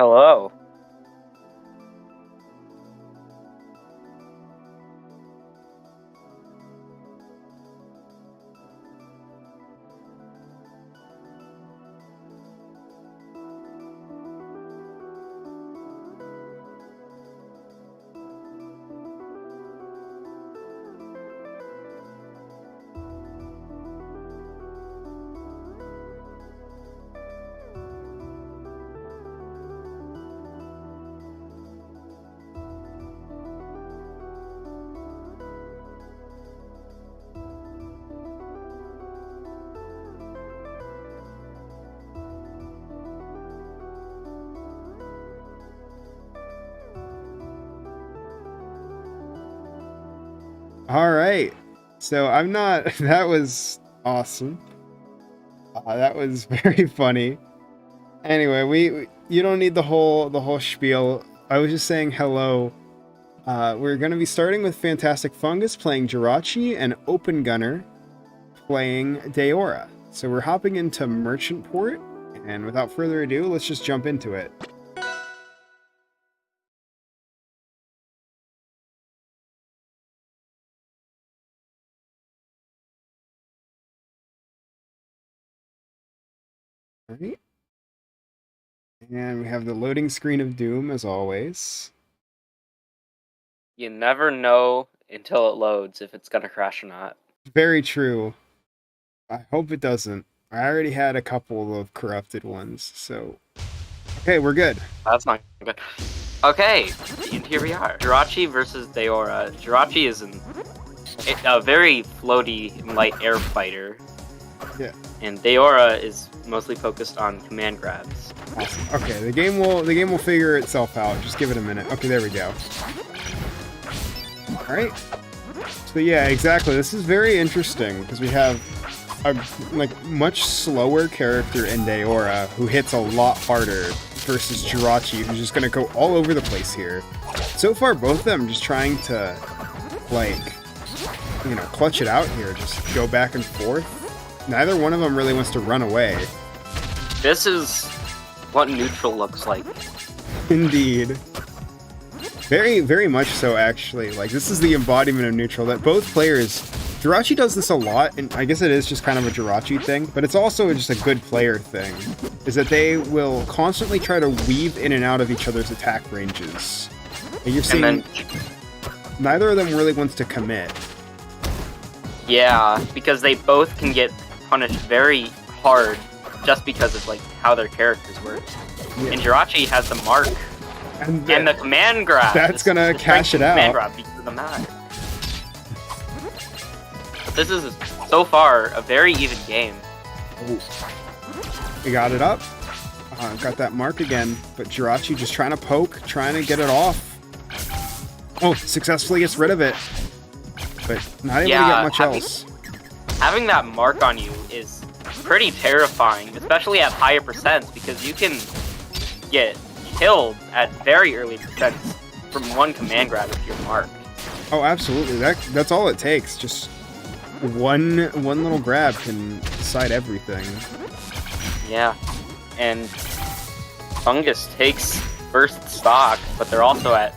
Hello. All right. So I'm not. That was awesome. That was very funny. Anyway, we you don't need the whole spiel. I was just saying hello. We're gonna be starting with Fantastic Fungus playing Jirachi and Open Gunner playing Deora. So we're hopping into Merchant Port, and without further ado, let's just jump into it. All right. And we have the loading screen of doom as always. You never know until it loads if it's gonna crash or not. Very true. I hope it doesn't. I already had a couple of corrupted ones, so... Okay, we're good. That's not good. Okay, and here we are. Jirachi versus Deora. Jirachi is a very floaty and light air fighter. Yeah. And Deora is mostly focused on command grabs. Awesome. Okay, the game will figure itself out. Just give it a minute. Okay, there we go. All right. So yeah, exactly. This is very interesting because we have a much slower character in Deora who hits a lot harder versus Jirachi, who's just gonna go all over the place here. So far, both of them just trying to clutch it out here, just go back and forth. Neither one of them really wants to run away. This is what neutral looks like. Indeed. Very, very much so, actually. Like, this is the embodiment of neutral, that both players... Jirachi does this a lot, and I guess it is just kind of a Jirachi thing, but it's also just a good player thing, is that they will constantly try to weave in and out of each other's attack ranges. And you're seeing... neither of them really wants to commit. Yeah, because they both can get punished very hard just because of how their characters work. Yeah. And Jirachi has the mark and the command grab. That's gonna cash it out. Command grab because of the map. But this is so far a very even game. Oh. We got it up. Got that mark again, but Jirachi just trying to poke, trying to get it off. Oh, successfully gets rid of it. But not able to get much else. Having that mark on you is pretty terrifying, especially at higher percents, because you can get killed at very early percents from one command grab if you're marked. Oh, absolutely. That's all it takes. Just one little grab can decide everything. Yeah, and Fungus takes first stock, but they're also at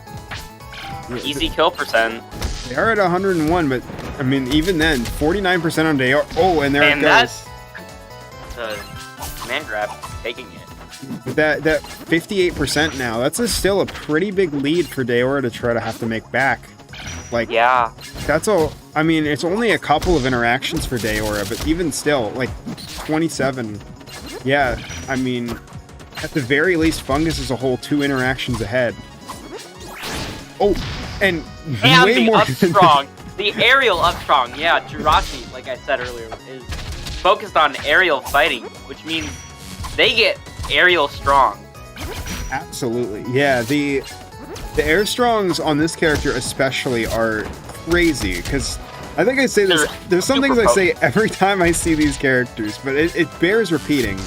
easy kill percent. They are at 101, but I mean, even then, 49% on Deora. Oh, and there it goes. That's the command grab taking it. But that 58% now, that's still a pretty big lead for Deora to try to have to make back. Yeah. That's all. I mean, it's only a couple of interactions for Deora, but even still, 27. Yeah, I mean, at the very least, Fungus is a whole 2 interactions ahead. Oh, and way the more up strong. The aerial up strong. Yeah, Jirachi, like I said earlier, is focused on aerial fighting, which means they get aerial strong. Absolutely. Yeah, the air strongs on this character especially are crazy, because I think I say this, there's some things I say every time I see these characters, but it bears repeating.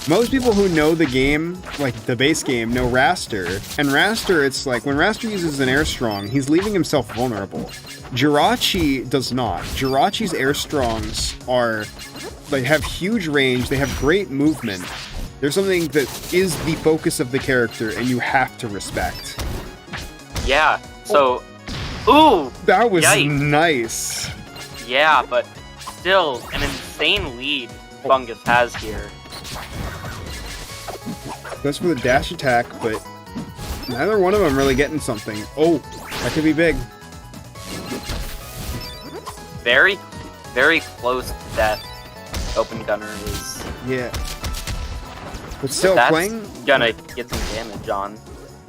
Most people who know the game, like the base game, know Raster. And Raster, it's like, when Raster uses an air strong, he's leaving himself vulnerable. Jirachi does not. Jirachi's air strongs are, have huge range, they have great movement, There's something that is the focus of the character, and you have to respect. Yeah, so... Ooh! That was Yikes. nice. Yeah, but still, an insane lead Fungus has here. Goes for the dash attack, but neither one of them really getting something. Oh, that could be big. Very, very close to death. Open Gunner is... Yeah. But still That's playing... gonna get some damage on.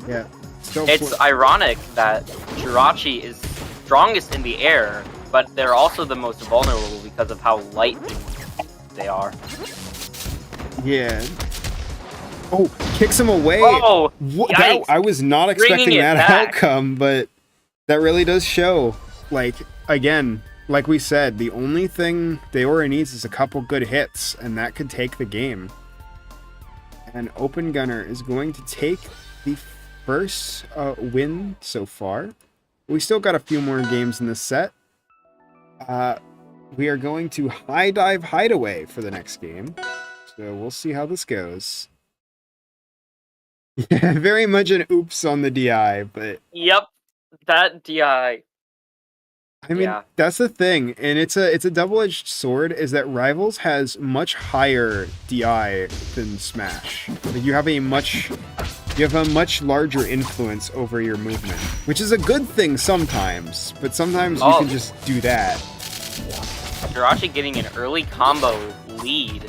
Yeah. Still It's ironic that Jirachi is strongest in the air, but they're also the most vulnerable because of how light they are. Yeah. Oh, kicks him away. Oh, That, I was not expecting that outcome, but that really does show. Like, again, like we said, the only thing Deora needs is a couple good hits, and that could take the game. And Open Gunner is going to take the first win so far. We still got a few more games in this set. We are going to High Dive Hideaway for the next game. So we'll see how this goes. Yeah, very much an oops on the DI, but... Yep, that DI. I mean, that's the thing, and it's a double-edged sword, is that Rivals has much higher DI than Smash. Like, you have a much larger influence over your movement, which is a good thing sometimes, but sometimes you can just do that. Jirachi getting an early combo lead.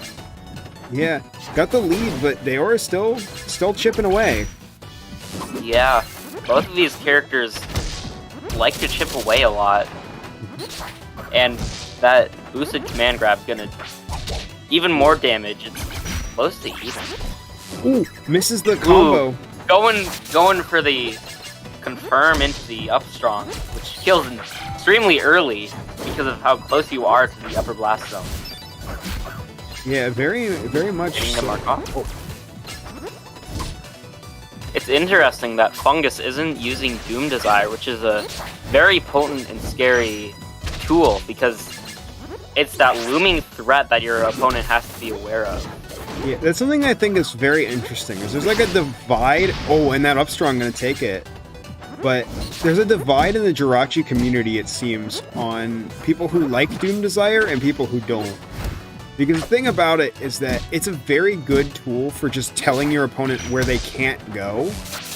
Yeah, got the lead, but Deora still chipping away. Yeah, both of these characters like to chip away a lot. And that boosted command grab gonna even more damage. It's close to even. Ooh, misses the combo. Ooh, going for the confirm into the up strong, which kills extremely early because of how close you are to the upper blast zone. Yeah, very much. Getting the mark off. Oh. It's interesting that Fungus isn't using Doom Desire, which is a very potent and scary tool, because it's that looming threat that your opponent has to be aware of. Yeah, that's something I think is very interesting. Is there's like a divide. Oh, and that upstrong gonna take it. But there's a divide in the Jirachi community, it seems, on people who like Doom Desire and people who don't. Because the thing about it is that it's a very good tool for just telling your opponent where they can't go,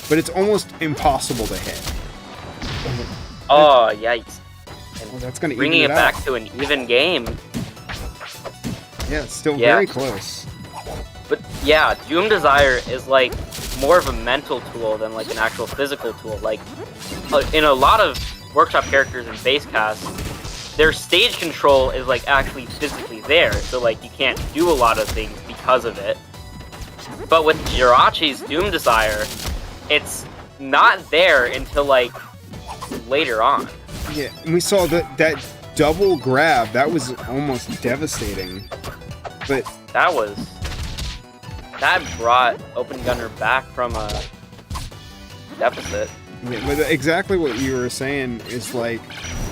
but it's almost impossible to hit. Oh, yikes. And that's gonna bringing it back to an even game. Yeah, it's still very close. But yeah, Doom Desire is like more of a mental tool than like an actual physical tool. Like, in a lot of workshop characters in base cast, their stage control is like actually physically there, so like you can't do a lot of things because of it. But with Jirachi's Doom Desire, it's not there until like later on. Yeah, and we saw that double grab, that was almost devastating. But that brought Open Gunner back from a deficit. Yeah, but exactly what you were saying is like,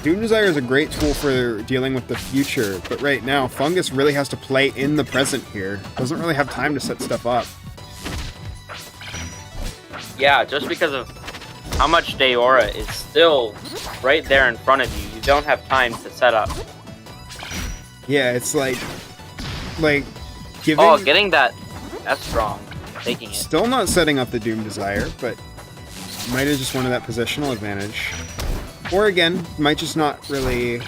Doom Desire is a great tool for dealing with the future, but right now, Fungus really has to play in the present here. Doesn't really have time to set stuff up. Yeah, just because of how much Deora is still right there in front of you, you don't have time to set up. Yeah, it's like giving... Oh, getting that S-Strong, taking it. Still not setting up the Doom Desire, but might have just wanted that positional advantage. Or again, might just not really...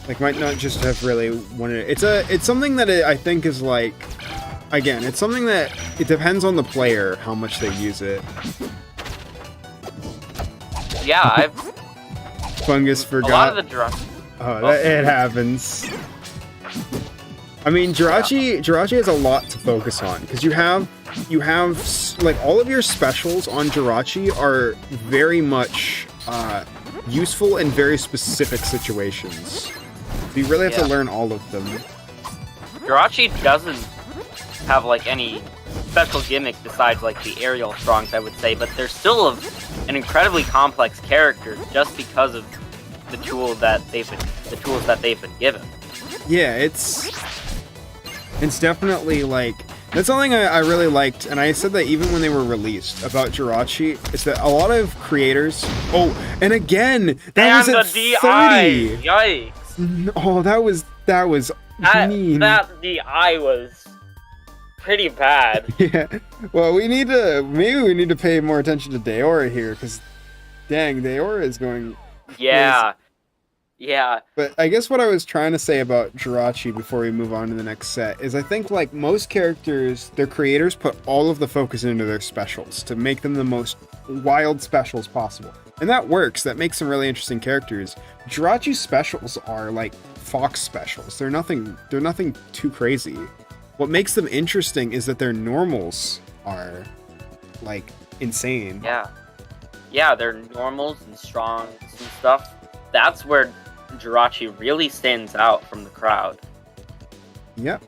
Like, might not just have really wanted it. It's something that I think is like... Again, it's something that... It depends on the player, how much they use it. Yeah, Fungus forgot. A lot of the Jirachi... Oh, it happens. I mean, Jirachi has a lot to focus on, because you have, like, all of your specials on Jirachi are very much useful in very specific situations. So you really have to learn all of them. Jirachi doesn't have, like, any special gimmick besides, like, the aerial strongs, I would say, but they're still an incredibly complex character just because of the tools that they've been given. Yeah, it's definitely like That's something I really liked, and I said that even when they were released about Jirachi, is that a lot of creators. Oh, and again, that was at 30. Yikes! Oh, that was mean. That DI was pretty bad. Yeah. Well, maybe we need to pay more attention to Deora here, because dang, Deora is going. Yeah. Crazy. Yeah. But I guess what I was trying to say about Jirachi before we move on to the next set is I think like most characters, their creators put all of the focus into their specials to make them the most wild specials possible. And that works. That makes some really interesting characters. Jirachi's specials are like Fox specials. They're nothing too crazy. What makes them interesting is that their normals are like insane. Yeah. Yeah, they're normals and strongs and stuff. That's where Jirachi really stands out from the crowd. Yep.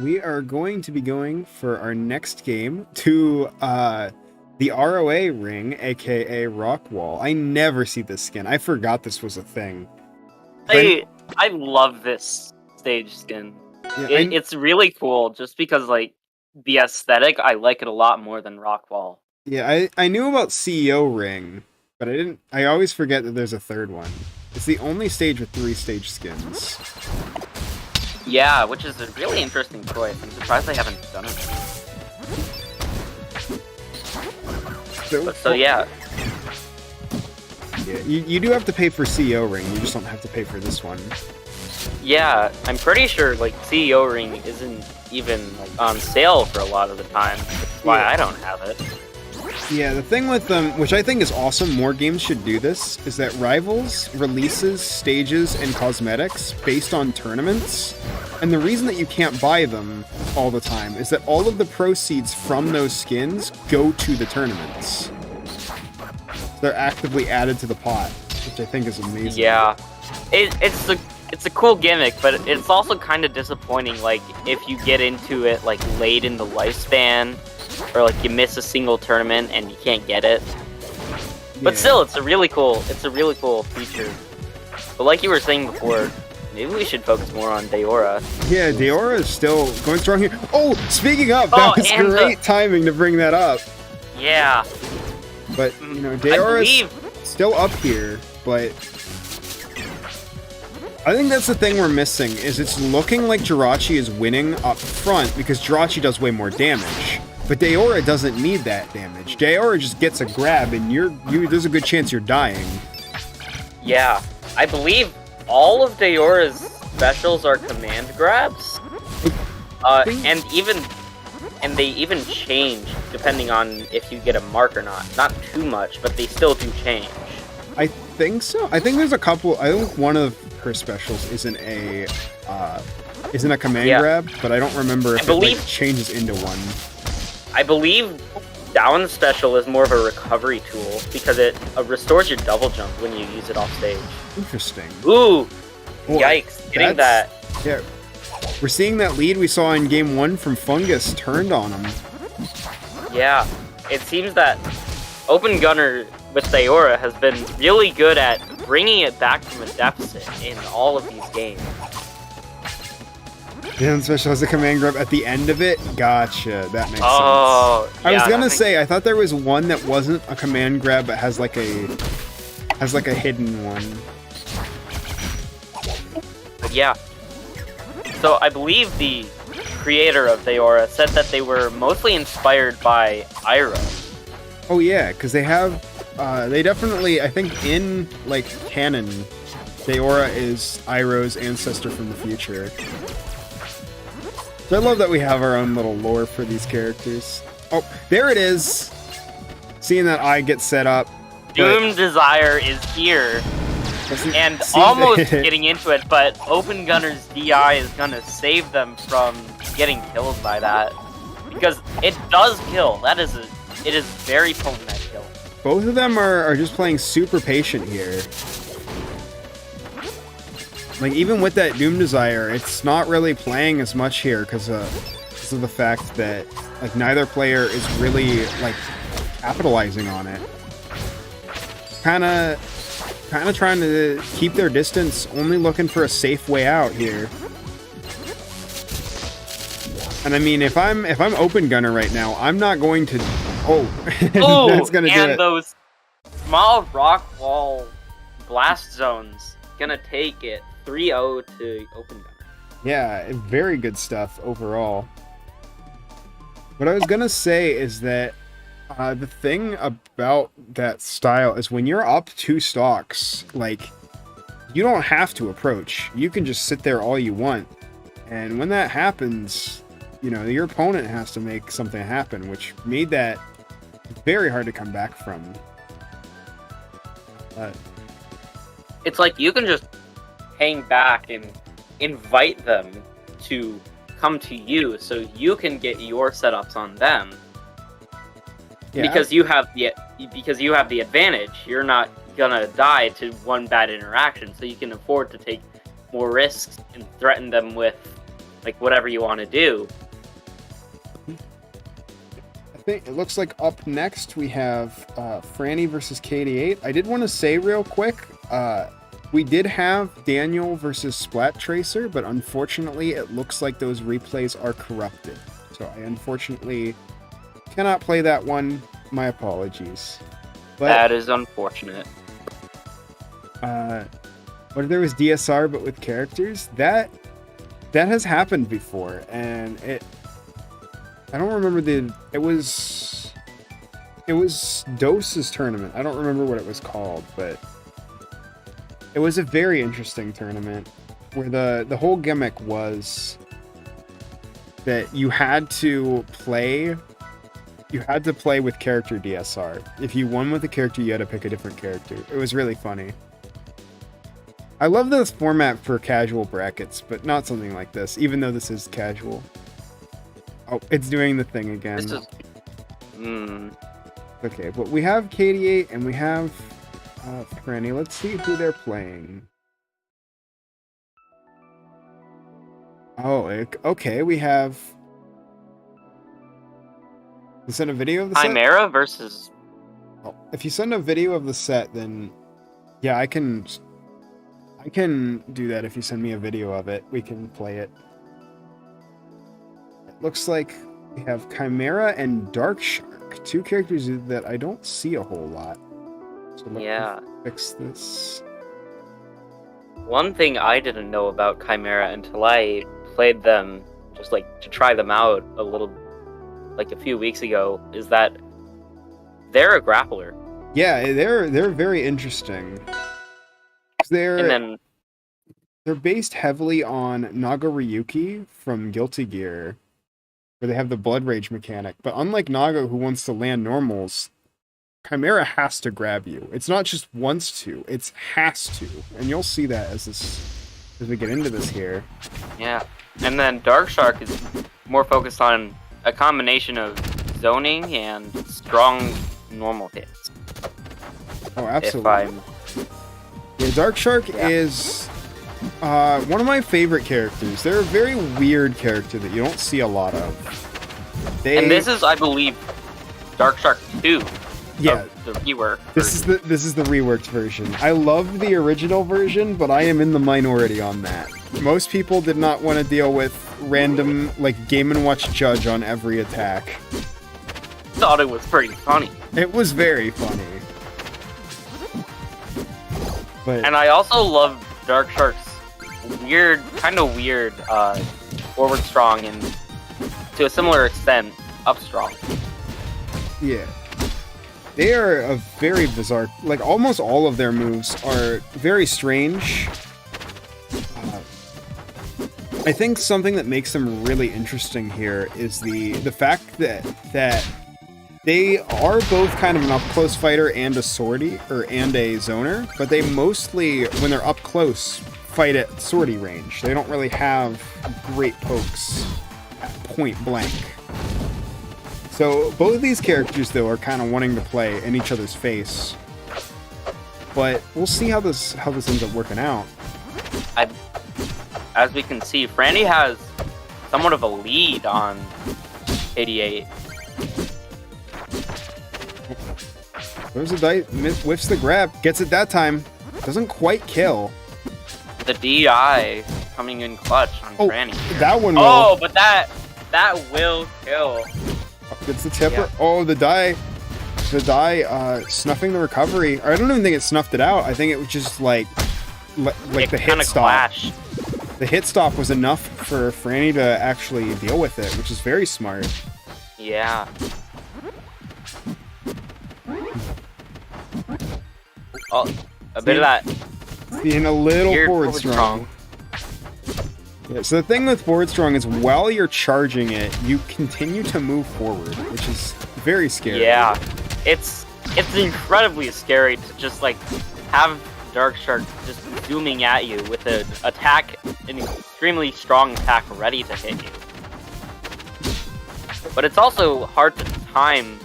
We are going to be going for our next game to the ROA ring, aka Rock Wall. I never see this skin. I forgot this was a thing. I love this stage skin. Yeah, It's really cool just because like the aesthetic, I like it a lot more than Rock Wall. Yeah, I knew about CEO ring, but I always forget that there's a third one. It's the only stage with 3 stage skins. Yeah, which is a really interesting choice. I'm surprised they haven't done it. So yeah. Yeah, you do have to pay for CEO ring, you just don't have to pay for this one. Yeah, I'm pretty sure like CEO ring isn't even like on sale for a lot of the time. That's why I don't have it. Yeah, the thing with them, which I think is awesome, more games should do this, is that Rivals releases stages and cosmetics based on tournaments. And the reason that you can't buy them all the time is that all of the proceeds from those skins go to the tournaments. They're actively added to the pot, which I think is amazing. Yeah, it's a cool gimmick, but it's also kind of disappointing. Like if you get into it like late in the lifespan, or like you miss a single tournament and you can't get it. But still, it's a really cool feature. But like you were saying before, maybe we should focus more on Deora. Yeah, Deora is still going strong here. Oh, speaking of, that was great timing to bring that up. Yeah. But, you know, Deora is still up here, but I think that's the thing we're missing, is it's looking like Jirachi is winning up front because Jirachi does way more damage. But Deora doesn't need that damage. Deora just gets a grab and there's a good chance you're dying. Yeah. I believe all of Deora's specials are command grabs. And they even change depending on if you get a mark or not. Not too much, but they still do change. I think so. I think there's a couple. I think one of her specials isn't a command grab, but I don't remember if it changes into one. I believe Down special is more of a recovery tool because it restores your double jump when you use it off stage. Interesting. Ooh, well, yikes! Getting that. Yeah, we're seeing that lead we saw in game 1 from Fungus turned on him. Yeah, it seems that Open Gunner with Deora has been really good at bringing it back from a deficit in all of these games. Down special has a command grab at the end of it. Gotcha, that makes sense. Yeah, I was gonna say I thought there was one that wasn't a command grab but has like a hidden one. Yeah. So I believe the creator of Deora said that they were mostly inspired by Iroh. Oh yeah, because they have, they definitely, I think in like canon, Deora is Iroh's ancestor from the future. So I love that we have our own little lore for these characters. Oh, there it is! Seeing that eye get set up. Doom Desire is here. And almost getting into it, but Open Gunner's DI is gonna save them from getting killed by that. Because it does kill. It is very potent at kill. Both of them are just playing super patient here. Like, even with that Doom Desire, it's not really playing as much here because of the fact that, like, neither player is really, like, capitalizing on it. Kinda trying to keep their distance, only looking for a safe way out here. And I mean, if I'm open gunner right now, I'm not going to. Oh, Oh, that's gonna do and it. those small rock wall blast zones gonna take it 3-0 to open gunner. Yeah, very good stuff overall. What I was gonna say is that the thing about that style is when you're up 2 stocks, like, you don't have to approach. You can just sit there all you want. And when that happens, you know, your opponent has to make something happen, which made that very hard to come back from. It's like you can just hang back and invite them to come to you so you can get your setups on them. Yeah. Because you have the advantage. You're not gonna die to one bad interaction, so you can afford to take more risks and threaten them with like whatever you want to do. I think it looks like up next we have Franny versus KD8. I did want to say real quick, we did have Daniel versus Splat Tracer, but unfortunately it looks like those replays are corrupted. So I unfortunately cannot play that one. My apologies. But, that is unfortunate. what if there was DSR but with characters? That has happened before, and I don't remember it was Dose's tournament. I don't remember what it was called, but it was a very interesting tournament where the whole gimmick was that you had to play with character DSR. If you won with a character, you had to pick a different character. It was really funny. I love this format for casual brackets, but not something like this, even though this is casual. Oh, it's doing the thing again. This is... Okay, but we have KD8 and we have Franny. Let's see who they're playing. Oh, okay, we have... You send a video of the set? Chimera versus... Oh, if you send a video of the set, then... Yeah, I can do that if you send me a video of it. We can play it. It looks like we have Chimera and Dark Shark. 2 characters that I don't see a whole lot. So let me fix this. One thing I didn't know about Chimera until I played them, just like to try them out a little, like a few weeks ago, is that they're a grappler. Yeah, they're very interesting. They're based heavily on Naga-Ryuki from Guilty Gear, where they have the Blood Rage mechanic. But unlike Naga, who wants to land normals, Chimera has to grab you. It's not just wants to, it's has to. And you'll see that as we get into this here. Yeah. And then Dark Shark is more focused on a combination of zoning and strong normal hits. Oh, absolutely. Yeah, Dark Shark is one of my favorite characters. They're a very weird character that you don't see a lot of. And this is, I believe, Dark Shark 2. Yeah, the rework. This is the reworked version. I love the original version, but I am in the minority on that. Most people did not want to deal with random, like, Game & Watch judge on every attack. Thought it was pretty funny. It was very funny. But... And I also love Dark Shark's kind of weird, forward strong and, to a similar extent, up strong. Yeah. They are a very bizarre... Like, almost all of their moves are very strange. I think something that makes them really interesting here is the fact that they are both kind of an up-close fighter and a sortie, and a zoner, but they mostly, when they're up close, fight at sortie range. They don't really have great pokes at point blank. So both of these characters, though, are kind of wanting to play in each other's face. But we'll see how this ends up working out. As we can see, Franny has somewhat of a lead on 88. There's a dice, whiffs the grab, gets it that time. Doesn't quite kill. The DI coming in clutch on Franny. That one will. Oh, but that That will kill. Gets the tipper. Yeah. Oh, the die snuffing the recovery. Or I don't even think it snuffed it out. I think it was just like It the hit kinda stop. clashed. The hit stop was enough for Franny to actually deal with it, which is very smart. Yeah. Oh, a bit of that. Being a little weird forward strong. Yeah, so the thing with forward strong is while you're charging it, you continue to move forward, which is very scary. Yeah. It's incredibly scary to just like have Dark Shark just zooming at you with an extremely strong attack ready to hit you. But it's also hard to time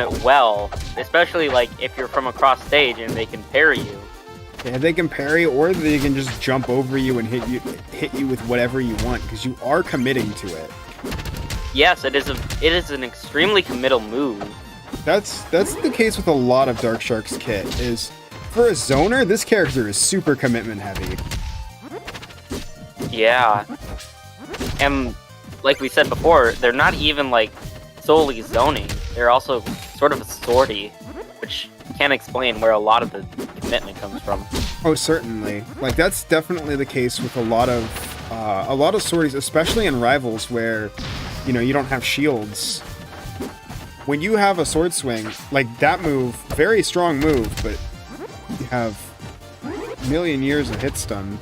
it well, especially like if you're from across stage and they can parry you. Yeah, they can parry, or they can just jump over you and hit you with whatever you want, because you are committing to it. Yes, it is an extremely committal move. That's the case with a lot of Dark Shark's kit. Is for a zoner, this character is super commitment heavy. Yeah, and like we said before, they're not even like solely zoning. They're also sort of a sortie, which can't explain where a lot of the commitment comes from. Oh, certainly. Like that's definitely the case with a lot of sorties, especially in Rivals, where you don't have shields. When you have a sword swing, like that move, very strong move, but you have a million years of hit stun.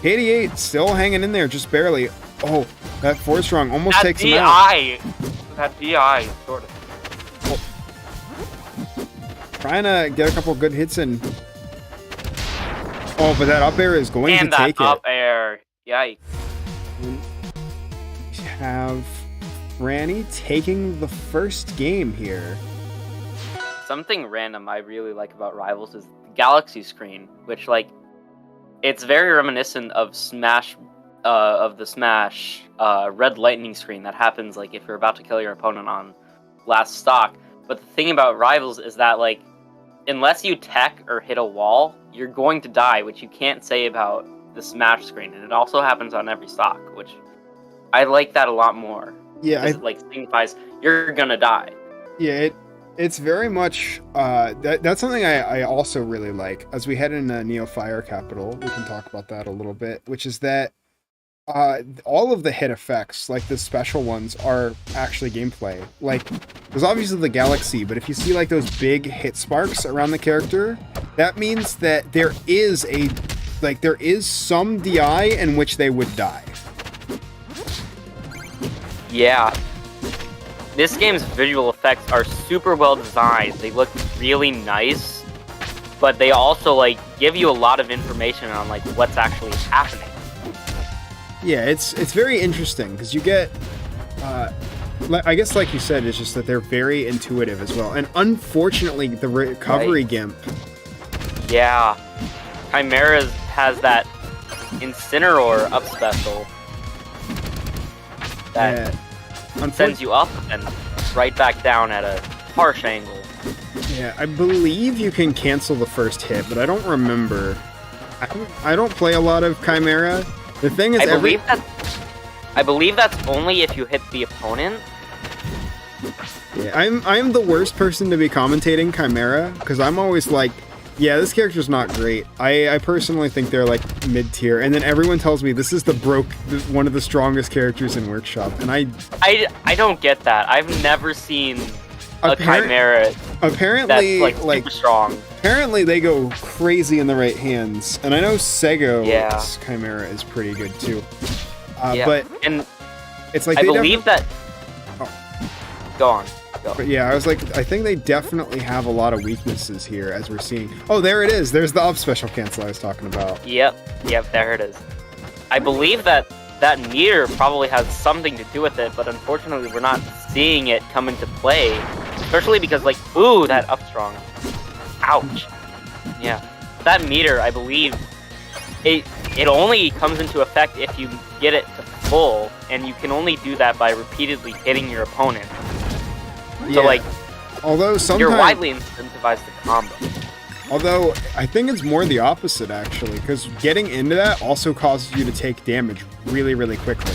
88 still hanging in there, just barely. Oh, that forward strong almost takes him out. That DI, sort of. Trying to get a couple good hits in. Oh, but that up air is going to take it. And that up air. Yikes. We have Franny taking the first game here. Something random I really like about Rivals is the Galaxy screen, which it's very reminiscent of the Smash Red Lightning screen that happens if you're about to kill your opponent on last stock. But the thing about Rivals is that unless you tech or hit a wall, you're going to die, which you can't say about the Smash screen, and it also happens on every stock, which I like that a lot more. Yeah, it signifies you're gonna die. Yeah, it's very much that's something I also really like. As we head into Neo Fire Capital, we can talk about that a little bit, which is that all of the hit effects, like the special ones, are actually gameplay. There's obviously the Galaxy, but if you see those big hit sparks around the character, that means that there is some DI in which they would die. Yeah. This game's visual effects are super well designed. They look really nice, but they also give you a lot of information on what's actually happening. Yeah, it's very interesting because you get, I guess like you said, it's just that they're very intuitive as well. And unfortunately, the recovery gimp. Yeah, Chimera has that Incineroar up special that sends you up and right back down at a harsh angle. Yeah, I believe you can cancel the first hit, but I don't remember. I don't play a lot of Chimera. The thing is, I believe that's only if you hit the opponent. Yeah, I'm the worst person to be commentating Chimera because I'm always yeah, this character's not great. I personally think they're mid-tier, and then everyone tells me this is one of the strongest characters in Workshop, and I don't get that. I've never seen a Chimera apparently that's super strong. Apparently they go crazy in the right hands, and I know Sego's Chimera is pretty good too. But it's I believe that. Oh. Go on. But yeah, I think they definitely have a lot of weaknesses here, as we're seeing. Oh, there it is. There's the up special cancel I was talking about. Yep, there it is. I believe that meter probably has something to do with it, but unfortunately we're not seeing it come into play. Especially because, ooh, that up strong. Ouch. Yeah. That meter, I believe, it only comes into effect if you get it to full, and you can only do that by repeatedly hitting your opponent. So, although sometimes you're widely incentivized to combo. Although, I think it's more the opposite, actually, because getting into that also causes you to take damage really, really quickly.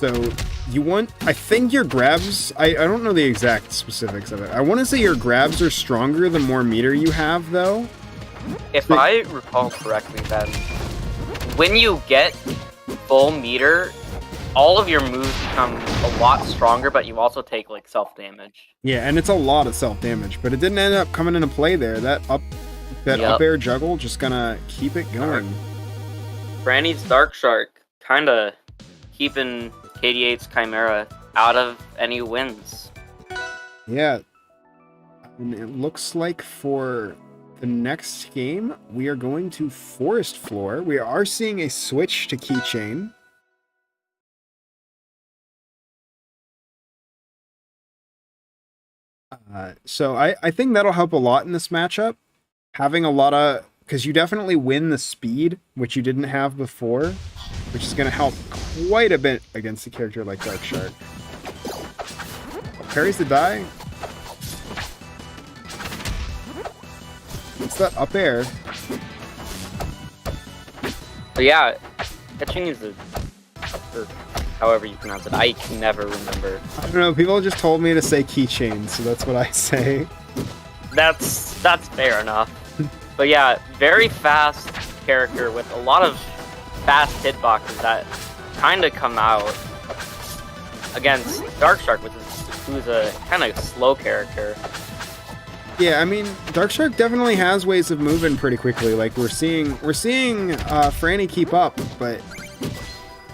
So you want, I think your grabs, I don't know the exact specifics of it. I want to say your grabs are stronger the more meter you have, though. If I recall correctly, then when you get full meter, all of your moves become a lot stronger, but you also take like self-damage. Yeah, and it's a lot of self-damage, but it didn't end up coming into play there. That up air juggle just gonna keep it going. Franny's Dark Shark kinda keeping KD8's Chimera out of any wins. Yeah. And it looks like for the next game, we are going to Forest Floor. We are seeing a switch to Keychain. So I think that'll help a lot in this matchup. Having a lot of... Because you definitely win the speed, which you didn't have before, which is going to help quite a bit against a character like Dark Shark. Parries the die. What's that up air? But yeah, catching is a... or however you pronounce it. I can never remember. I don't know, people just told me to say keychain, so that's what I say. That's fair enough. But yeah, very fast character with a lot of fast hitboxes that kind of come out against Dark Shark, who's a kind of slow character. Yeah, I mean, Dark Shark definitely has ways of moving pretty quickly. Like we're seeing Franny keep up, but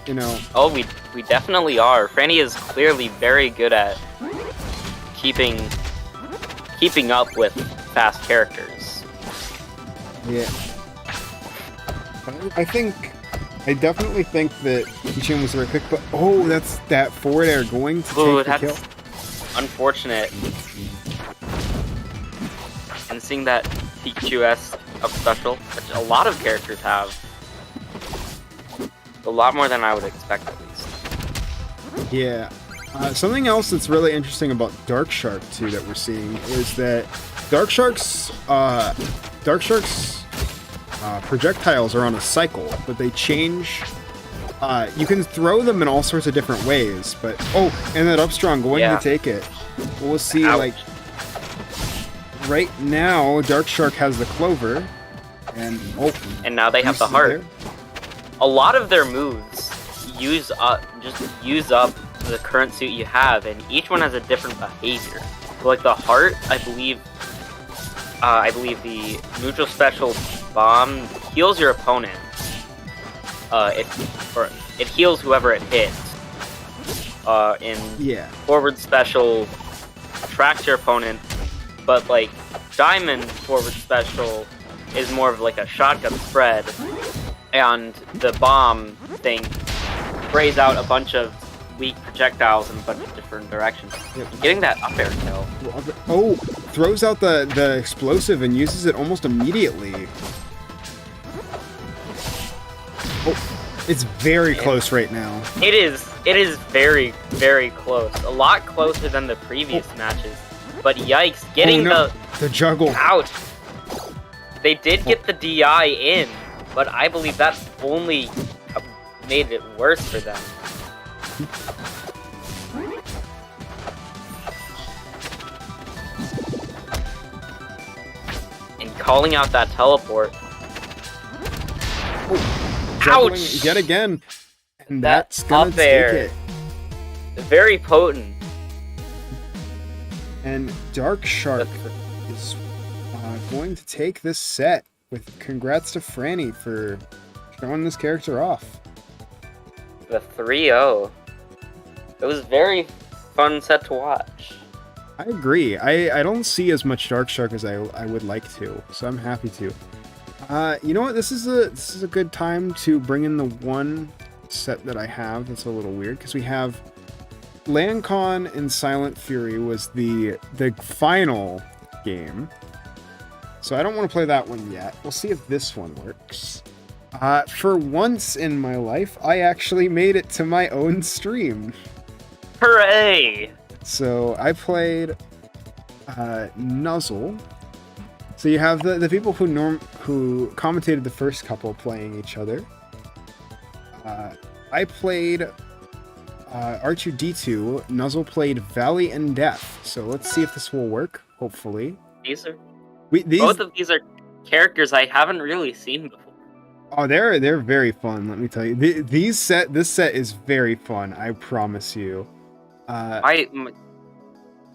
you know. Oh, we definitely are. Franny is clearly very good at keeping up with fast characters. Yeah. I definitely think that Keychain was the right pick, but oh, that's that forward air going to take the kill. Unfortunate. And seeing that PQS up special, which a lot of characters have. A lot more than I would expect, at least. Yeah. Something else that's really interesting about Dark Shark, too, that we're seeing is that Dark Shark's projectiles are on a cycle, but they change. You can throw them in all sorts of different ways, but oh, and that up strong going to take it. We'll see. Ouch. Like right now, Dark Shark has the clover, and now they have the heart. A lot of their moves use up the current suit you have, and each one has a different behavior. So like the heart, I believe the neutral special bomb heals your opponent. It heals whoever it hits. Forward special attracts your opponent, but like diamond forward special is more of like a shotgun spread, and the bomb thing sprays out a bunch of weak projectiles in a bunch of different directions. Getting that up air kill. Oh, throws out the explosive and uses it almost immediately. Oh, it's very close right now. It is very, very close. A lot closer than the previous matches. But yikes, getting the juggle. Ouch. They did get the DI in, but I believe that only made it worse for them. And calling out that teleport. Ouch! Yet again. And that's gonna take it. Very potent. And Dark Shark is going to take this set. With congrats to Franny for showing this character off. The 3-0. It was a very fun set to watch. I agree. I don't see as much Dark Shark as I would like to, so I'm happy to. You know what? This is a good time to bring in the one set that I have that's a little weird, because we have LandCon and Silent Fury was the final game. So I don't want to play that one yet. We'll see if this one works. For once in my life, I actually made it to my own stream. Hooray! So I played Nuzzle. So you have the people who commentated the first couple playing each other. I played R2-D2, Nuzzle played Valley and Death. So let's see if this will work. Hopefully. These are These both of these are characters I haven't really seen before. Oh, they're very fun. Let me tell you, this set is very fun. I promise you.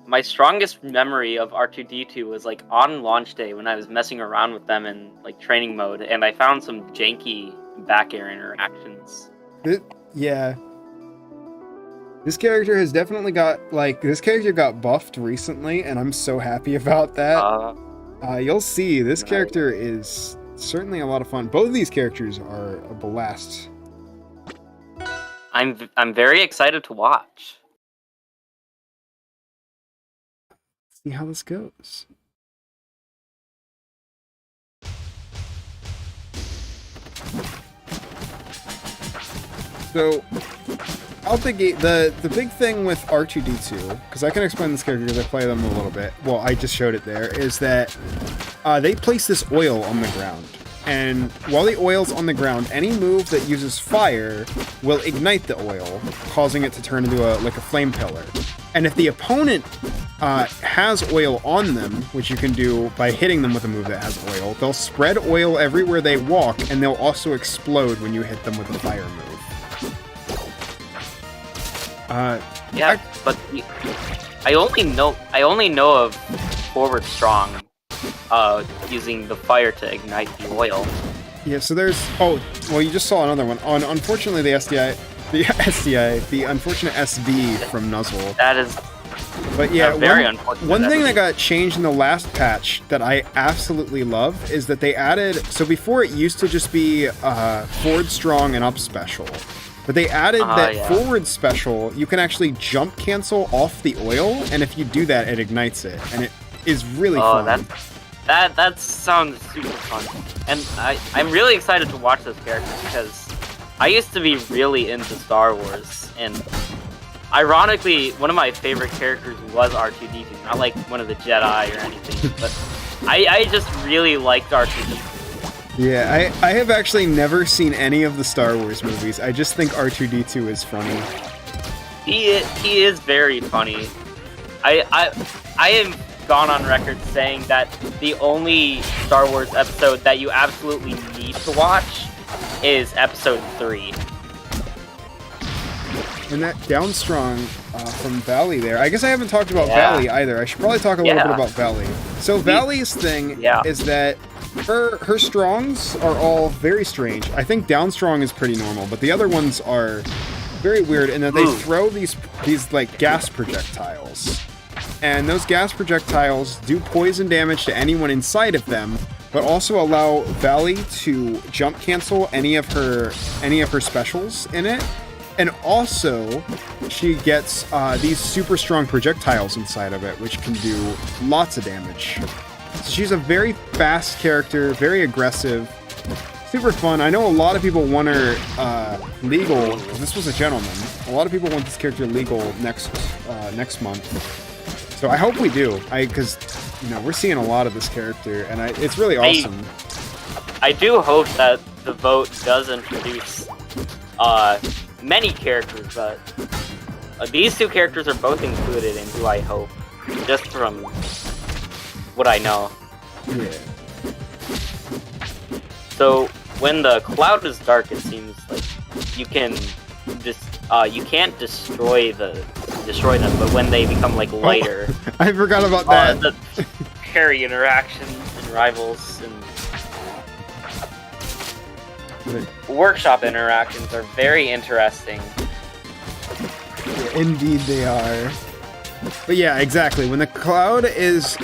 My strongest memory of R2-D2 was like on launch day when I was messing around with them in like training mode, and I found some janky back air interactions. Yeah. This character has definitely got this character got buffed recently, and I'm so happy about that. You'll see this character is certainly a lot of fun. Both of these characters are a blast. I'm very excited to watch. See how this goes. So, out the gate, the big thing with R2-D2, because I can explain this character because I play them a little bit. Well, I just showed it there. Is that they place this oil on the ground, and while the oil's on the ground, any move that uses fire will ignite the oil, causing it to turn into a flame pillar. And if the opponent has oil on them, which you can do by hitting them with a move that has oil, they'll spread oil everywhere they walk, and they'll also explode when you hit them with a fire move. But I only know of forward strong using the fire to ignite the oil. Yeah, so there's you just saw another one. Unfortunately, the unfortunate SB from Nuzzle. That is. But yeah, very unfortunate. One thing that got changed in the last patch that I absolutely love is that they added. So before it used to just be forward strong and up special, but they added forward special. You can actually jump cancel off the oil, and if you do that, it ignites it, and it is really fun. That sounds super fun, and I'm really excited to watch this character because I used to be really into Star Wars, and ironically, one of my favorite characters was R2-D2. Not like one of the Jedi or anything, but I just really liked R2-D2. Yeah, I have actually never seen any of the Star Wars movies. I just think R2-D2 is funny. He is very funny. I have gone on record saying that the only Star Wars episode that you absolutely need to watch is episode 3. And that down strong from Valley there. I guess I haven't talked about Valley either. I should probably talk a little bit about Valley. So Valley's thing is that her strongs are all very strange. I think down strong is pretty normal, but the other ones are very weird in that they throw these like gas projectiles. And those gas projectiles do poison damage to anyone inside of them, but also allow Valley to jump cancel any of her specials in it. And also, she gets these super strong projectiles inside of it, which can do lots of damage. So she's a very fast character, very aggressive, super fun. I know a lot of people want her legal, because this was a gentleman. A lot of people want this character legal next month. So I hope we do, because we're seeing a lot of this character, and it's really awesome. I do hope that the vote does introduce many characters, but these two characters are both included in who I hope, just from what I know. Yeah. So when the cloud is dark, it seems like you can you can't destroy them, but when they become like lighter, I forgot about that. The parry interactions and rivals and workshop interactions are very interesting. Yeah, indeed they are. But yeah, exactly. When the cloud is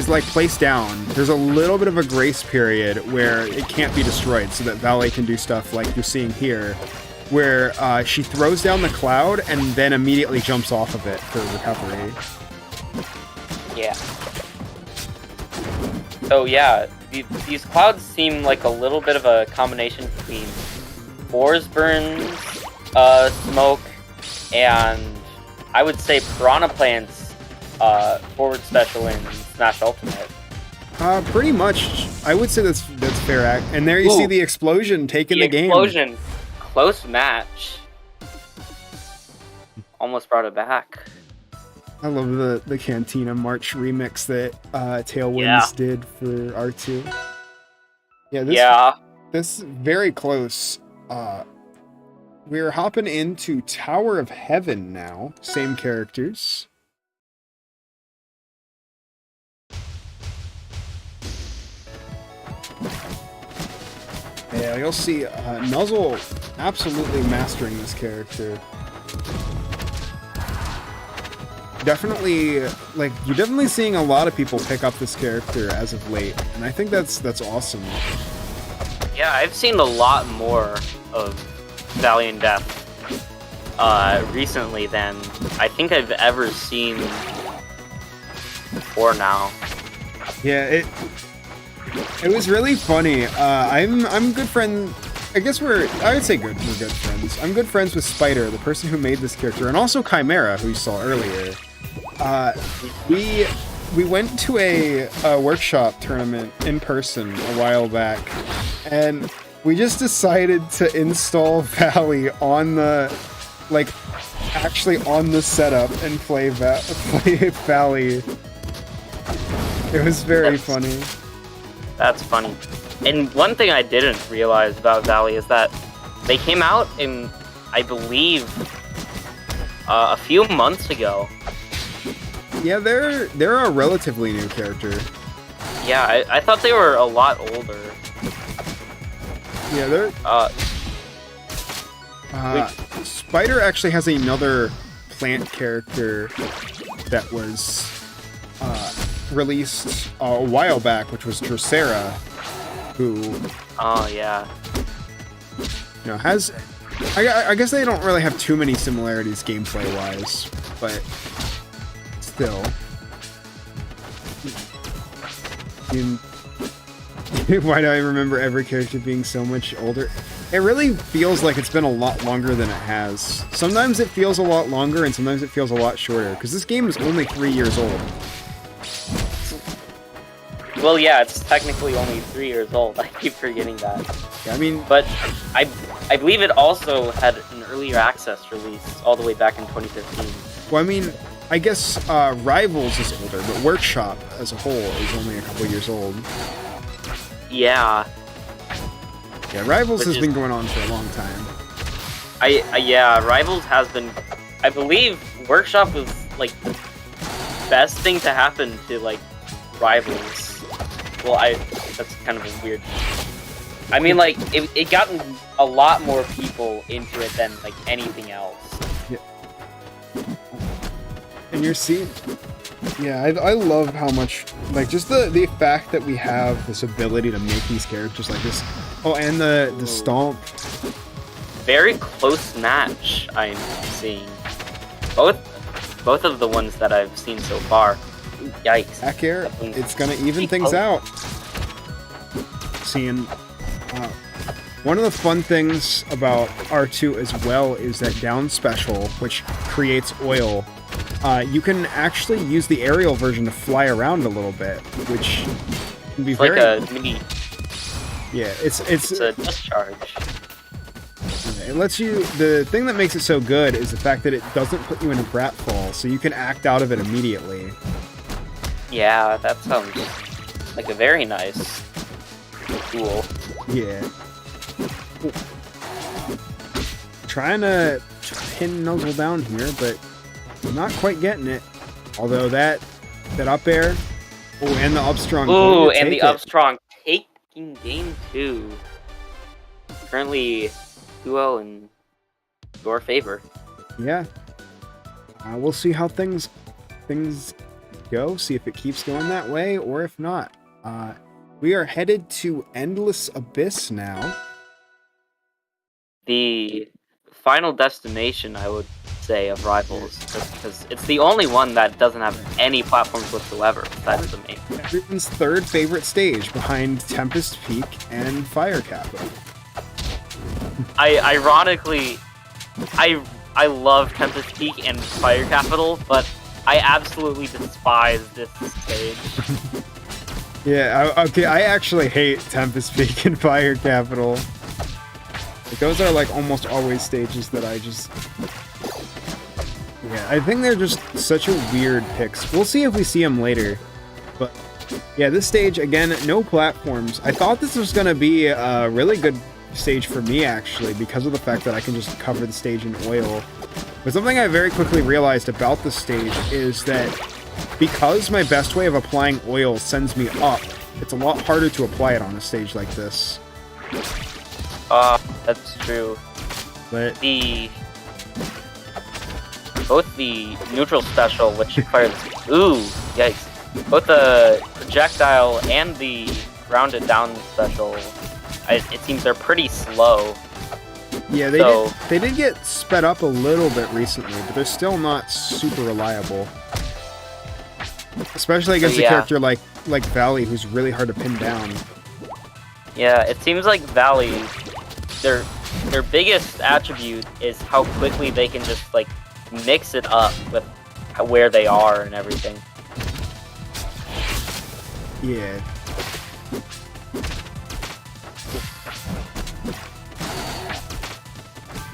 like placed down, there's a little bit of a grace period where it can't be destroyed, so that Valet can do stuff like you're seeing here, where she throws down the cloud and then immediately jumps off of it for recovery. Yeah. So yeah, these clouds seem like a little bit of a combination between Forsburn's smoke and I would say Piranha Plant's forward special in Smash Ultimate. Pretty much. I would say that's fair. And there you see the explosion taking the game. Explosion. Close match. almost brought it back. I love the Cantina March remix that Tailwinds Yeah. did for R2. Yeah, this very close. We're hopping into Tower of Heaven now. Same characters. Yeah, you'll see Nuzzle absolutely mastering this character. Definitely, like, you're definitely seeing a lot of people pick up this character as of late, and I think that's awesome. Yeah, I've seen a lot more of Valiant Death recently than I think I've ever seen before now. Yeah, it was really funny. I'm good friend. I guess I would say we're good friends. I'm good friends with Spider, the person who made this character, and also Chimera, who you saw earlier. We went to a workshop tournament in person a while back, and we just decided to install Valley on the, like, actually on the setup and play Valley. It was very funny. That's funny. And one thing I didn't realize about Valley is that they came out in, I believe, a few months ago. Yeah, they're a relatively new character. Yeah, I thought they were a lot older. Yeah, they're... Spider actually has another plant character that was released a while back, which was Drosera, who... Oh, yeah. You know, has... I guess they don't really have too many similarities gameplay-wise, but... Still. Why do I remember every character being so much older? It really feels like it's been a lot longer than it has. Sometimes it feels a lot longer, and sometimes it feels a lot shorter, because this game is only 3 years old. Well, yeah, it's technically only 3 years old. I keep forgetting that. Yeah, I mean... But I believe it also had an earlier access release all the way back in 2015. Well, I mean... I guess Rivals is older, but Workshop as a whole is only a couple years old. Yeah. Yeah, Rivals has been going on for a long time. Yeah, Rivals has been... I believe Workshop was, like, the best thing to happen to, like, Rivals. Well, that's kind of a weird... I mean, like, it got a lot more people into it than, like, anything else. Yeah. And you're seeing... Yeah, I love how much... Like, just the fact that we have this ability to make these characters like this. Oh, and the stomp. Very close match, I'm seeing. Both of the ones that I've seen so far. Yikes. Back air, it's gonna even things out. Seeing... one of the fun things about R2 as well is that down special, which creates oil, you can actually use the aerial version to fly around a little bit, which can be very... like a mini... Yeah, it's a discharge. It lets you... The thing that makes it so good is the fact that it doesn't put you in a bratfall, so you can act out of it immediately. Yeah, that sounds like a very nice tool. Yeah. Ooh. Trying to pin Nuzzle down here, but not quite getting it. Although that up air, oh, and the up strong. Ooh, and the up strong taking game 2. Currently 2-0 in your favor. Yeah. We'll see how things go. See if it keeps going that way, or if not. We are headed to Endless Abyss now. The final destination, I would say, of Rivals, just because it's the only one that doesn't have any platforms whatsoever. That's the main. Everyone's third favorite stage, behind Tempest Peak and Fire Capital. Ironically, I love Tempest Peak and Fire Capital, but I absolutely despise this stage. Yeah, okay, I actually hate Tempest Peak and Fire Capital. Like, those are, like, almost always stages that I just... Yeah, I think they're just such a weird picks. We'll see if we see them later. But yeah, this stage, again, no platforms. I thought this was going to be a really good stage for me, actually, because of the fact that I can just cover the stage in oil. But something I very quickly realized about this stage is that because my best way of applying oil sends me up, it's a lot harder to apply it on a stage like this. That's true. But both the neutral special, which fires... Ooh, yikes. Both the projectile and the grounded down special, it seems they're pretty slow. Yeah, they did get sped up a little bit recently, but they're still not super reliable. Especially against a character like Valley, who's really hard to pin down. Yeah, it seems like Valley, their biggest attribute is how quickly they can just like mix it up with where they are and everything. Yeah.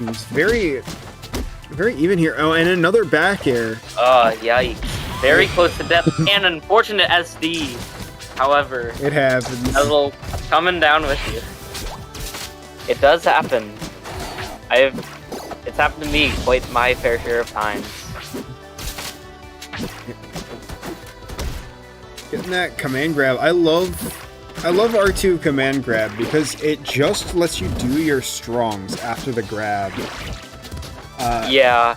It's very even here. Oh, and another back air. Yikes. Very close to death and unfortunate SD. However, it happens. A little coming down with you. It does happen. It's happened to me quite my fair share of times. Getting that command grab. I love R2 command grab because it just lets you do your strongs after the grab. Yeah.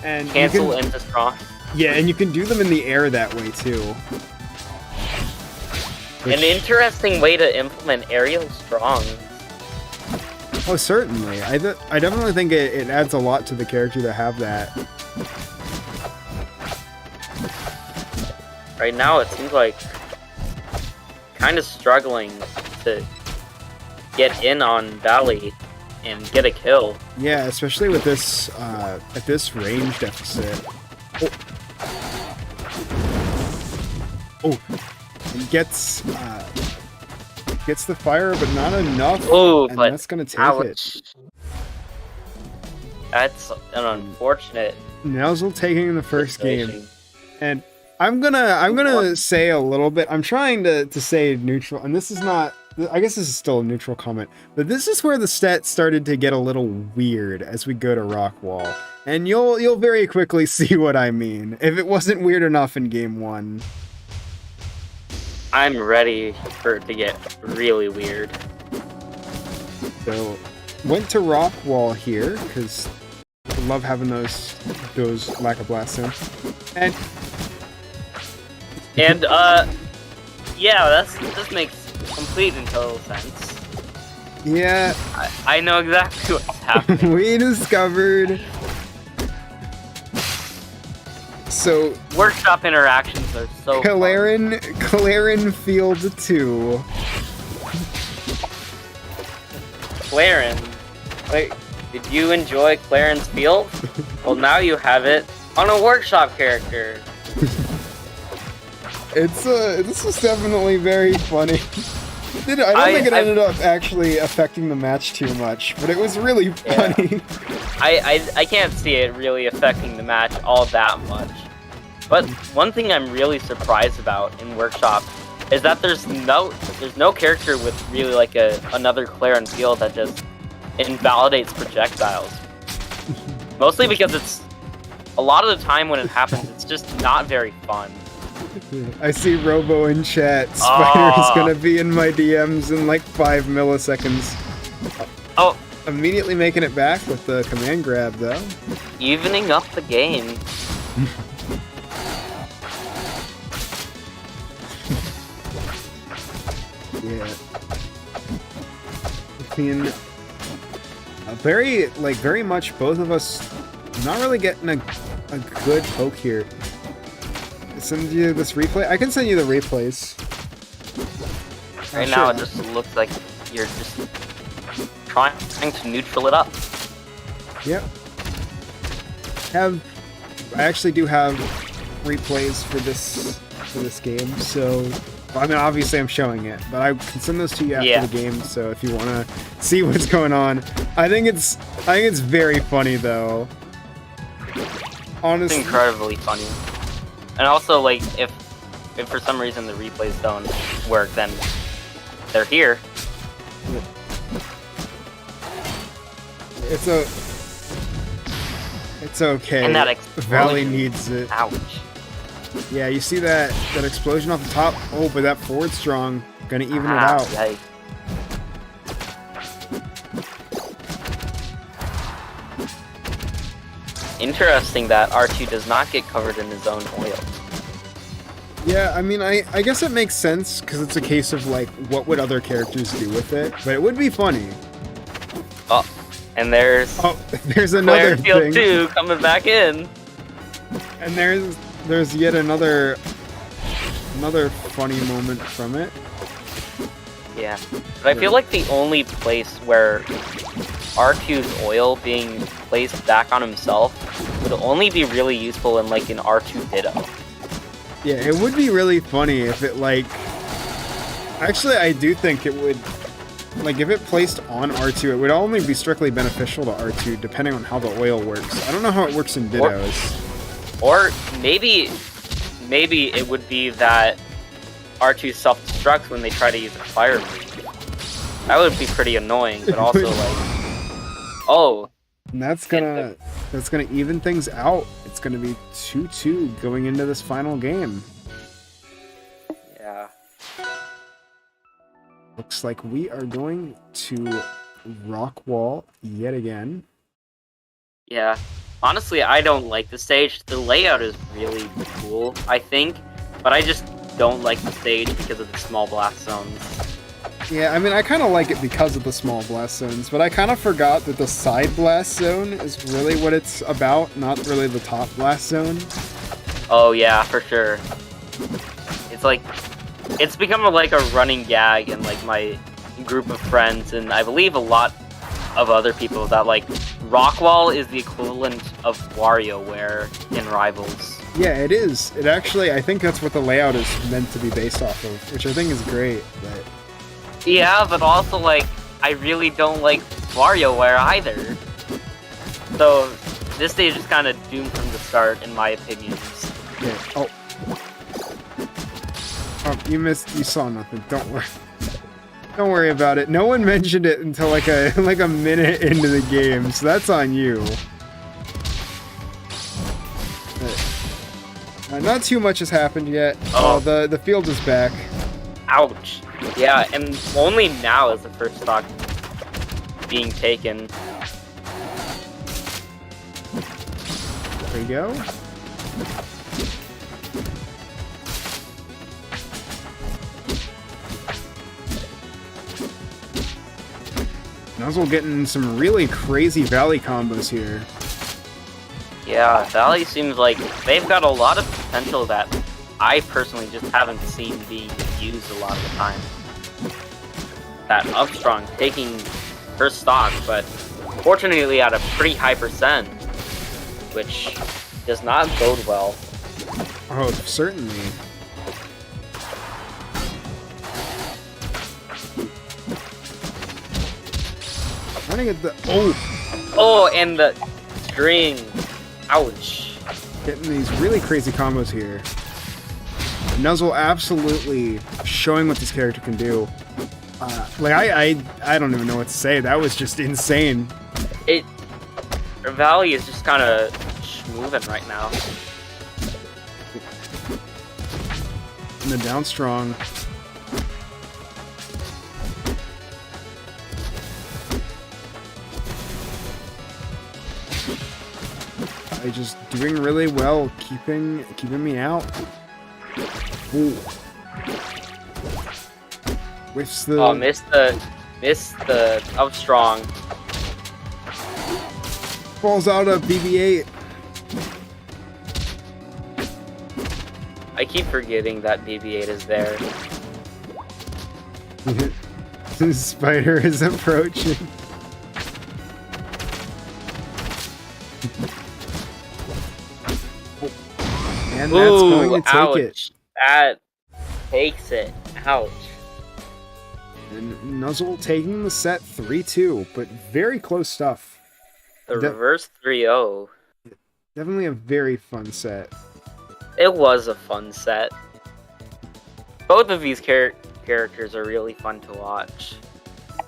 And cancel into strong. Yeah, and you can do them in the air that way too. An interesting way to implement aerial strong. Oh, certainly. I definitely think it adds a lot to the character to have that. Right now, it seems like kind of struggling to get in on Valley and get a kill. Yeah, especially with this at this range deficit. Oh, he gets the fire, but not enough. Oh, and but that's gonna take ouch. That's an unfortunate. Nelzel taking the first game, and I'm gonna say a little bit. I'm trying to say neutral, and this is not. I guess this is still a neutral comment, but this is where the stats started to get a little weird as we go to Rockwall, and you'll very quickly see what I mean. If it wasn't weird enough in game 1. I'm ready for it to get really weird. So, went to Rockwall here because I love having those lack of blast in. And yeah, this makes complete and total sense. Yeah, I know exactly what's happening. We discovered. So workshop interactions are so Clarin Field 2. Clarin? Wait, did you enjoy Clarin's Field? Well, now you have it on a workshop character. This was definitely very funny. I don't think it ended up actually affecting the match too much, but it was really funny. I can't see it really affecting the match all that much. But one thing I'm really surprised about in Workshop is that there's no character with really like another Clarin Field that just invalidates projectiles. Mostly because it's a lot of the time when it happens, it's just not very fun. I see Robo in chat. Spider's gonna be in my DMs in like 5 milliseconds. Oh, immediately making it back with the command grab though. Evening up the game. Yeah. Seeing very much both of us not really getting a good poke here. Send you this replay? I can send you the replays. Right now, it just looks like you're just trying to neutral it up. Yep. I actually do have replays for this game, so I mean obviously I'm showing it, but I can send those to you after the game, so if you wanna see what's going on. I think it's very funny though. It's Honestly, incredibly funny. And also, like, if for some reason the replays don't work, then they're here. it's okay. And that explosion. Valley needs it. Ouch. Yeah, you see that explosion off the top? Oh, but that forward strong gonna even it out. Yikes. Interesting that R2 does not get covered in his own oil. Yeah, I mean, I guess it makes sense because it's a case of like, what would other characters do with it? But it would be funny. Oh, and there's there's another Field thing. 2 coming back in. And there's yet another funny moment from it. Yeah, but I feel like the only place where R2's oil being placed back on himself would only be really useful in like an R2 Ditto. Yeah, it would be really funny if it like... Actually, I do think it would... Like, if it placed on R2, it would only be strictly beneficial to R2, depending on how the oil works. I don't know how it works in Dittos. Or maybe it would be that R2 self-destructs when they try to use a fire move. That would be pretty annoying, but also like... Oh! And that's gonna even things out. It's gonna be 2-2 going into this final game. Yeah. Looks like we are going to rock wall yet again. Yeah. Honestly, I don't like the stage. The layout is really cool, I think, but I just don't like the stage because of the small blast zones. Yeah, I mean, I kind of like it because of the small blast zones, but I kind of forgot that the side blast zone is really what it's about, not really the top blast zone. Oh yeah, for sure. It's like, it's become like a running gag in like my group of friends, and I believe a lot of other people, that like Rockwall is the equivalent of WarioWare in Rivals. Yeah, it is. It actually, I think that's what the layout is meant to be based off of, which I think is great, but... Yeah, but also, like, I really don't like WarioWare either. So, this stage is kind of doomed from the start, in my opinions. Okay. Oh. Oh, you saw nothing. Don't worry. Don't worry about it. No one mentioned it until like a minute into the game, so that's on you. Not too much has happened yet. Oh. The field is back. Ouch. Yeah, and only now is the first stock being taken. There you go. Nuzzle getting some really crazy Valley combos here. Yeah, Valley seems like they've got a lot of potential that I personally just haven't seen being used a lot of the time. That Upstrong taking her stock, but fortunately at a pretty high percent, which does not bode well. Oh, certainly. Running at the... Oh! Oh, and the string. Ouch. Getting these really crazy combos here. Nuzzle absolutely showing what this character can do. Like, I don't even know what to say. That was just insane. Valley is just kind of schmoving right now. And the down strong. Just doing really well, keeping me out. Ooh. Whiffs the... Oh, missed the up strong. Falls out of BB-8. I keep forgetting that BB-8 is there. The spider is approaching. And that's going to take ouch. it. That takes it. Ouch. And Nuzzle taking the set 3-2, but very close stuff. The reverse 3-0. Definitely a very fun set. It was a fun set. Both of these characters are really fun to watch.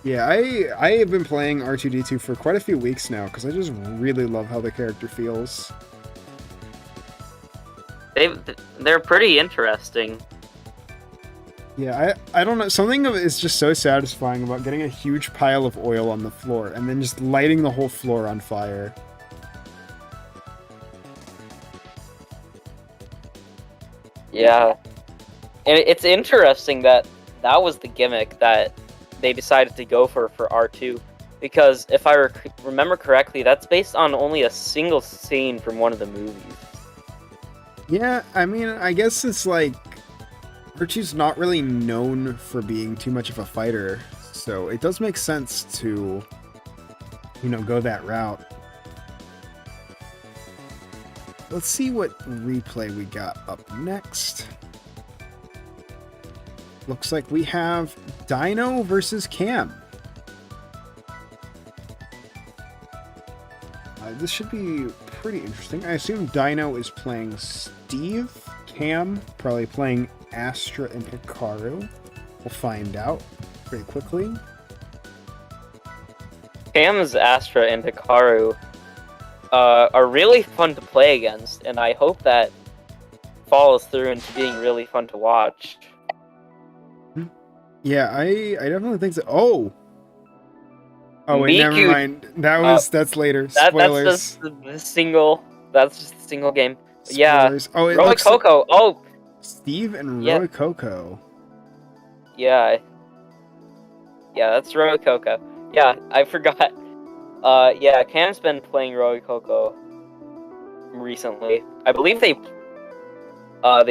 Yeah, I have been playing R2-D2 for quite a few weeks now because I just really love how the character feels. They're pretty interesting. Yeah, I don't know. Something of it is just so satisfying about getting a huge pile of oil on the floor and then just lighting the whole floor on fire. Yeah. And it's interesting that that was the gimmick that they decided to go for R2. Because if I remember correctly, that's based on only a single scene from one of the movies. Yeah, I mean, I guess it's like R2's not really known for being too much of a fighter, so it does make sense to, you know, go that route. Let's see what replay we got up next. Looks like we have Dino versus Cam. This should be pretty interesting. I assume Dino is playing Steve. Cam probably playing Astra and Hikaru. We'll find out pretty quickly. Cam's Astra and Hikaru are really fun to play against, and I hope that follows through into being really fun to watch. Yeah, I definitely think so. Oh, wait, Miku, never mind. That's later. Spoilers. That's just the single. That's just a single game. Spoilers. Yeah. Oh, it Roy looks Coco. like Oh, Steve and Roy Coco. yeah. Yeah, that's Roy Coco. Yeah, I forgot. Yeah, Cam's been playing Roy Coco recently. I believe they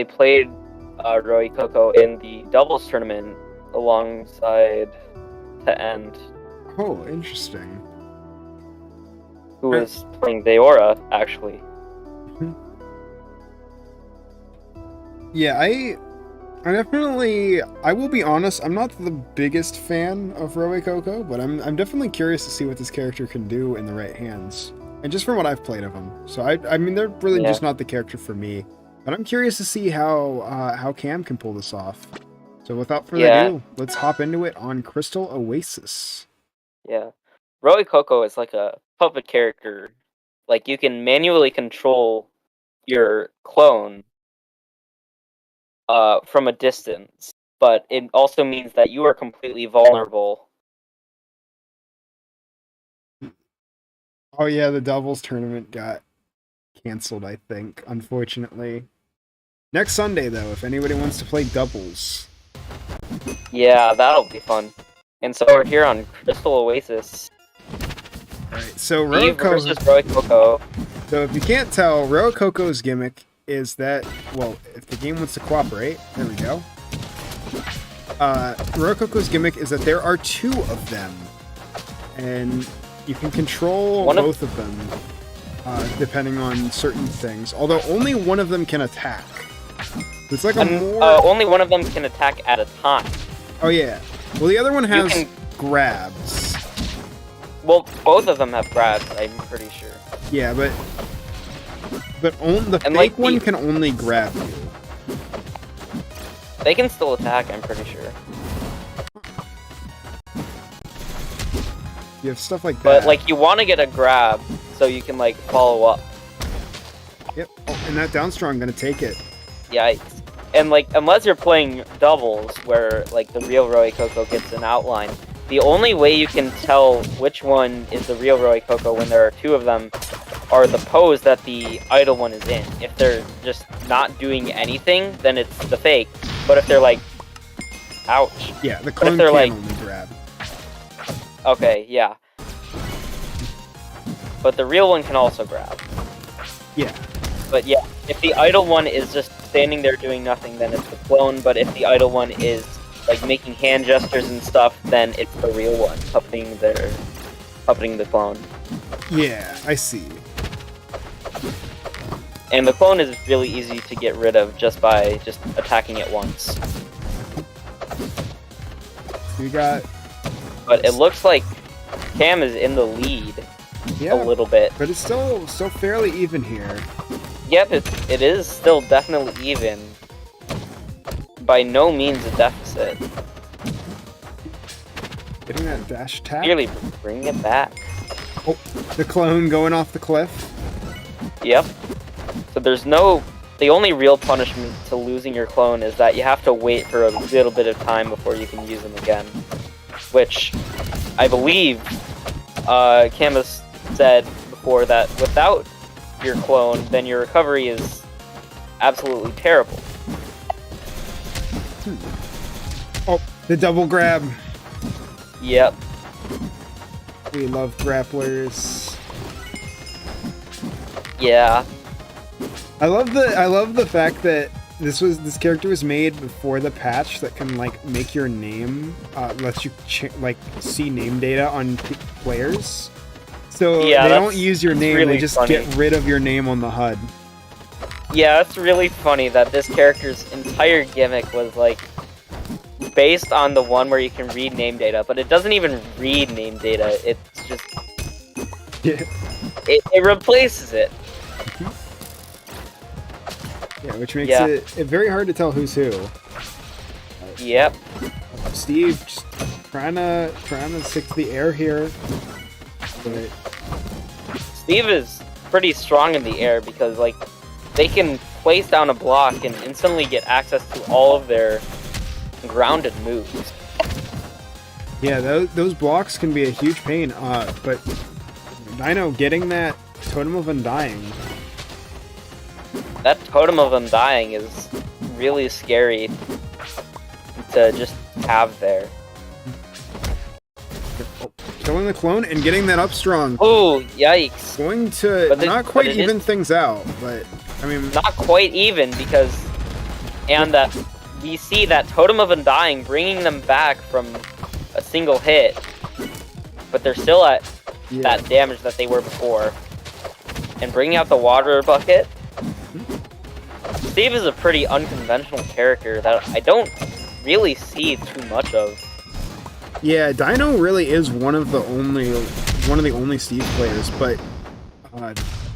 played Roy Coco in the doubles tournament alongside to end. Oh, interesting. Who was playing Deora, actually. Yeah, I definitely, I will be honest, I'm not the biggest fan of Roe Coco, but I'm definitely curious to see what this character can do in the right hands. And just from what I've played of him. So I mean, they're really just not the character for me. But I'm curious to see how Cam can pull this off. So without further ado, let's hop into it on Crystal Oasis. Yeah. Roy Coco is like a puppet character. Like, you can manually control your clone from a distance, but it also means that you are completely vulnerable. Oh yeah, the doubles tournament got canceled, I think, unfortunately. Next Sunday, though, if anybody wants to play doubles. Yeah, that'll be fun. And so we're here on Crystal Oasis. Alright, so Steve versus Roy Coco. So if you can't tell, Roy Coco's gimmick is that, well, if the game wants to cooperate, there we go. Roy Coco's gimmick is that there are two of them, and you can control both of them, depending on certain things. Although only one of them can attack. It's like only one of them can attack at a time. Oh yeah. Well, the other one has grabs. Well, both of them have grabs, I'm pretty sure. Yeah, but the fake one can only grab you. They can still attack, I'm pretty sure. You have stuff like that. But, like, you want to get a grab so you can, like, follow up. Yep. Oh, and that down strong gonna take it. Yikes. And, like, unless you're playing doubles, where, like, the real Roy Coco gets an outline, the only way you can tell which one is the real Roy Coco when there are two of them are the pose that the idle one is in. If they're just not doing anything, then it's the fake. But if they're, like, ouch. Yeah, the clone can only grab. Okay, yeah. But the real one can also grab. Yeah. But yeah, if the idle one is just standing there doing nothing, then it's the clone. But if the idle one is like making hand gestures and stuff, then it's the real one puppeting the clone. Yeah, I see. And the clone is really easy to get rid of just by just attacking it once. We got. But it looks like Cam is in the lead. Yeah, a little bit. but it's still fairly even here. Yep, it is still definitely even. By no means a deficit. Getting that dash attack. Clearly, bring it back. Oh, the clone going off the cliff. Yep. So there's no... The only real punishment to losing your clone is that you have to wait for a little bit of time before you can use them again. Which, I believe, Camus said before that without your clone, then your recovery is absolutely terrible. Oh, the double grab. Yep. We love grapplers. Yeah. I love the fact that this character was made before the patch that can like make your name lets you like see name data on players. So yeah, they don't use your name; really they just funny. get rid of your name on the HUD. Yeah, it's really funny that this character's entire gimmick was like based on the one where you can read name data, but it doesn't even read name data. It's just Yeah. it replaces it. Yeah, which makes it very hard to tell who's who. Yep. Steve just trying to stick to the air here, but Steve is pretty strong in the air because like they can place down a block and instantly get access to all of their grounded moves. yeah, those blocks can be a huge pain. But Dino getting that Totem of Undying. That Totem of Undying is really scary to just have there. Killing the clone and getting that up strong. Oh, yikes. Going to not quite even things out, but I mean... Not quite even because... And that we see that Totem of Undying bringing them back from a single hit, but they're still at that damage that they were before. And bringing out the water bucket... Steve is a pretty unconventional character that I don't really see too much of. Yeah, Dino really is one of the only Steve players, but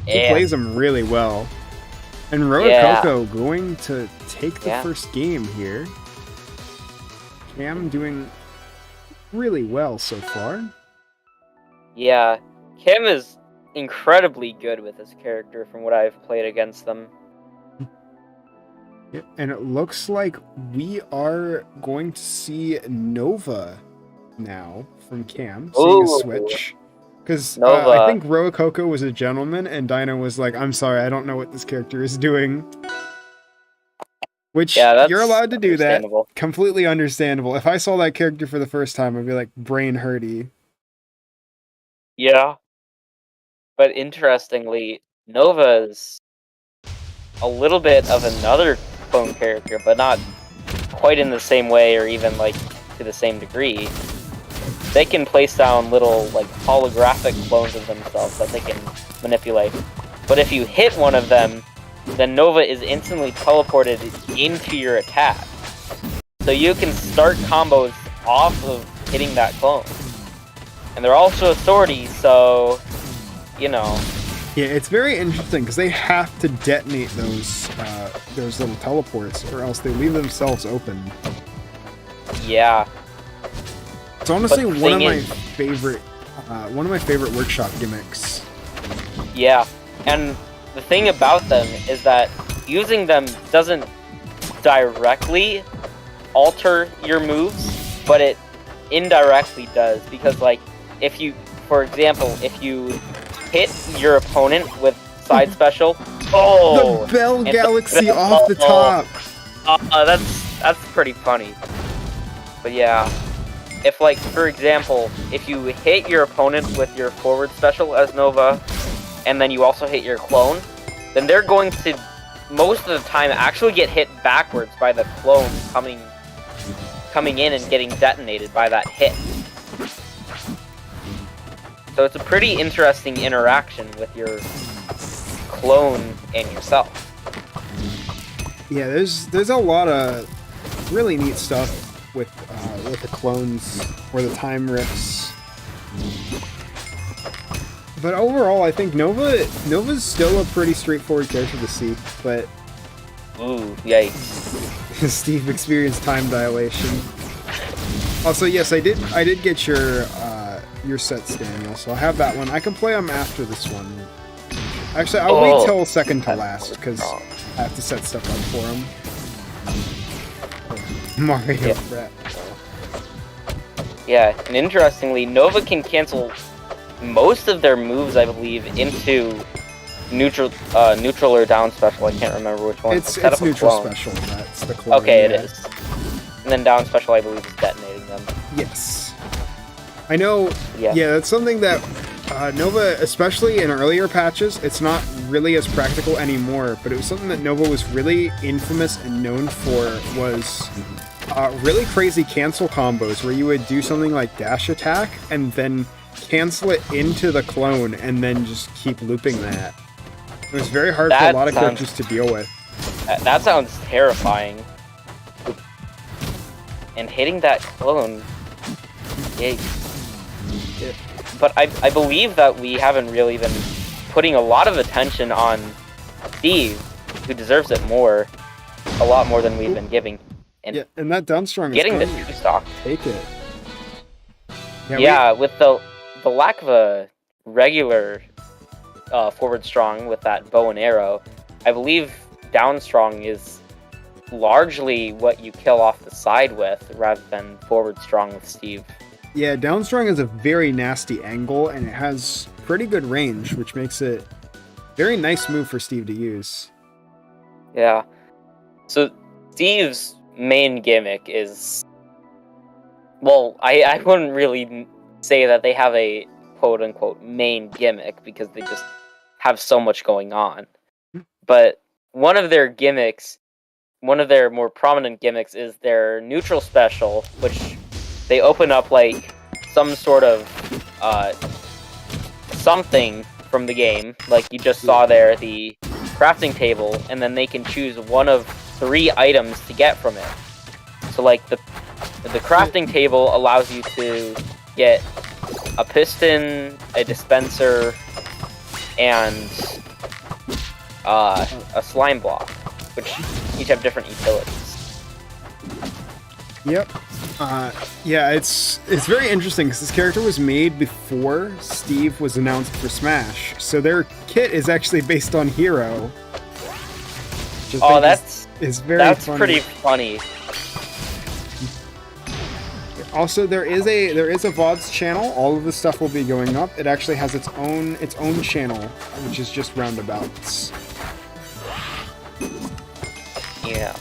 he plays him really well. And Rococo going to take the first game here. Cam doing really well so far. Yeah, Cam is incredibly good with this character from what I've played against them. And it looks like we are going to see Nova now from Cam, seeing a switch. Because I think Rococo was a gentleman, and Dino was like, I'm sorry, I don't know what this character is doing. Which, you're allowed to do that. Completely understandable. If I saw that character for the first time, I'd be like, brain hurty. Yeah. But interestingly, Nova's a little bit of another clone character, but not quite in the same way or even like to the same degree. They can place down little like holographic clones of themselves that they can manipulate. But if you hit one of them, then Nova is instantly teleported into your attack. So you can start combos off of hitting that clone. And they're also authority, so you know. Yeah, it's very interesting because they have to detonate those little teleports, or else they leave themselves open. Yeah. It's honestly one of my favorite workshop gimmicks. Yeah, and the thing about them is that using them doesn't directly alter your moves, but it indirectly does, because like if you, for example, if you hit your opponent with side special, the Bell Galaxy off the top. That's pretty funny. But yeah, if like for example, if you hit your opponent with your forward special as Nova, and then you also hit your clone, then they're going to most of the time actually get hit backwards by the clone coming in and getting detonated by that hit. So it's a pretty interesting interaction with your clone and yourself. Yeah, there's a lot of really neat stuff with the clones or the time rifts. But overall, I think Nova's still a pretty straightforward character to see, but Ooh, yikes. Steve experienced time dilation. Also, yes, I did get your sets, Daniel, so I'll have that one. I can play them after this one. Actually, I'll wait till second to last, because I have to set stuff up for him. Mario Frat. Yeah, and interestingly, Nova can cancel most of their moves, I believe, into neutral or down special. I can't remember which one. It's neutral special. That's the clone. Okay, it is. And then down special, I believe, is detonating them. Yes. I know. Yeah, that's something that Nova, especially in earlier patches, it's not really as practical anymore. But it was something that Nova was really infamous and known for. Was really crazy cancel combos where you would do something like dash attack and then cancel it into the clone and then just keep looping that. It was very hard for a lot of characters to deal with. That sounds terrifying. And hitting that clone, yikes. Yeah. But I believe that we haven't really been putting a lot of attention on Steve, who deserves it a lot more than we've been giving. And and that downstrong getting the is 2-stock. Take it. With the lack of a regular forward strong with that bow and arrow, I believe down strong is largely what you kill off the side with rather than forward strong with Steve. Yeah, down strong is a very nasty angle and it has pretty good range, which makes it a very nice move for Steve to use. Yeah. So Steve's main gimmick is, well, I wouldn't really say that they have a quote-unquote main gimmick because they just have so much going on. But one of their more prominent gimmicks is their neutral special, which they open up like some sort of something from the game, like you just saw there, the crafting table, and then they can choose one of 3 items to get from it. So like the crafting table allows you to get a piston, a dispenser, and a slime block, which each have different utilities. Yep. Yeah, it's very interesting because this character was made before Steve was announced for Smash, so their kit is actually based on Hero. Oh, that's very funny. Pretty funny. Also, there is a VODs channel. All of the stuff will be going up. It actually has its own channel, which is just Round-A-Bouts. Yeah.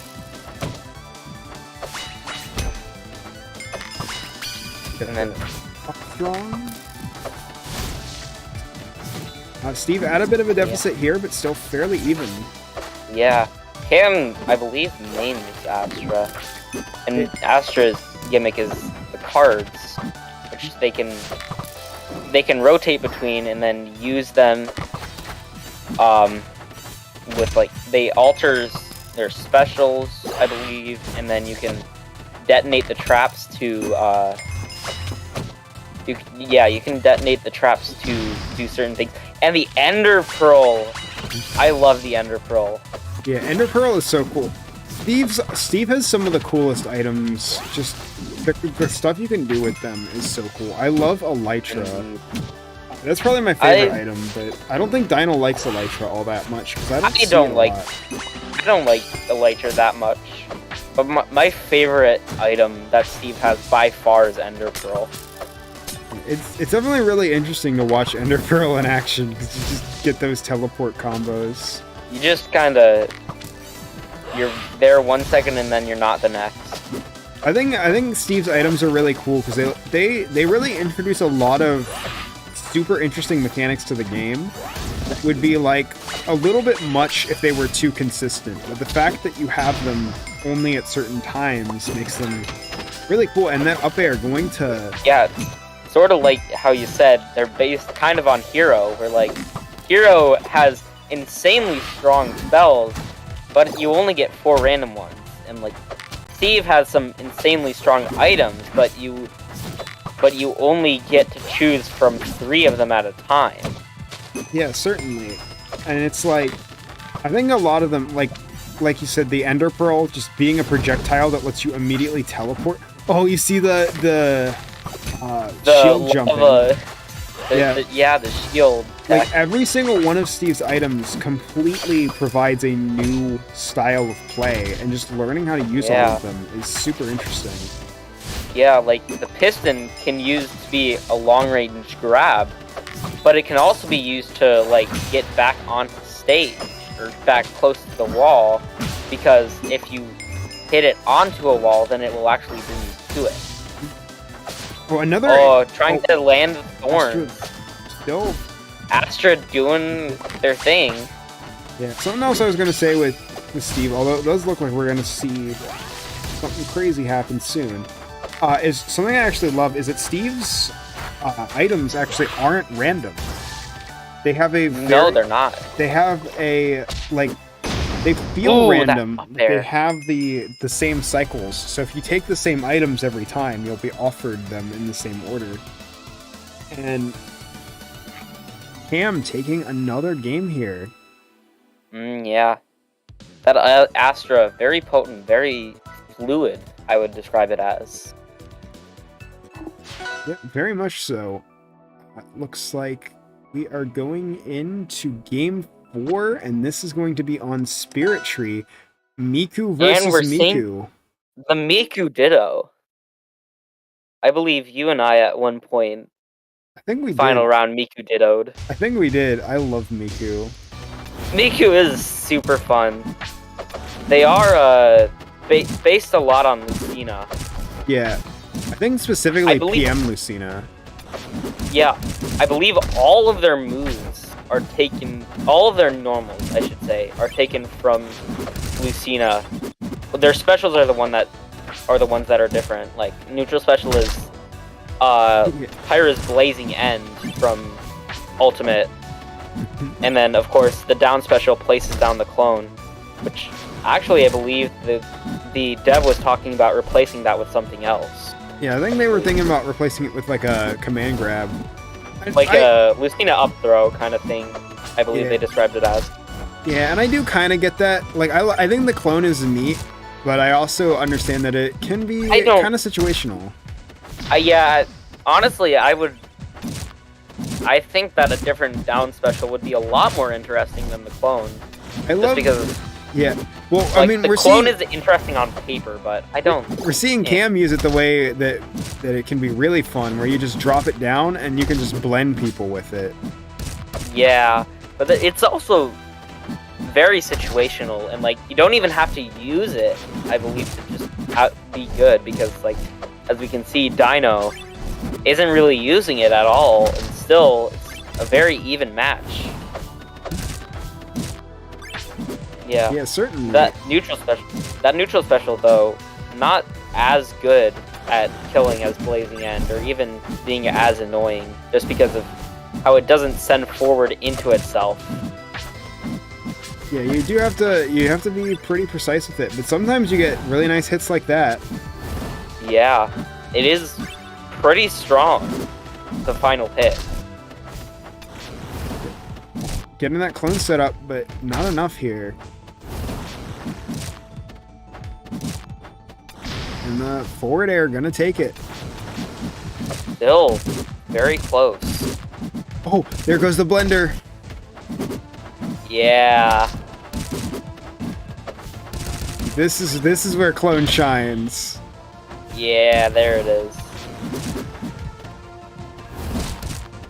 And then strong. Steve at a bit of a deficit here, but still fairly even. Yeah, him, I believe, main is Astra, and Astra's gimmick is the cards, which they can rotate between and then use them. With like they alters their specials, I believe, and then you can detonate the traps to. You can detonate the traps to do certain things. And the Ender Pearl, I love the Ender Pearl. Yeah, Ender Pearl is so cool. Steve has some of the coolest items. Just the stuff you can do with them is so cool. I love Elytra. That's probably my favorite item, but I don't think Dino likes Elytra all that much because I don't like Elytra that much. But my favorite item that Steve has by far is Ender Pearl. It's definitely really interesting to watch Ender Pearl in action because you just get those teleport combos. You just kind of you're there 1 second and then you're not the next. I think Steve's items are really cool because they really introduce a lot of super interesting mechanics to the game. That would be like a little bit much if they were too consistent, but the fact that you have them only at certain times makes them really cool. And then up air going to sort of like how you said, they're based kind of on Hero, where like Hero has insanely strong spells, but you only get 4 random ones, and like Steve has some insanely strong items, but you only get to choose from 3 of them at a time. Yeah, certainly. And it's like, I think a lot of them, like you said, the Ender Pearl just being a projectile that lets you immediately teleport. Oh, you see the shield jumping. The shield tech. Like every single one of Steve's items completely provides a new style of play, and just learning how to use all of them is super interesting. Yeah, like the piston can use to be a long-range grab, but it can also be used to like get back onto stage or back close to the wall, because if you hit it onto a wall, then it will actually bring you to it. Oh, trying to land the thorns. Still. Astra doing their thing. Yeah, something else I was gonna say with Steve, although it does look like we're gonna see something crazy happen soon, is something I actually love is that Steve's items actually aren't random. They have a no, they're not. They have a they feel random. They have the same cycles. So if you take the same items every time, you'll be offered them in the same order. And Cam taking another game here. Yeah. That Astra, very potent, very fluid, I would describe it as. Yeah, very much so. Looks like we are going into game 4, and this is going to be on Spirit Tree. Miku versus and we're Miku. Seeing the Miku Ditto. I believe you and I at one point. I think we final did. round Miku Ditto'd. I think we did. I love Miku. Miku is super fun. They are based a lot on Lucina. Yeah. I think specifically PM Lucina. Yeah. I believe all of their moves are taken, all of their normals, I should say, are taken from Lucina. Their specials are the ones that are different. Like, neutral special is Pyra's Blazing End from Ultimate. And then, of course, the down special places down the clone, which actually I believe the dev was talking about replacing that with something else. Yeah, I think they were thinking about replacing it with like a command grab. Like a Lucina up throw kind of thing, I believe they described it as. Yeah, and I do kind of get that. Like, I think the clone is neat, but I also understand that it can be kind of situational. Yeah, honestly, I think that a different down special would be a lot more interesting than the clone. Because yeah. Well, like, I mean, the clone is interesting on paper, but I don't. We're seeing Cam use it the way that it can be really fun, where you just drop it down and you can just blend people with it. Yeah, but it's also very situational, and like you don't even have to use it, I believe, to just be good, because like as we can see, Dino isn't really using it at all, and still it's a very even match. Yeah, certainly. That neutral special though, not as good at killing as Blazing End, or even being as annoying, just because of how it doesn't send forward into itself. Yeah, you have to be pretty precise with it, but sometimes you get really nice hits like that. Yeah, it is pretty strong, the final hit. Getting that clone set up, but not enough here. And the forward air gonna take it. Still very close. Oh, there goes the blender. Yeah. This is where clone shines. Yeah, there it is.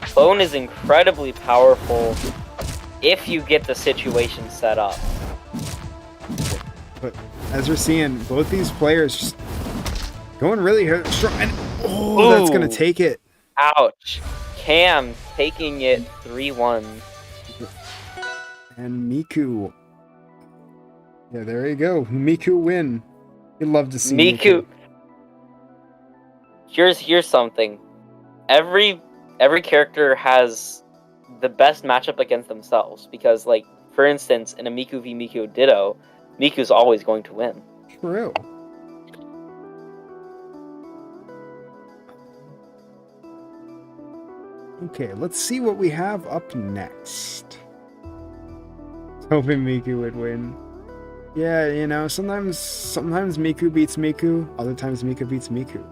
Clone is incredibly powerful if you get the situation set up. But as we're seeing, both these players just going really strong. And that's gonna take it. Ouch. Cam taking it 3-1. And Miku. Yeah, there you go. Miku win. You'd love to see Miku. Here's something. Every character has the best matchup against themselves, because, like, for instance, in a Miku v Miku Ditto, Miku's always going to win. True. Okay, let's see what we have up next. Hoping Miku would win. Yeah, you know, sometimes Miku beats Miku, other times Miku beats Miku.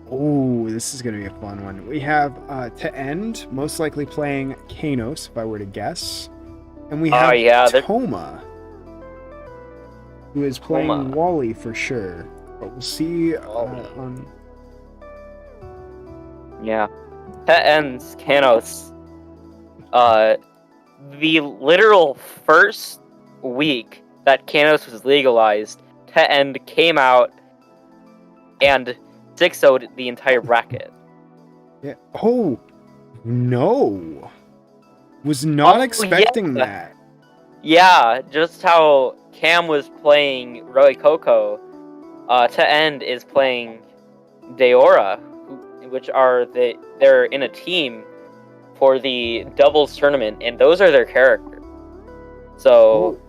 Oh, this is gonna be a fun one. We have to end, most likely playing Kanos, if I were to guess. And we have Toma, who is playing Wally for sure. But we'll see on... Yeah. To ends, Kanos. The literal first week that Kanos was legalized, To End came out and 6-0'd the entire bracket. Yeah. Oh, no. Was not expecting that. Yeah, just how Cam was playing Roy Coco, To End is playing Deora, which are they're in a team for the doubles tournament, and those are their characters. So,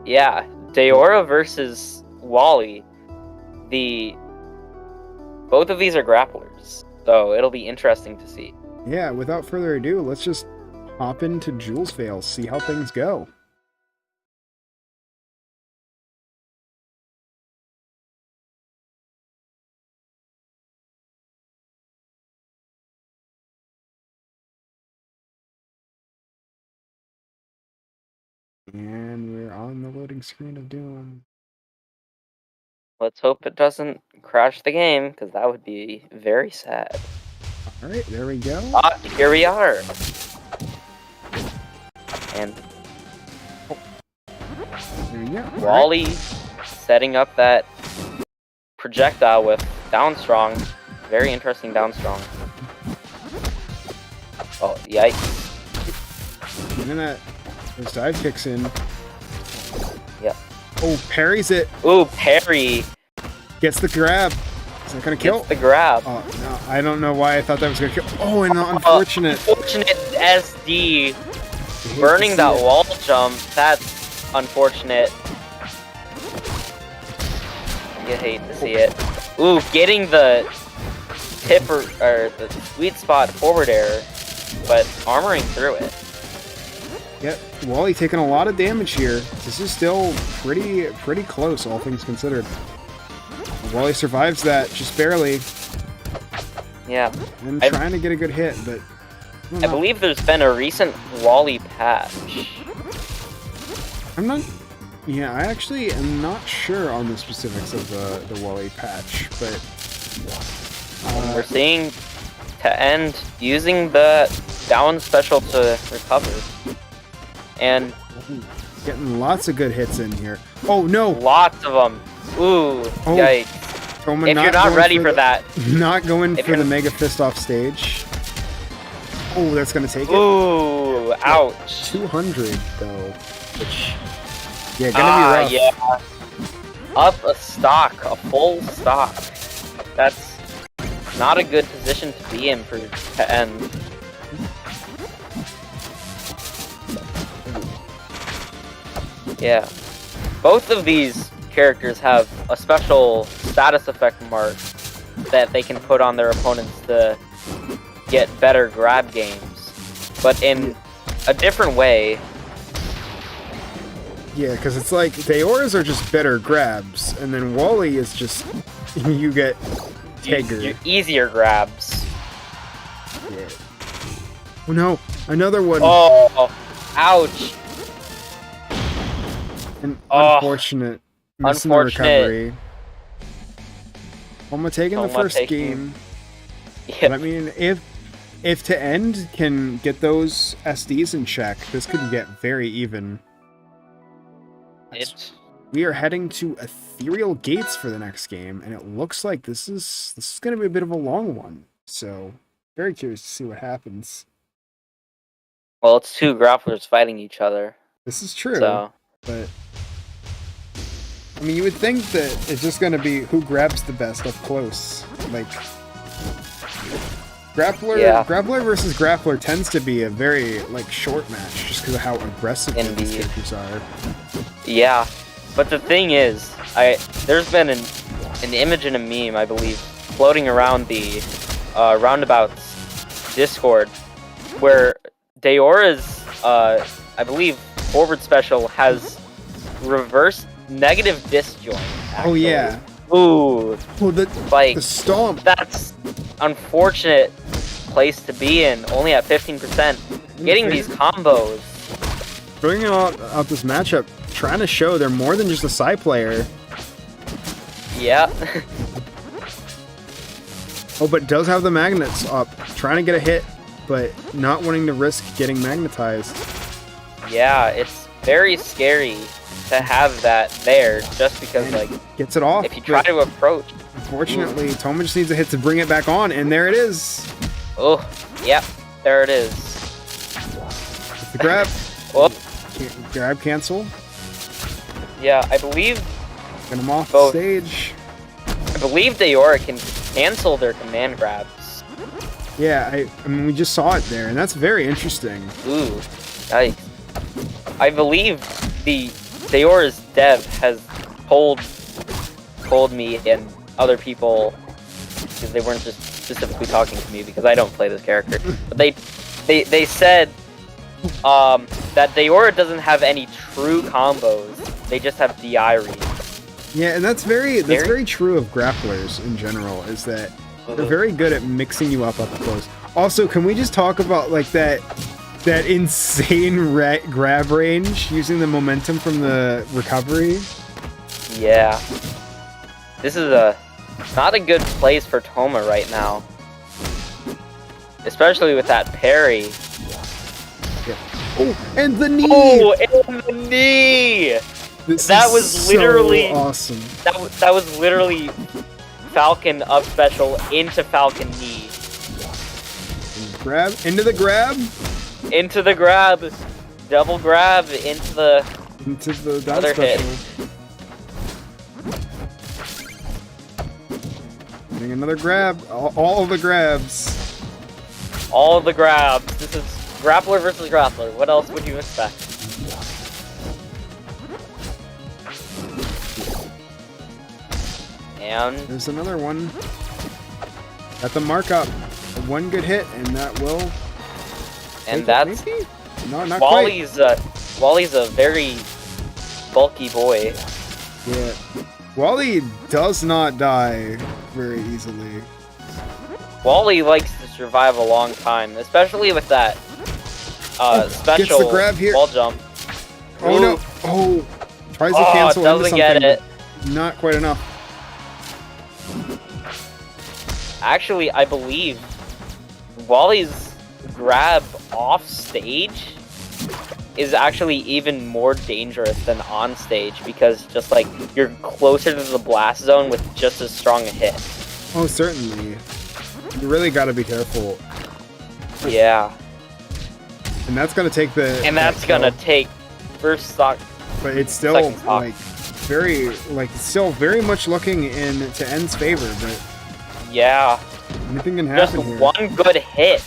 yeah, Deora versus Wally. Both of these are grapplers, so it'll be interesting to see. Yeah, without further ado, let's just hop into Jules Vale, see how things go. And we're on the loading screen of Doom. Let's hope it doesn't crash the game, because that would be very sad. Alright, there we go. Here we are. And there we go. Wally setting up that projectile with down strong. Very interesting down strong. Oh, yikes. And then that dive kicks in. Yep. Oh, parries it. Ooh, parry. Gets the grab. Is that gonna kill? Gets the grab. Oh, no. I don't know why I thought that was gonna kill. Oh, and unfortunate. Unfortunate SD. Burning that wall jump. That's unfortunate. You hate to see it. Ooh, getting the tip or the sweet spot forward air, but armoring through it. Yep, Wally taking a lot of damage here. This is still pretty close, all things considered. Wally survives that, just barely. Yeah. And trying to get a good hit, but... I believe there's been a recent Wally patch. I'm not... Yeah, I actually am not sure on the specifics of the Wally patch, but... We're seeing To End using the down special to recover. And getting lots of good hits in here. Oh no! Lots of them. Ooh, yikes. Toma, if you're not ready for that. Not going for the Mega Fist off stage. Oh, that's gonna take it. Ooh, ouch. 200 though. Which, yeah, gonna be rough. Yeah. Up a stock, a full stock. That's not a good position to be in for To End. Yeah. Both of these characters have a special status effect mark that they can put on their opponents to get better grab games, but in a different way. Yeah, because it's like, Deora's are just better grabs, and then Wally is just, you get Tiger. Easier grabs. Yeah. Oh no, another one. Oh, ouch. An unfortunate miss in the recovery. Toma taking the first game. Yep. But I mean, if To End can get those SDs in check, this could get very even. We are heading to Ethereal Gates for the next game, and it looks like this is going to be a bit of a long one. So, very curious to see what happens. Well, it's two grapplers fighting each other. This is true, so. But I mean, you would think that it's just going to be who grabs the best up close. Like, grappler versus grappler tends to be a very, like, short match, just because of how aggressive these characters are. Yeah, but the thing is, there's been an image and a meme, I believe, floating around the Round-A-Bouts Discord, where Deora's, I believe, forward special has reverse negative disjoint. Oh yeah. Ooh. Oh, the stomp. That's unfortunate place to be in. Only at 15%. Getting these combos. Bringing out this matchup, trying to show they're more than just a side player. Yeah. Oh, but does have the magnets up. Trying to get a hit, but not wanting to risk getting magnetized. Yeah, it's very scary to have that there, just because, and like, gets it off. If you try to approach. Unfortunately, Toma just needs a hit to bring it back on, and there it is. Oh, yep, there it is. It's the grab. Well, grab cancel. Yeah, I believe. Get him off the stage. I believe Deora can cancel their command grabs. Yeah, I mean, we just saw it there, and that's very interesting. Ooh, nice. I believe the Deora's dev has told me and other people, because they weren't just specifically talking to me because I don't play this character, but they said that Deora doesn't have any true combos. They just have DI reads. Yeah, and that's very true of grapplers in general, is that they're very good at mixing you up close. Also, can we just talk about like that insane grab range using the momentum from the recovery? Yeah. This is not a good place for Toma right now. Especially with that parry. Yeah. Oh, and the knee! Oh, and the knee! That was literally so awesome. That was literally Falcon up special into Falcon knee. Grab into the grab. Into the grab. Double grab into the other hit. Getting another grab. All of the grabs. All of the grabs. This is grappler versus grappler. What else would you expect? And there's another one. Got the markup. One good hit, and that will. And that's maybe? No, not Wally's. quite. Wally's a very bulky boy. Yeah, Wally does not die very easily. Wally likes to survive a long time, especially with that special gets the grab here. wall jump. Oh no! Oh, tries to cancel into doesn't something. Get it. Not quite enough. Actually, I believe Wally's grab off stage is actually even more dangerous than on stage, because just like you're closer to the blast zone with just as strong a hit. Oh, certainly. You really got to be careful. Yeah. And that's gonna take the. And that's gonna take first stock. But it's still like it's still very much looking in to N's favor, but. Yeah. Anything can happen just here. One good hit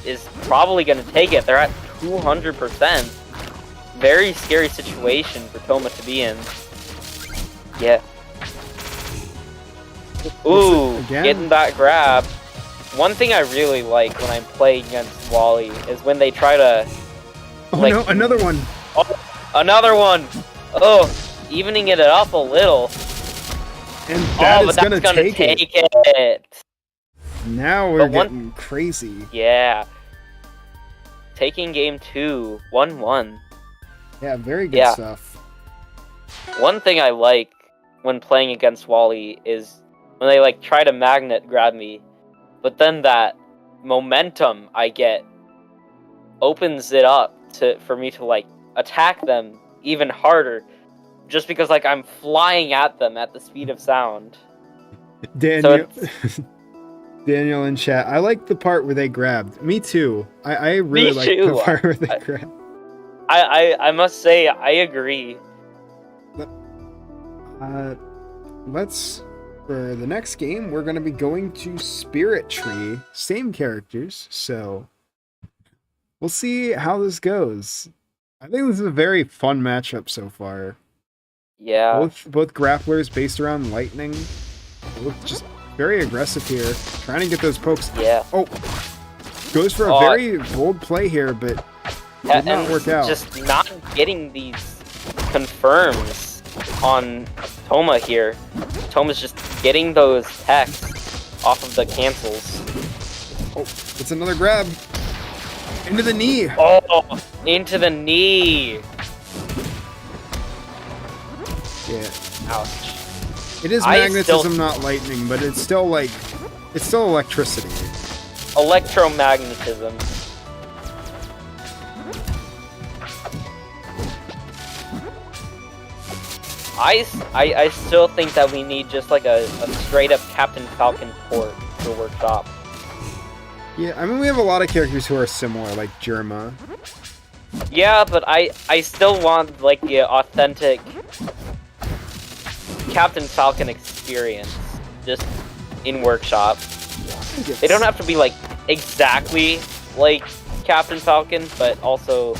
is probably going to take it. They're at 200%. Very scary situation for Toma to be in. Yeah. Ooh, getting that grab. One thing I really like when I'm playing against Wally is when they try to... Oh no, another one! Oh, another one! Oh, evening it up a little. And that is gonna take it. Now we're getting crazy. Yeah. Taking game 2, 1-1. Yeah, very good stuff. One thing I like when playing against Wally is when they like try to magnet grab me, but then that momentum I get opens it up for me to like attack them even harder, just because like I'm flying at them at the speed of sound. Daniel, Daniel in chat, I like the part where they grabbed. Me too. I really like the part where they grabbed. I must say I agree. Let's for the next game we're going to be going to Spirit Tree, same characters, so we'll see how this goes. I think this is a very fun matchup so far. Yeah. Both grapplers based around lightning. Both just very aggressive here, trying to get those pokes. Yeah. Oh, goes for a very bold play here, but did not work out. Just not getting these confirms on Toma here. Toma's just getting those techs off of the cancels. Oh, it's another grab. Into the knee. Oh, into the knee. Yeah. Ouch. It is magnetism, not lightning, but it's still like, it's still electricity. Electromagnetism. I still think that we need just like a straight up Captain Falcon port for Workshop. Yeah, I mean, we have a lot of characters who are similar, like Germa. Yeah, but I still want like the authentic Captain Falcon experience just in Workshop. They don't have to be like exactly like Captain Falcon, but also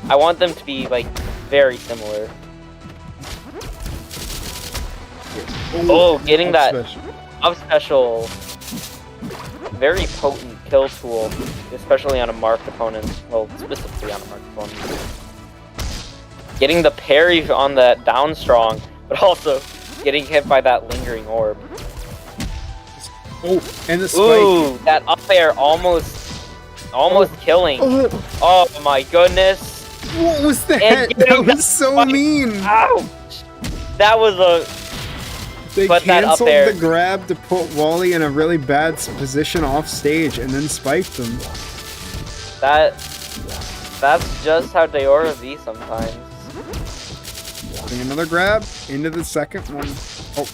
I want them to be like very similar. Oh, getting that up special, very potent kill tool, especially on a marked opponent. Well, specifically on a marked opponent. Getting the parry on that down strong, but also getting hit by that lingering orb. Oh, and the spike. Ooh, that up air almost killing. Oh my goodness. What was that? That was so mean. Ouch. That was a... They canceled the grab to put Wally in a really bad position off stage and then spiked him. That's just how Deora be sometimes. Getting another grab into the second one. Oh,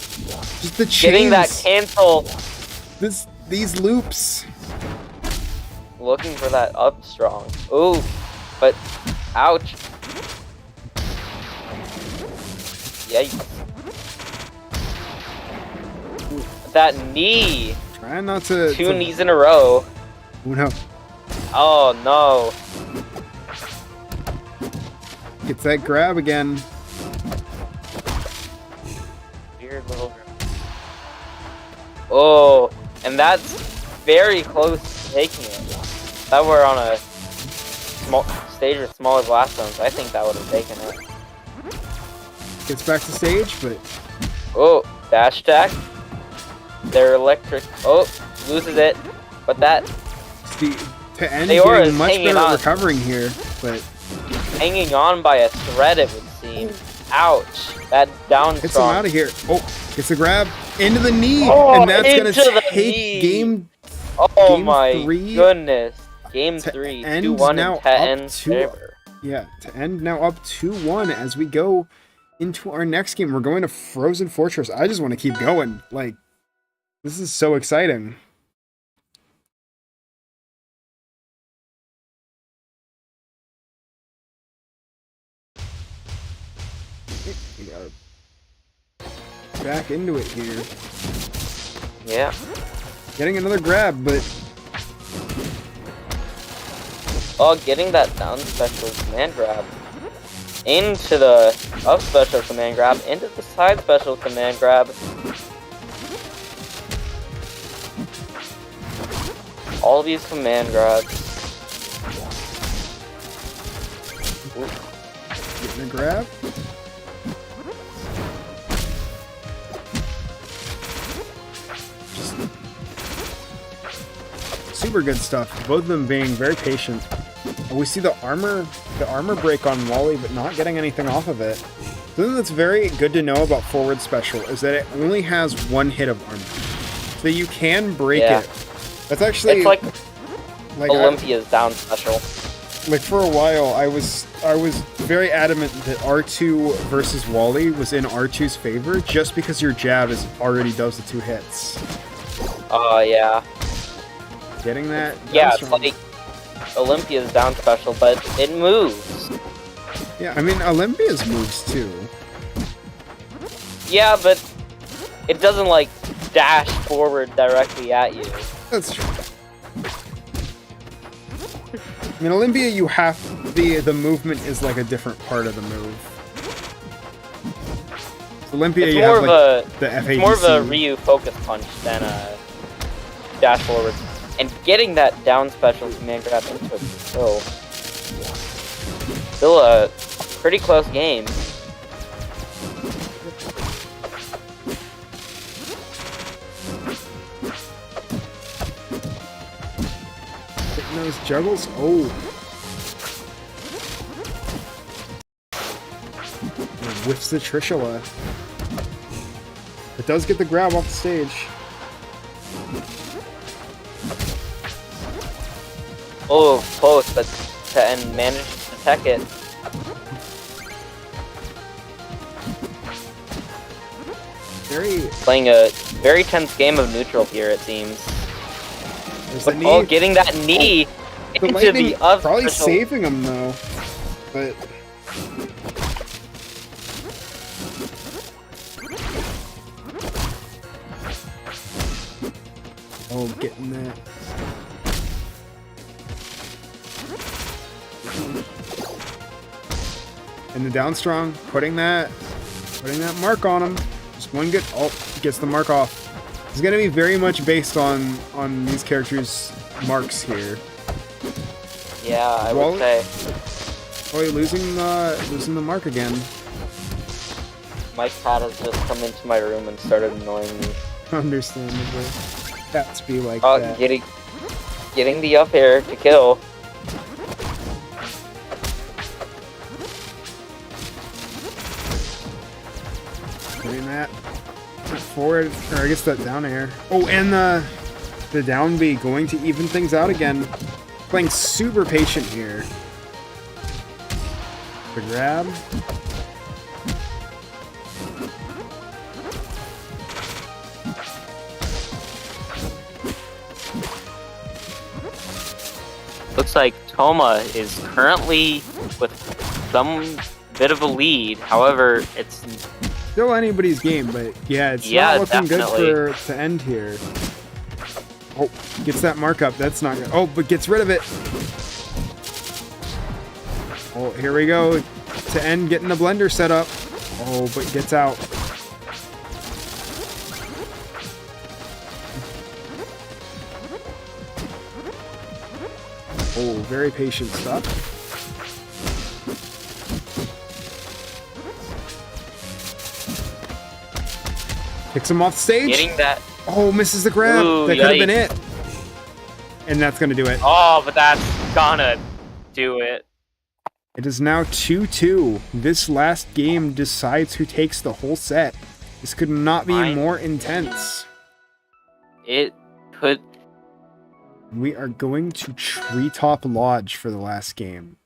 just the chains. Getting that cancel. These loops. Looking for that up strong. Ooh, but ouch. Yikes. That knee. Trying not to. Two knees in a row. Oh no. Oh no. Gets that grab again. Weird little grab. Oh, and that's very close to taking it. If that were on a small stage with smaller blast zones, I think that would have taken it. Gets back to stage, but. Oh, dash attack. They're electric. Oh, loses it. But that... See, to end Deora getting much better at recovering here, but... Hanging on by a thread, it would seem. Ouch. That down Gets strong. him out of here. Oh, gets a grab into the knee. Oh, and that's going to take knee. game... Oh game my 3. Goodness. Game 3. 2-1 in Tetten's favor. Yeah, to end now up 2-1 as we go into our next game. We're going to Frozen Fortress. I just want to keep going. Like... This is so exciting. We are back into it here. Yeah. Getting another grab, but... Oh, getting that down special command grab. Into the up special command grab. Into the side special command grab. All these command grabs. Ooh. Getting a grab. Just super good stuff. Both of them being very patient. We see the armor break on Wally, but not getting anything off of it. Something that's very good to know about forward special is that it only has one hit of armor. So you can break it. That's actually... It's like Olympia's down special. Like, for a while, I was very adamant that R2 versus Wally was in R2's favor, just because your jab already does the 2 hits. Oh, yeah. Getting that... Yeah, it's like Olympia's down special, but it moves. Yeah, I mean, Olympia's moves, too. Yeah, but it doesn't, like, dash forward directly at you. That's true. I mean, Olympia, you have the movement is like a different part of the move. Olympia, It's you more have of like a the FADC. it's more of a Ryu focus punch than a dash forward. And getting that down special command grab into a kill. Still a pretty close game. Hitting those juggles. Oh. Whiffs the Trishula. It does get the grab off the stage. Oh, close, but and managed to tech it. Playing a very tense game of neutral here, it seems. Oh, getting that knee into the up. Probably saving him though, but. Oh, getting that. And the down strong, putting that mark on him. Just one good. Oh, gets the mark off. It's gonna be very much based on these characters' marks here. Yeah, I would say. Oh, you're losing the mark again. My cat has just come into my room and started annoying me. Understandably. Cats be like that. Getting the up air to kill. Doing that forward, or I guess that down air. Oh, and the down B going to even things out again. Playing super patient here. The grab. Looks like Toma is currently with some bit of a lead. However, it's still anybody's game, but yeah, it's not looking good to end here. Oh, gets that mark up. That's not good. Oh, but gets rid of it. Oh, here we go. To end, getting the blender set up. Oh, but gets out. Oh, very patient stuff. Kicks him off stage. Getting that. Oh, misses the grab. Ooh, that could have been it. And that's going to do it. Oh, but that's gonna do it. It is now 2-2. This last game decides who takes the whole set. This could not be more intense. It could. We are going to Treetop Lodge for the last game.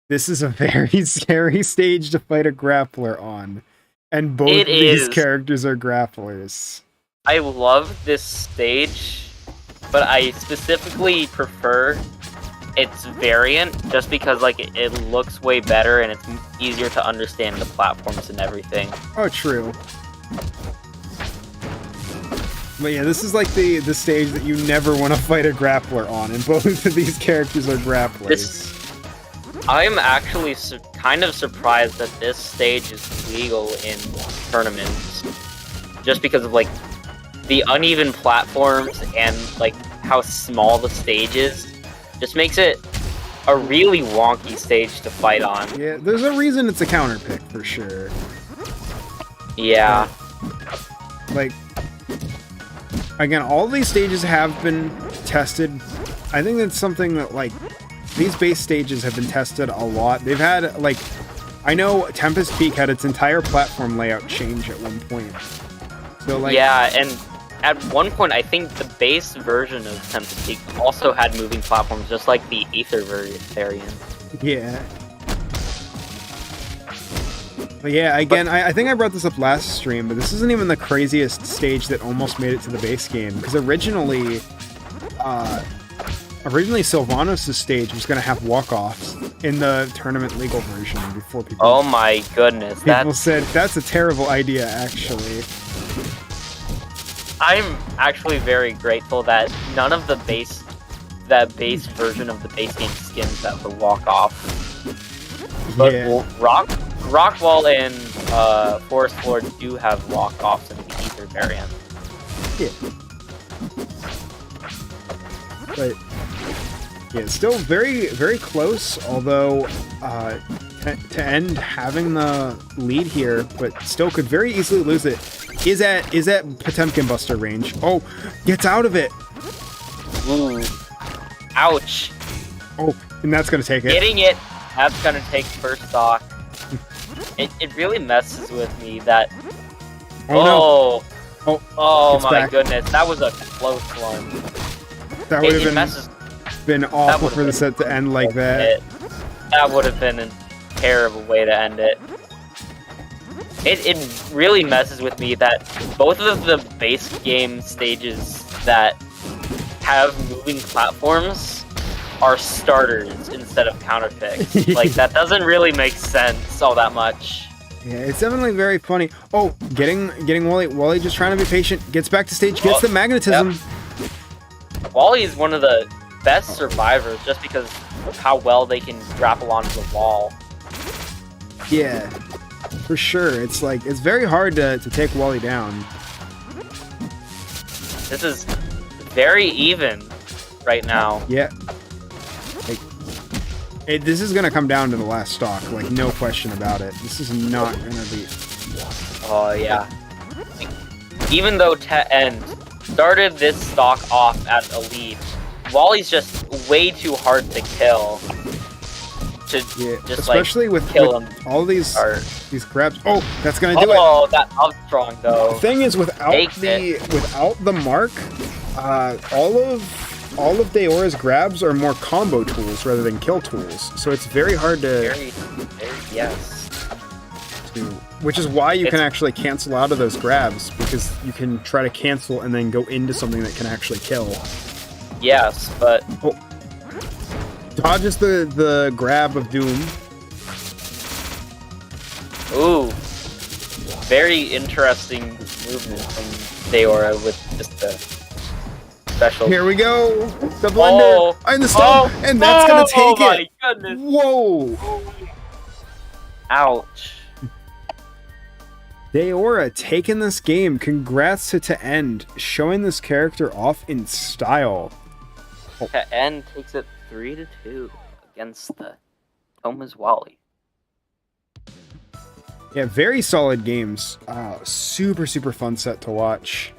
This is a very scary stage to fight a grappler on. And both of these characters are grapplers. I love this stage, but I specifically prefer its variant just because like it looks way better and it's easier to understand the platforms and everything. Oh, true. But yeah, this is like the stage that you never want to fight a grappler on, and both of these characters are grapplers. I'm actually kind of surprised that this stage is legal in tournaments, just because of like the uneven platforms and like how small the stage is. Just makes it a really wonky stage to fight on. Yeah, there's a reason it's a counter pick for sure. Yeah. Like, again, all these stages have been tested. I think that's something that, like, these base stages have been tested a lot. They've had, like, I know Tempest Peak had its entire platform layout change at one point. So, like... Yeah, and at one point, I think the base version of Tempest Peak also had moving platforms, just like the Aether variant. Yeah. But yeah, again, I think I brought this up last stream, but this isn't even the craziest stage that almost made it to the base game. Because originally Sylvanos' stage was going to have walk-offs in the tournament legal version before people... Oh my goodness. People said, that's a terrible idea, actually. I'm actually very grateful that none of the base version of the base game skins have the walk-off. But yeah. Rockwall and Forest Lords do have walk-offs in the Ether variant. Yeah. But yeah, still very, very close, although to end having the lead here, but still could very easily lose it. Is at Potemkin Buster range. Oh, gets out of it. Ooh. Ouch. Oh, and that's gonna take it. Getting it, that's gonna take first stock. It really messes with me that. Oh, no. Oh my back. goodness, that was a close one. That would have been awful for the set to end like that. That would have been a terrible way to end it. It really messes with me that both of the base game stages that have moving platforms are starters instead of counterpicks. Like, that doesn't really make sense all that much. Yeah, it's definitely very funny. Oh, getting Wally. Wally just trying to be patient. Gets back to stage. Gets the magnetism. Yep. Wally is one of the best survivors just because of how well they can grapple onto the wall. Yeah, for sure. It's like it's very hard to take Wally down. This is very even right now. Yeah. This is gonna come down to the last stock, like no question about it. This is not gonna be. Oh yeah. Even though End started this stock off as a lead, Wally's just way too hard to kill. To just especially like, with kill him. All these grabs. Oh, that's gonna do it. Oh, that up strong though. The thing is, without the mark, all of Deora's grabs are more combo tools rather than kill tools, so it's very hard to. Yes. Which is why you can actually cancel out of those grabs, because you can try to cancel and then go into something that can actually kill. Yes, but dodges the grab of Doom. Ooh, very interesting movement from Deora with just the special. Here we go, the blender and the stone, and that's gonna take it. Oh my goodness! Whoa! Ouch! Deora taking this game. Congrats to End, showing this character off in style. End takes it 3-2 against the Thomas Wally. Yeah, very solid games. Super fun set to watch.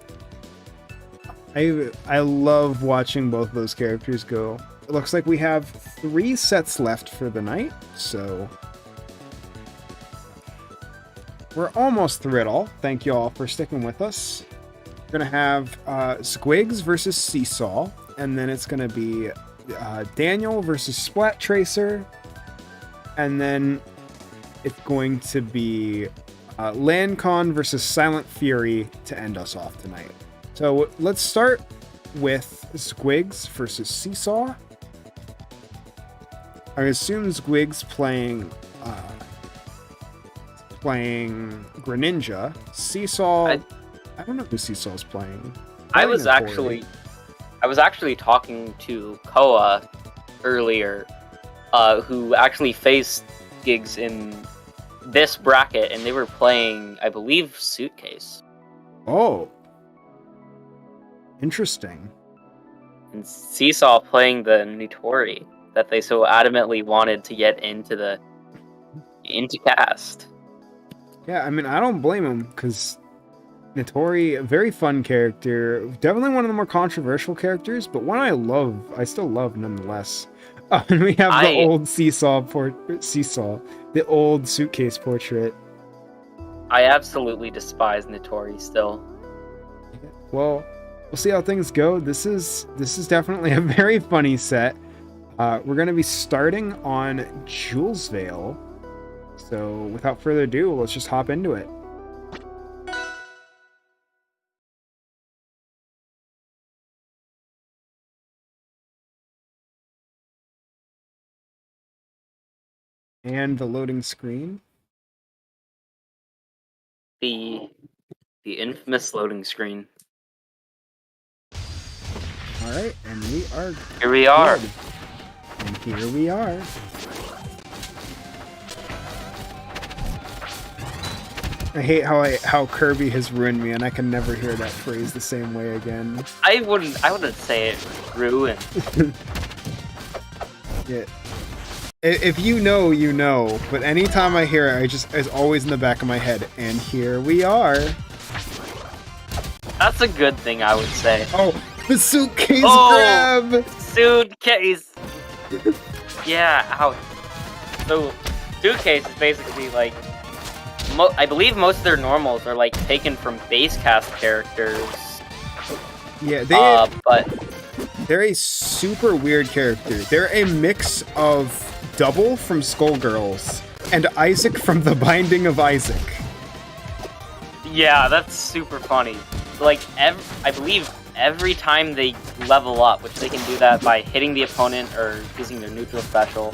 I love watching both of those characters go. It looks like we have 3 sets left for the night, so we're almost through it all. Thank you all for sticking with us. We're gonna have Squigs versus Seesaw, and then it's gonna be Daniel versus Splat Tracer, and then it's going to be Lancon versus Silent Fury to end us off tonight. So let's start with Squigs versus Seesaw. I assume Squigs playing Greninja. Seesaw, I don't know who Seesaw's playing. I was actually talking to Koa earlier, who actually faced Gigs in this bracket, and they were playing, I believe, Suitcase. Oh, interesting. And Seesaw playing the Notori that they so adamantly wanted to get into cast. Yeah, I mean, I don't blame him, because Notori, a very fun character, definitely one of the more controversial characters, but one I still love nonetheless. And we have the old Seesaw, the old Suitcase portrait. I absolutely despise Notori still. Well, we'll see how things go. This is definitely a very funny set. We're going to be starting on Jules Vale. So without further ado, let's just hop into it. And the loading screen. The infamous loading screen. All right, and we are. Here we are. Good. And here we are. I hate how Kirby has ruined me, and I can never hear that phrase the same way again. I wouldn't say it ruined. Yeah. If you know, you know. But anytime I hear it, it's always in the back of my head. And here we are. That's a good thing, I would say. Oh, the suitcase grab! Suitcase! Yeah, ouch. So, suitcase is basically like... I believe most of their normals are like taken from base cast characters. Yeah, but they're a super weird character. They're a mix of Double from Skullgirls and Isaac from The Binding of Isaac. Yeah, that's super funny. Like, I believe every time they level up, which they can do that by hitting the opponent or using their neutral special,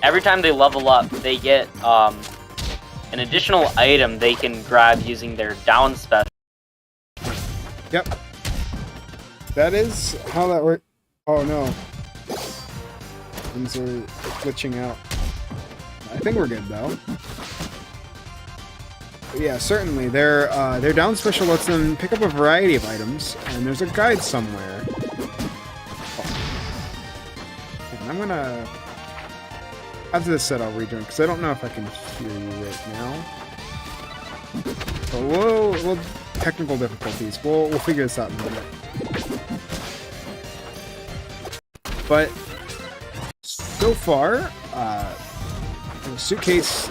every time they level up, they get an additional item they can grab using their down special. Yep. That is how that works. Oh no. Things are glitching out. I think we're good though. But yeah, certainly. Their down special lets them pick up a variety of items, and there's a guide somewhere. Oh. And I'm gonna... After this set, I'll rejoin, because I don't know if I can hear you right now. But we'll technical difficulties. We'll figure this out in a minute. But so far, the suitcase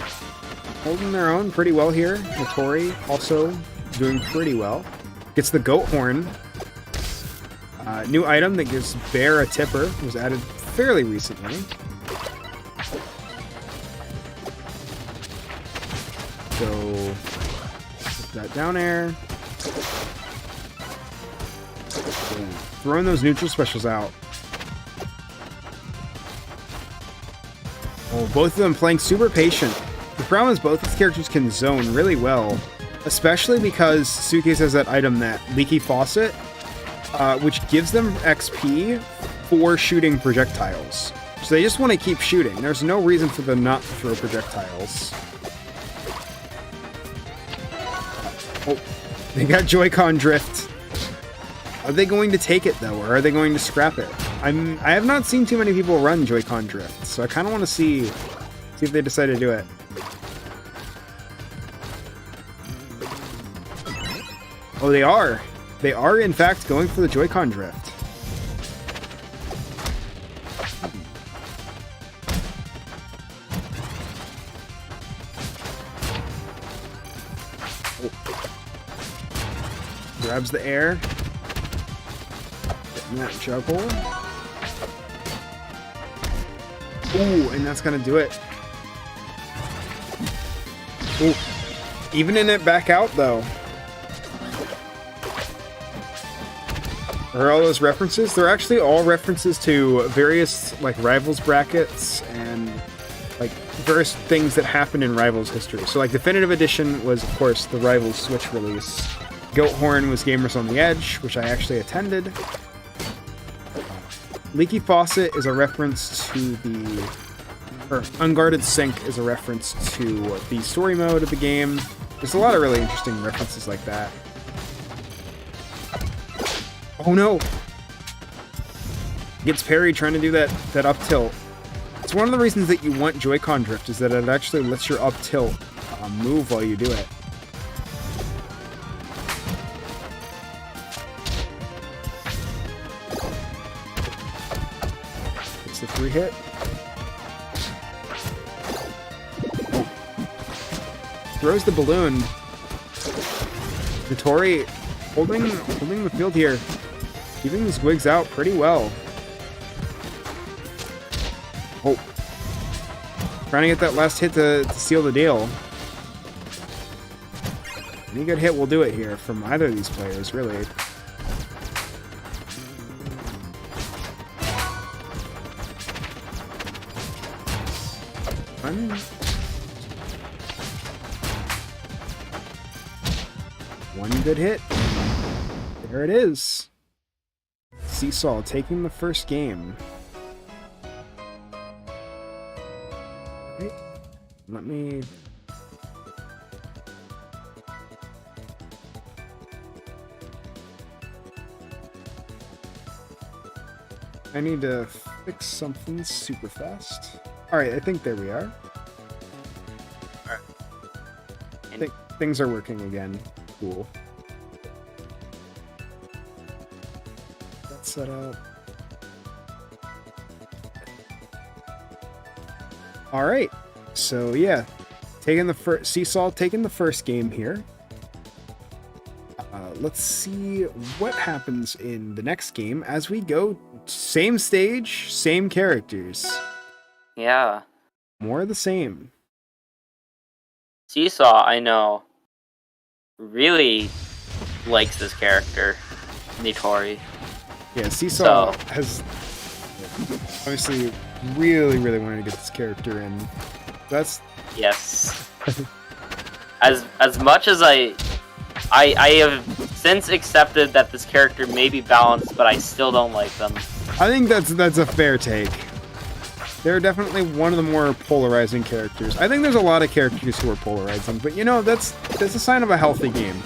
holding their own pretty well here. Notori also doing pretty well. Gets the goat horn. New item that gives Bear a tipper was added fairly recently. So put that down air. Throwing those neutral specials out. Oh, both of them playing super patient. The problem is both these characters can zone really well, especially because Suitcase has that item, that Leaky Faucet, which gives them XP for shooting projectiles. So they just want to keep shooting. There's no reason for them not to throw projectiles. Oh, they got Joy-Con drift. Are they going to take it though, or are they going to scrap it? I have not seen too many people run Joy-Con drift, so I kind of want to see if they decide to do it. Oh, they are. They are in fact going for the Joy-Con drift. Oh. Grabs the air. Getting that juggle. Ooh, and that's gonna do it. Ooh. Evening it back out though. Are all those references? They're actually all references to various like Rivals brackets and like various things that happened in Rivals history. So like Definitive Edition was of course the Rivals Switch release. Goat Horn was Gamers on the Edge, which I actually attended. Leaky Faucet is a reference to the... or Unguarded Sink is a reference to the story mode of the game. There's a lot of really interesting references like that. Oh no! Gets parried trying to do that up tilt. It's one of the reasons that you want Joy-Con drift, is that it actually lets your up tilt move while you do it. It's the free hit. Oh. Throws the balloon. Notori holding the field here. Keeping the Squigs out pretty well. Oh. Trying to get that last hit to seal the deal. Any good hit will do it here from either of these players, really. One good hit. There it is. Seesaw taking the first game. Right. Let me I need to fix something super fast. Alright, I think there we are. Alright. I think things are working again. Cool. That's set up. Alright, so yeah. Taking the first Seesaw taking the first game here. Let's see what happens in the next game as we go. Same stage, same characters. Yeah. More of the same. Seesaw, I know, really likes this character, Nitori. Yeah, Seesaw So- has obviously really wanted to get this character in. That's Yes. as much as I have since accepted that this character may be balanced, but I still don't like them. I think that's a fair take. They're definitely one of the more polarizing characters. I think there's a lot of characters who are polarizing, but you know, that's a sign of a healthy game.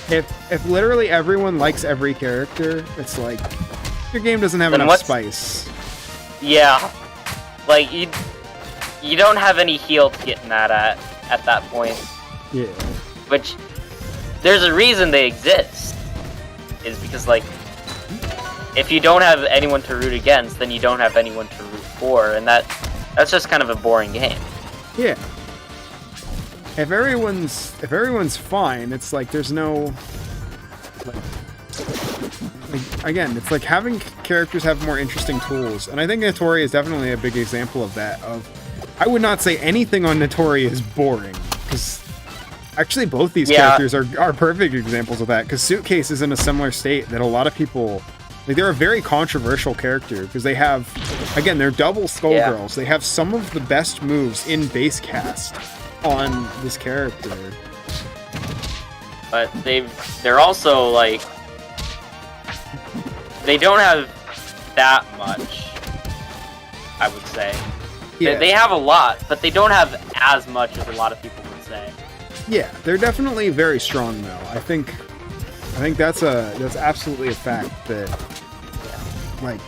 If literally everyone likes every character, it's like your game doesn't have Then enough what's- spice. Yeah. Like, you don't have any heel to get mad at that point. Yeah. Which, there's a reason they exist. Is because, like, if you don't have anyone to root against, then you don't have anyone to root for, and that's just kind of a boring game. Yeah. If everyone's fine, it's like there's no like again, it's like having characters have more interesting tools, and I think Notori is definitely a big example of that. I would not say anything on Notori is boring, because actually both these characters are perfect examples of that, because Suitcase is in a similar state that a lot of people, like, they're a very controversial character, because they have, again, they're double Skullgirls. They have some of the best moves in base cast on this character. But they're also, like, they don't have that much, I would say. Yeah. They have a lot, but they don't have as much as a lot of people would say. Yeah, they're definitely very strong, though. I think that's absolutely a fact that, like,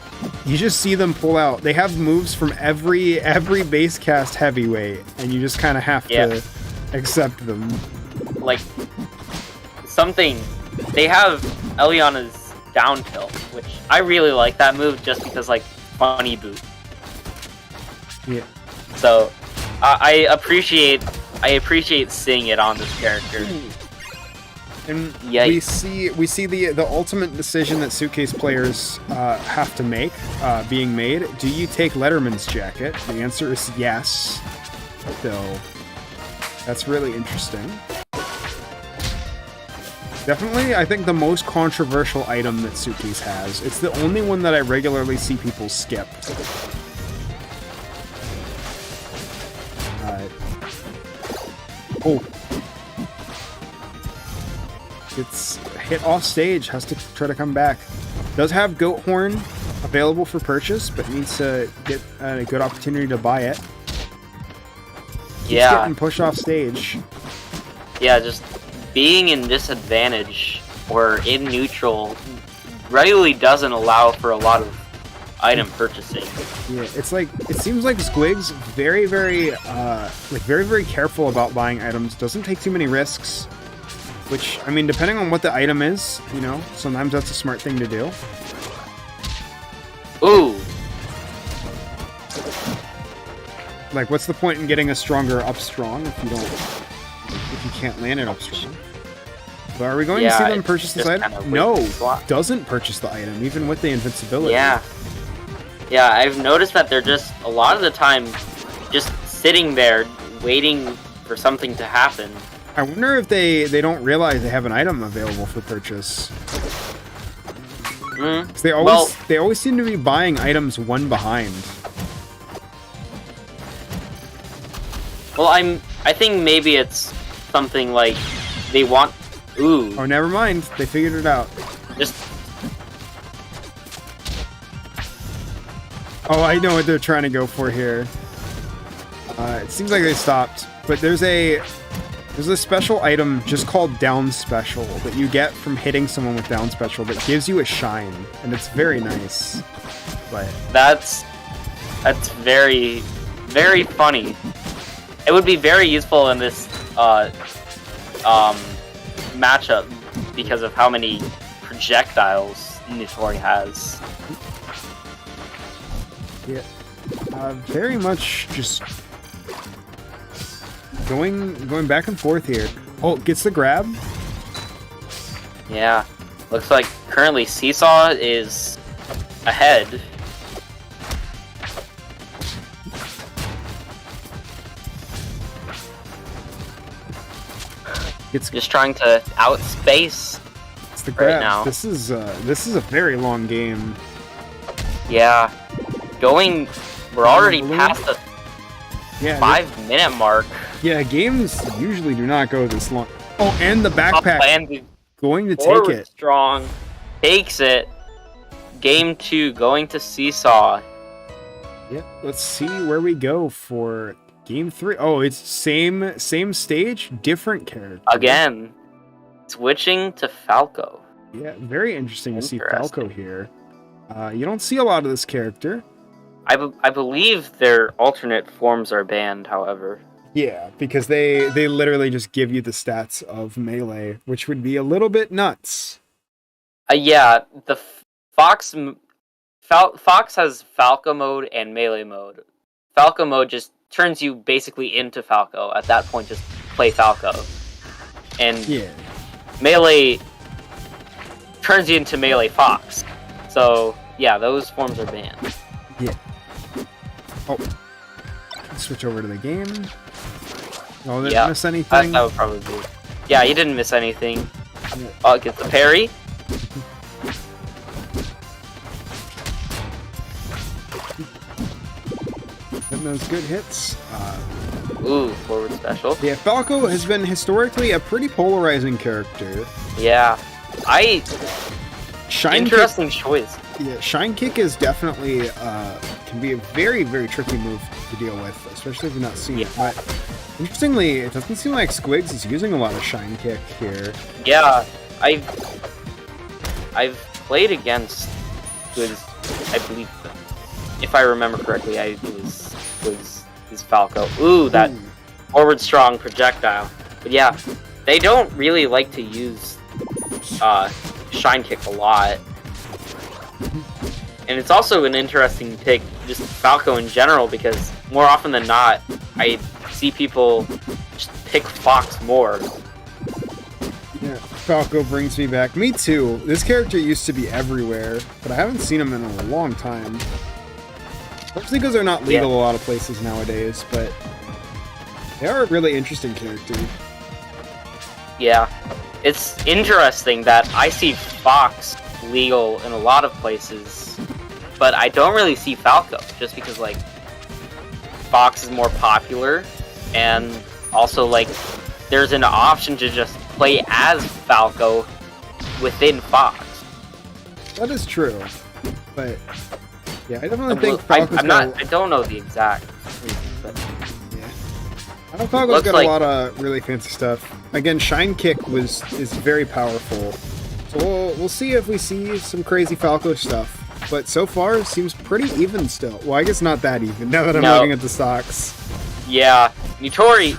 you just see them pull out. They have moves from every base cast heavyweight, and you just kind of have to accept them. Like, they have Eliana's down tilt, which I really like that move just because, like, funny boot. Yeah. So, I appreciate seeing it on this character. And Yikes. we see the ultimate decision that Suitcase players have to make being made. Do you take Letterman's jacket? The answer is yes. So that's really interesting. Definitely, I think the most controversial item that Suitcase has. It's the only one that I regularly see people skip. Oh. It's hit off stage, has to try to come back. Does have Goat Horn available for purchase, but needs to get a good opportunity to buy it. Keeps getting pushed off stage. Yeah, just being in disadvantage or in neutral regularly doesn't allow for a lot of item purchasing. Yeah, it's like, it seems like Squig's very careful about buying items. Doesn't take too many risks. Which, I mean, depending on what the item is, you know, sometimes that's a smart thing to do. Ooh. Like, what's the point in getting a stronger up strong if you can't land it up strong? But are we going to see them purchase this item? No, doesn't purchase the item, even with the invincibility. Yeah. Yeah, I've noticed that they're just, a lot of the time, just sitting there, waiting for something to happen. I wonder if they don't realize they have an item available for purchase. Mm. 'Cause they always seem to be buying items one behind. Well, I think maybe it's something like they want. Ooh. Oh, never mind. They figured it out. Just. Oh, I know what they're trying to go for here. It seems like they stopped, but there's a special item just called Down Special that you get from hitting someone with Down Special that gives you a shine, and it's very nice. But That's very, very funny. It would be very useful in this matchup because of how many projectiles Nitori has. yeah, very much just going back and forth here. Oh, gets the grab. Yeah, looks like currently Seesaw is ahead. It's Just trying to outspace the grab. right now. This is a very long game. Yeah, we're already Balloon? past the Yeah, 5-minute mark. yeah. Games usually do not go this long. Oh, and the backpack And going to take forward it. strong takes it. Game 2 going to Seesaw. Yeah, let's see where we go for game 3. Oh, it's same stage, different character. Again, switching to Falco. Yeah, very interesting to see Interesting. Falco here. You don't see a lot of this character. I believe their alternate forms are banned, however. Yeah, because they literally just give you the stats of melee, which would be a little bit nuts. Yeah, the Fox has Falco mode and melee mode. Falco mode just turns you basically into Falco. At that point, just play Falco. And Yeah. melee turns you into melee Fox. So yeah, those forms are banned. Yeah. Oh. Switch over to the game. Oh, didn't Yeah, miss anything. that would probably be. Yeah, you didn't miss anything. Yeah. Oh, gets the parry. Getting those good hits. Ooh, forward special. Yeah, Falco has been historically a pretty polarizing character. Yeah, Shine interesting choice. Kick, yeah, Shine Kick is definitely can be a very, very tricky move to deal with, especially if you're not seeing it. But interestingly, it doesn't seem like Squigs is using a lot of Shine Kick here. Yeah, I've played against Squigs, I believe, if I remember correctly, it was Squigs is Falco. Ooh, that forward strong projectile. But yeah, they don't really like to use Shine Kick a lot. And it's also an interesting take, just Falco in general, because more often than not, I see people just pick Fox more. Yeah, Falco brings me back. Me too. This character used to be everywhere, but I haven't seen him in a long time. Mostly because they're not legal a lot of places nowadays, but they are a really interesting character. Yeah, it's interesting that I see Fox legal in a lot of places, but I don't really see Falco, just because, like, Fox is more popular, and also, like, there's an option to just play as Falco within Fox. That is true, but yeah, I definitely think Falco's I don't know the exact reason, but yeah, I know Falco's got a lot of really fancy stuff. Again, Shine Kick is very powerful, so we'll see if we see some crazy Falco stuff. But so far, it seems pretty even still. Well, I guess not that even, now that I'm looking at the stocks. Yeah, Nitori,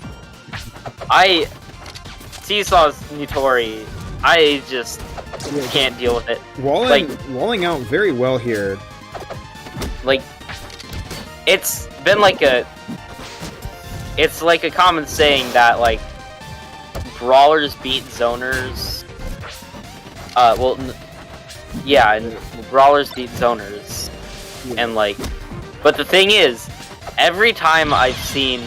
Seesaw's Nitori, I just can't deal with it. Walling out very well here. Like, it's been like it's like a common saying that, like, brawlers beat zoners. And brawlers beat zoners. Yeah. And, like, but the thing is, every time I've seen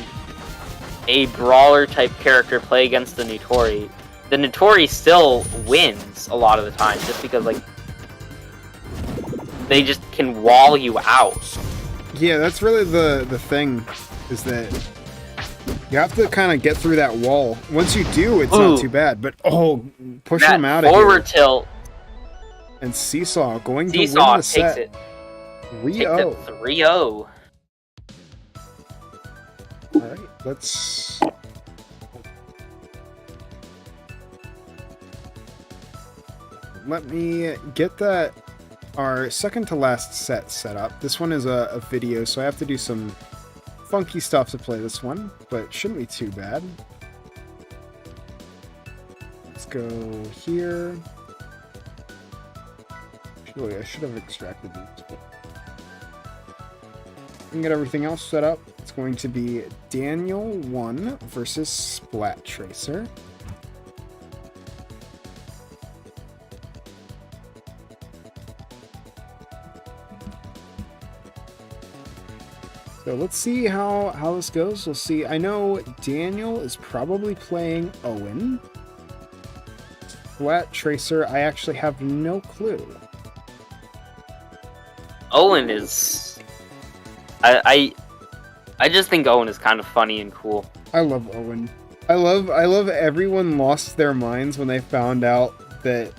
a brawler type character play against the Nitori still wins a lot of the time, just because, like, they just can wall you out. Yeah, that's really the thing, is that you have to kind of get through that wall. Once you do, it's not too bad. But pushing him out of here. Forward tilt. And Seesaw going to win Seesaw the set. takes it 3-0. 3-0. All right, let's. Let me get that our second to last set up. This one is a video, so I have to do some funky stuff to play this one, but it shouldn't be too bad. Let's go here. Actually, I should have extracted these. And get everything else set up. It's going to be Daniel 1 versus Splat Tracer. So let's see how this goes. We'll see. I know Daniel is probably playing Owen. Splat Tracer, I actually have no clue. Owen is... I just think Owen is kind of funny and cool. I love Owen. I love everyone lost their minds when they found out that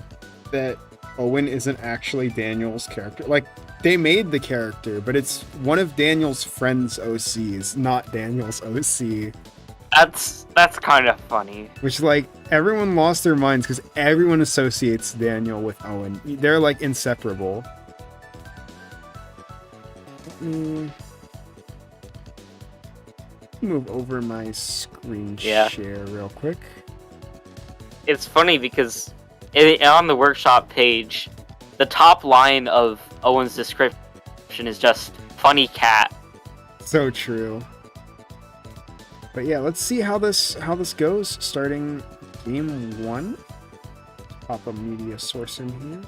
Owen isn't actually Daniel's character. Like, they made the character, but it's one of Daniel's friends' OCs, not Daniel's OC. That's kind of funny. Which, like, everyone lost their minds because everyone associates Daniel with Owen. They're, like, inseparable. Let me move over my screen share real quick. It's funny because on the workshop page, the top line of Owen's description is just funny cat. So true. But yeah, let's see how this goes. Starting game 1. Pop a media source in here.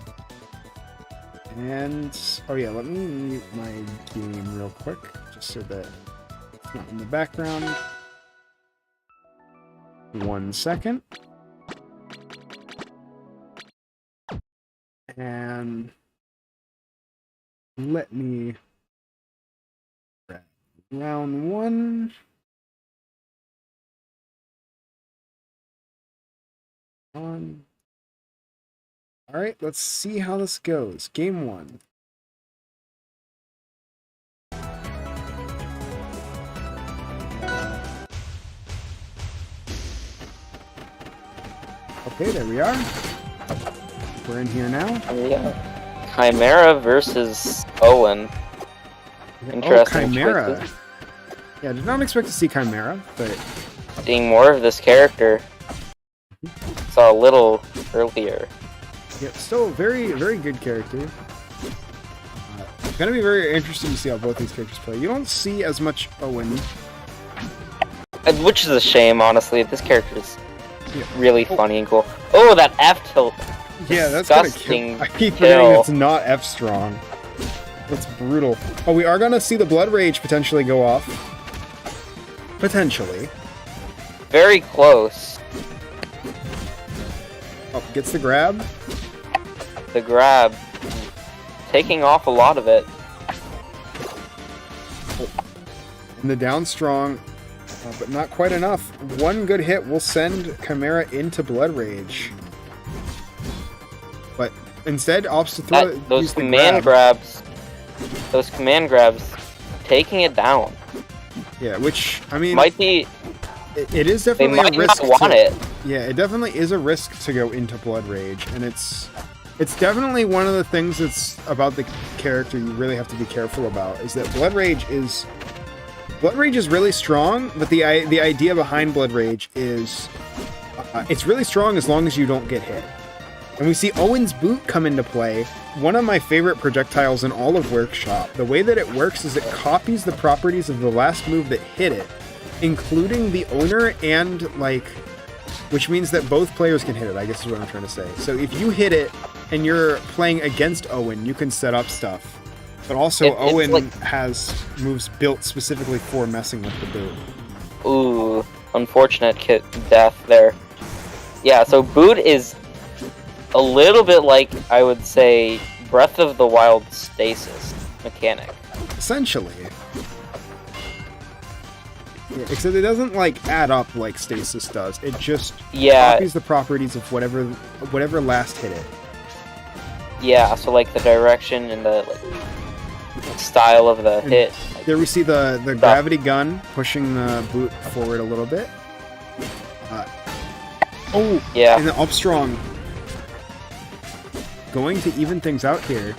And oh yeah, let me mute my game real quick, just so that it's not in the background. 1 second. And let me grab round 1. Alright, let's see how this goes. Game 1. Okay, there we are. We're in here now. Yeah. Chimera versus Owen. Interesting. Oh, Chimera. choices. Yeah, I did not expect to see Chimera, but... Seeing more of this character. Saw a little earlier. Yeah, still a very, very good character. It's gonna be very interesting to see how both these characters play. You don't see as much Owen. Which is a shame, honestly. This character is really funny and cool. Oh, that F tilt. Yeah, that's gonna kill. I keep forgetting it's not F strong. That's brutal. Oh, we are gonna see the Blood Rage potentially go off. Potentially. Very close. Oh, gets the grab. The grab. Taking off a lot of it. And the down strong, but not quite enough. One good hit will send Chimera into Blood Rage. But instead opts to throw those command grabs. Those command grabs, taking it down. Yeah, which I mean might be. It is definitely a risk. Not want it. Yeah, it definitely is a risk to go into Blood Rage, and it's definitely one of the things that's about the character you really have to be careful about. Is that Blood Rage is really strong, but the idea behind Blood Rage is it's really strong as long as you don't get hit. And we see Owen's boot come into play, one of my favorite projectiles in all of Workshop. The way that it works is it copies the properties of the last move that hit it, including the owner and, like, which means that both players can hit it, I guess is what I'm trying to say. So if you hit it and you're playing against Owen, you can set up stuff. But also, Owen has moves built specifically for messing with the boot. Ooh, unfortunate death there. Yeah, so boot is a little bit like, I would say, Breath of the Wild stasis mechanic. Essentially. Yeah, except it doesn't, like, add up like stasis does. It just copies the properties of whatever last hit it. Yeah, so, like, the direction and the, like, style of the hit. There we see the gravity gun pushing the boot forward a little bit. Yeah. And the up strong. Going to even things out here.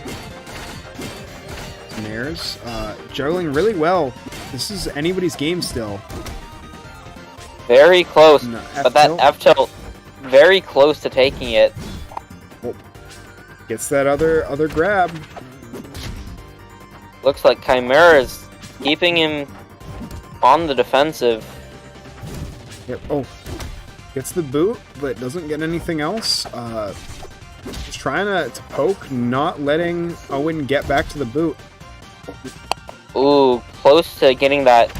Nairs. Juggling really well. This is anybody's game still. Very close, No, but that F-tilt. F tilt, very close to taking it. Gets that other grab. Looks like Chimera is keeping him on the defensive. Yep. Oh, gets the boot, but doesn't get anything else. Just trying to poke, not letting Owen get back to the boot. Ooh, close to getting that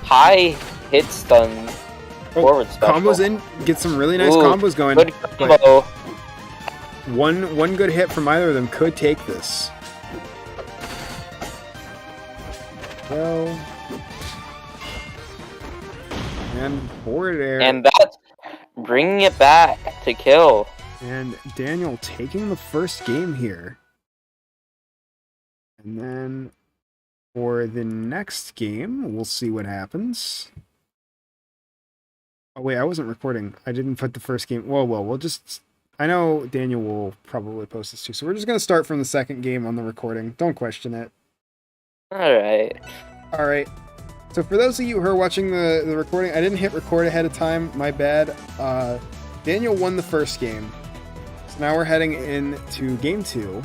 high hit stun forward special. Combos in, get some really nice Ooh, combos going. Good but combo. one good hit from either of them could take this. Well, and forward air. And that's bringing it back to kill. And Daniel taking the first game here. And then for the next game, we'll see what happens. Oh wait, I wasn't recording. I didn't put the first game. Well, we'll just... I know Daniel will probably post this too, so we're just going to start from the second game on the recording. Don't question it. Alright. Alright. So for those of you who are watching the recording, I didn't hit record ahead of time. My bad. Daniel won the first game. So now we're heading into game 2.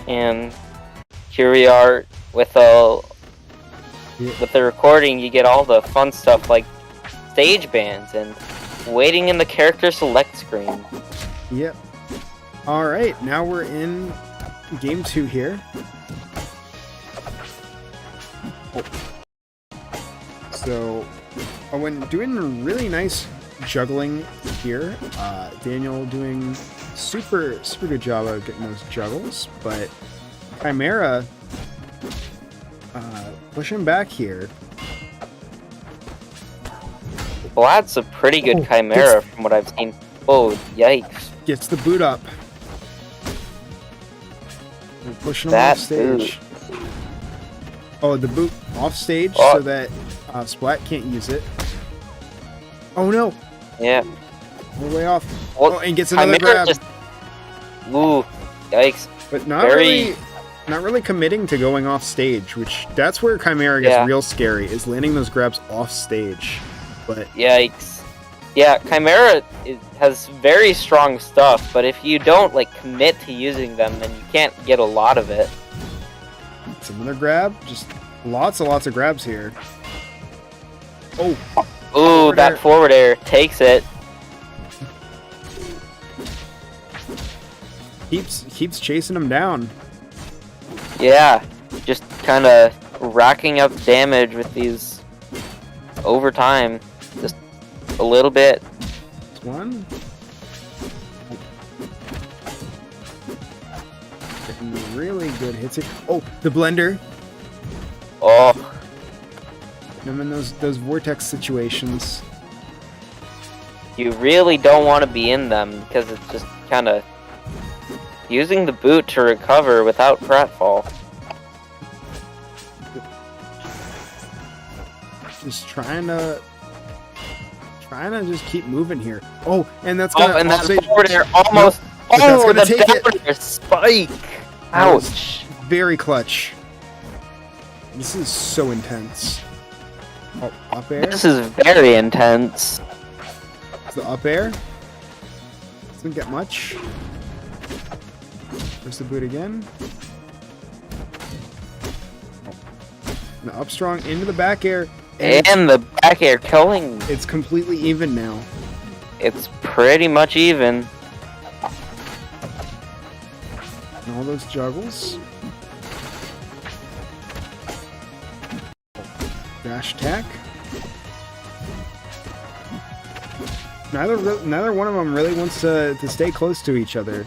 And here we are with the recording. You get all the fun stuff like stage bands and waiting in the character select screen. Yep. Alright, now we're in game 2 here. So, Owen doing really nice juggling here. Daniel doing super good job of getting those juggles, but Chimera pushing back here. Well, that's a pretty good Chimera from what I've seen. Oh, yikes. Gets the boot up. We're pushing him off stage. Boot. Oh, the boot off stage Oh. so that Splat can't use it. Oh no! Yeah. We're way off. Well, Oh, and gets another Chimera grab. just... Ooh, yikes. But not Very- really committing to going off stage, which that's where Chimera gets Yeah. real scary, is landing those grabs off stage. But Yikes. Yeah, Chimera has very strong stuff, but if you don't like commit to using them, then you can't get a lot of it. it's another grab, just lots of grabs here. Oh, Ooh, Forward that air. forward air takes it. keeps chasing him down. Yeah, just kind of racking up damage with these over time. Just a little bit. This one. Getting really good hits here. Oh, the blender. Oh, I'm in those vortex situations. you really don't want to be in them because it's just kind of using the boot to recover without pratfall. Just trying to just keep moving here. Oh, and that's gonna Oh, and that offstage- forward air almost. but that's Oh, gonna the take it. down air spike. That was Ouch. very clutch. This is so intense. Oh, up air. This is very intense. The up air. Doesn't get much. There's the boot again. Oh. And the up strong into the back air. And the back air killing. It's completely even now. It's pretty much even. And all those juggles. Dash attack. Neither one of them really wants to stay close to each other.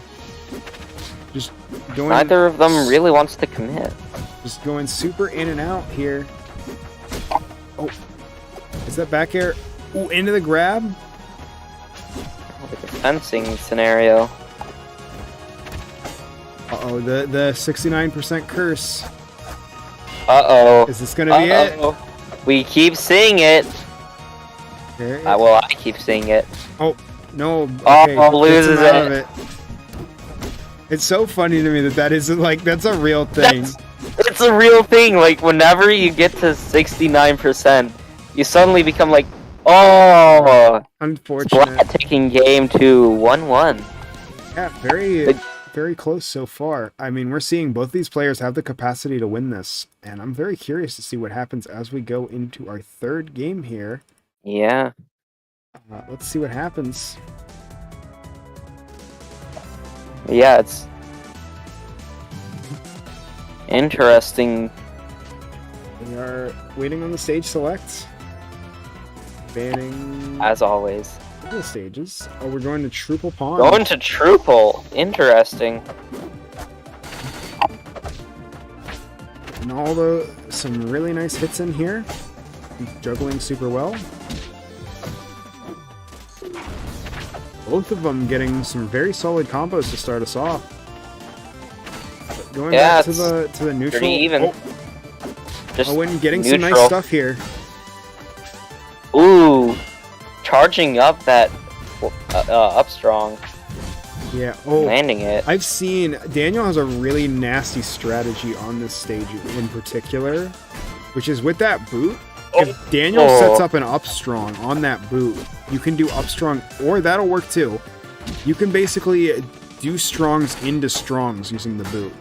Just going. Neither of them really wants to commit. Just going super in and out here. Oh, is that back air? Ooh, into the grab. Like a fencing scenario. Uh-oh, the 69% curse. Uh-oh. Is this gonna be it? Uh-oh. We keep seeing it. There Well, I keep seeing it. Oh, no. Oh, Okay, loses gets him out of it. It's so funny to me that is like that's a real thing. It's a real thing. Like whenever you get to 69%, you suddenly become like, oh, Unfortunate. Splat taking game to 1-1. Yeah, very close so far. I mean, we're seeing both these players have the capacity to win this, and I'm very curious to see what happens as we go into our third game here. Yeah. Let's see what happens. Yeah, it's interesting. We are waiting on the stage select. Banning As always. the stages. Oh, we're going to Truple Pond. Going to Truple. Interesting. And although some really nice hits in here. Juggling super well. Both of them getting some very solid combos to start us off. But going back to the neutral. Pretty even. Oh, Just Owen getting neutral. some nice stuff here. Ooh, charging up that up strong, Yeah. Oh, landing it. I've seen Daniel has a really nasty strategy on this stage in particular, which is with that boot. If Daniel sets up an up strong on that boot, you can do up strong, or that'll work too. You can basically do strongs into strongs using the boot,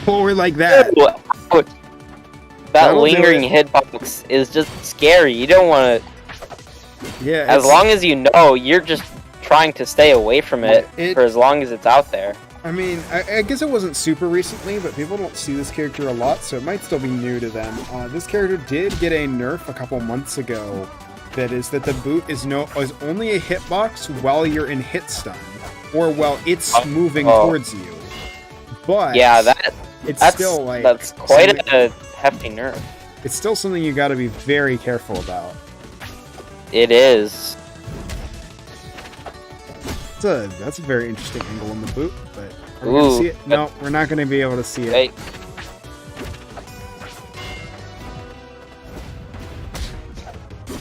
or like that. Ooh, ouch. That That'll do lingering it. hitbox is just scary. You don't want to. Yeah. As long as you know, you're just trying to stay away from it It- for as long as it's out there. I mean, I guess it wasn't super recently, but people don't see this character a lot, so it might still be new to them. This character did get a nerf a couple months ago. That is that the boot is only a hitbox while you're in hit stun, or while it's moving towards you. But Yeah, it's that's still like that's quite something- a hefty nerf. It's still something you got to be very careful about. It is. That's a very interesting angle on the boot, but are we gonna see it? No, we're not going to be able to see it. Hey,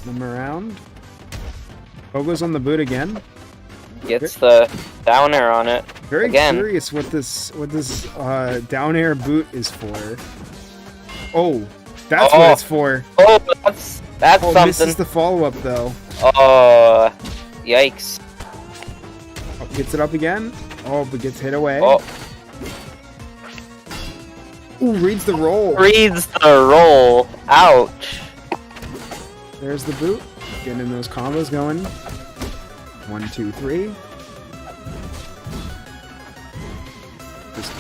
Them around. Pogo's on the boot again. gets the down air on it. Very Again. curious what this down air boot is for. Oh, that's what it's for. Oh, that's Oh, something. misses the follow up though. Oh, yikes. Oh, gets it up again. Oh, but gets hit away. Oh, Ooh, reads the roll. reads the roll. Ouch. There's the boot. Getting those combos going. 1, 2, 3. Just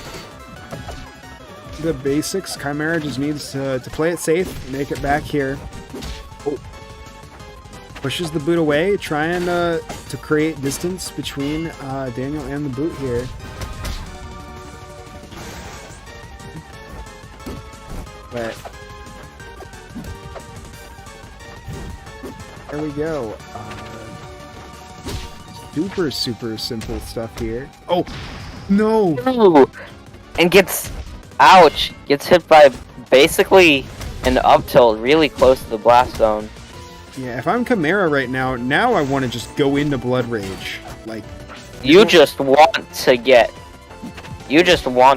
the basics. Chimera just needs to play it safe, make it back here. Oh. Pushes the boot away, trying to create distance between Daniel and the boot here. But there we go. Super simple stuff here. Oh, no! Ooh. And gets, ouch, gets hit by basically an up tilt really close to the blast zone. Yeah, if I'm Chimera right now I want to just go into Blood Rage. Like, You just want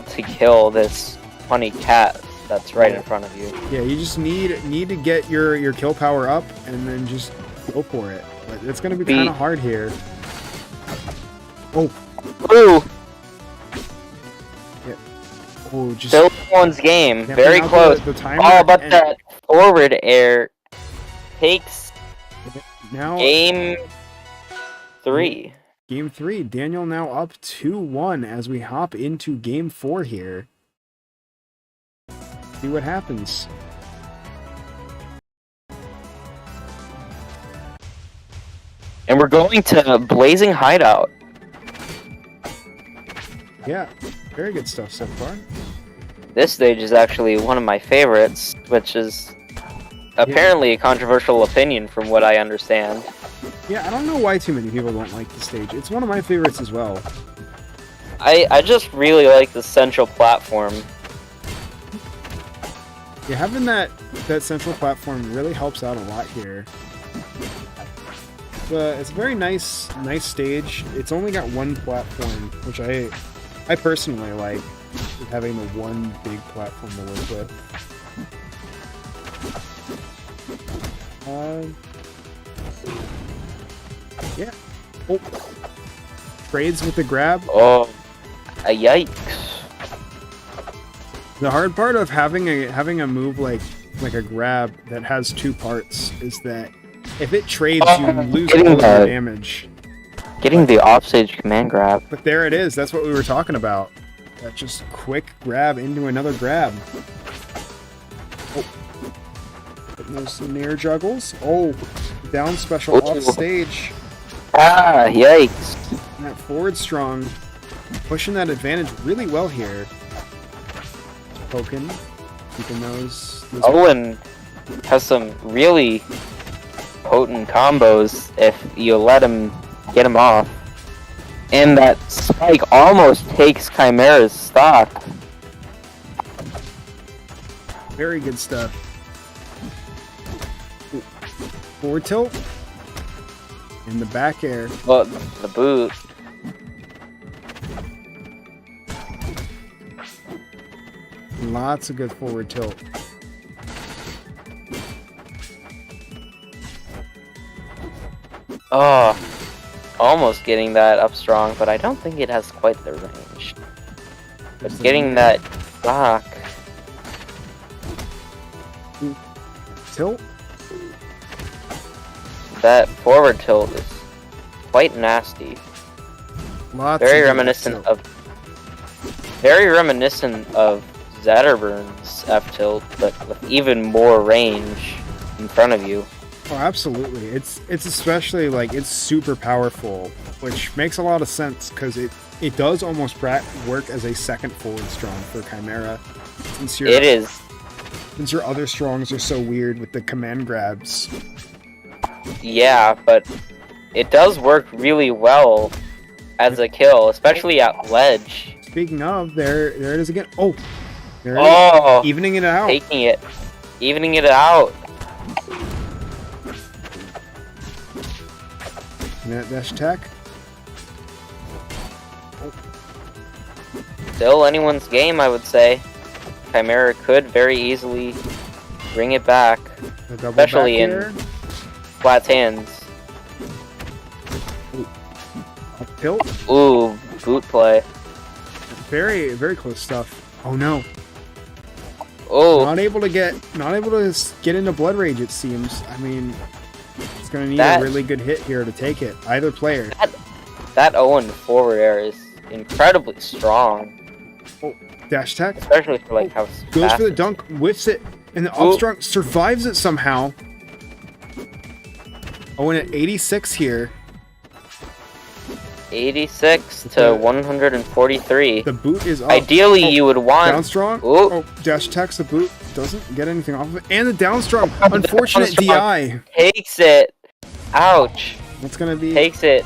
to kill this funny cat that's right in front of you. yeah, you just need to get your kill power up and then just go for it. But it's gonna be kind of hard here. Oh, Ooh, yeah. Oh, just still one's game, can't very pronounce close. the timer, Oh, but and that forward air takes now game 3. Game 3. Daniel now up 2-1 as we hop into Game 4 here. See what happens. And we're going to Blazing Hideout. Yeah, very good stuff so far. This stage is actually one of my favorites, which is apparently a controversial opinion from what I understand. Yeah, I don't know why too many people don't like the stage. It's one of my favorites as well. I just really like the central platform. Yeah, having that central platform really helps out a lot here. It's a very nice stage. It's only got one platform, which I I personally like having the one big platform to work with. Yeah. Oh. Trades with the grab. Oh, yikes! The hard part of having a move like a grab that has two parts is that if it trades, you lose all of your damage. Getting the offstage command grab. But there it is. That's what we were talking about. That just quick grab into another grab. Oh. Getting those near juggles. Oh, down special off stage. Ah, yikes. And that forward strong. Pushing that advantage really well here. Poking. Keeping those Owen has some really potent combos if you let him get him off. And that spike almost takes Chimera's stock. Very good stuff. Ooh. Forward tilt. And the back air. Well, the boot. Lots of good forward tilt. Oh, almost getting that up strong, but I don't think it has quite the range. But getting that rock. Tilt? That forward tilt is quite nasty. Lots Very of reminiscent of Zetterburn's F tilt, but with even more range in front of you. Oh, absolutely. It's especially like it's super powerful, which makes a lot of sense because it does almost work as a second forward strong for Chimera. Since your other strongs are so weird with the command grabs. Yeah, but it does work really well as a kill, especially at ledge. Speaking of, there it is again. Oh, there it is. Evening it out. Evening it out. Net dash attack. Still anyone's game, I would say. Chimera could very easily bring it back, especially in Flat's hands. Tilt. Ooh, boot play. Very, very close stuff. Oh no. Oh. Not able to get into Blood Rage, it seems. I mean, it's gonna need a really good hit here to take it. Either player. That Owen forward air is incredibly strong. Oh, dash attack. Especially for like how goes for the dunk, whiffs it, and the up strong survives it somehow. Owen at 86 here. 86 to 143. The boot is up. Ideally, you would want down strong. Oh, dash attacks the boot. Doesn't get anything off of it. And the down strong. Unfortunate DI. Takes it. Ouch. That's gonna be. Takes it.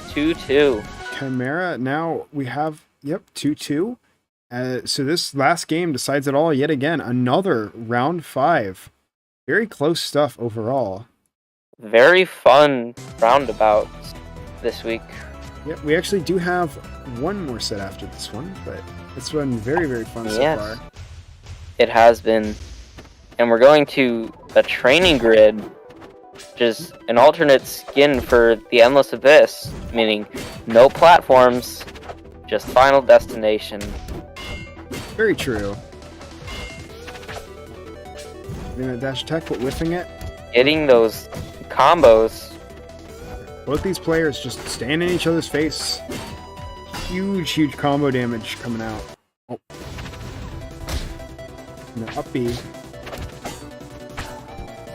2-2. Chimera. Now we have 2-2. So this last game decides it all yet again. Another round 5. Very close stuff overall. Very fun roundabouts this week. Yep, we actually do have one more set after this one, but it's been very, very fun so far. It has been. And we're going to the training grid, which is an alternate skin for the Endless Abyss, meaning no platforms, just Final Destination. Very true. We're gonna dash attack, but whiffing it. Getting those combos. Both these players just stand in each other's face. Huge, huge combo damage coming out. Oh. And the up B.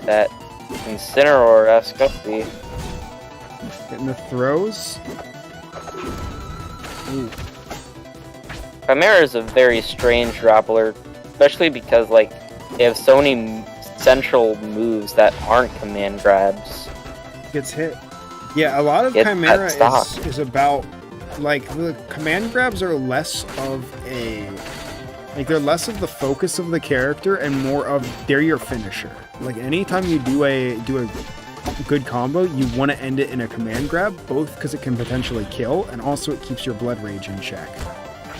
That Incineroar-esque up B. Getting the throws. Ooh. Chimera is a very strange grappler, especially because like they have so many central moves that aren't command grabs. Gets hit. Yeah, a lot of Chimera is about, like, the command grabs are less of a, like, they're less of the focus of the character and more of, they're your finisher. Like, anytime you do a good combo, you want to end it in a command grab, both because it can potentially kill, and also it keeps your blood rage in check.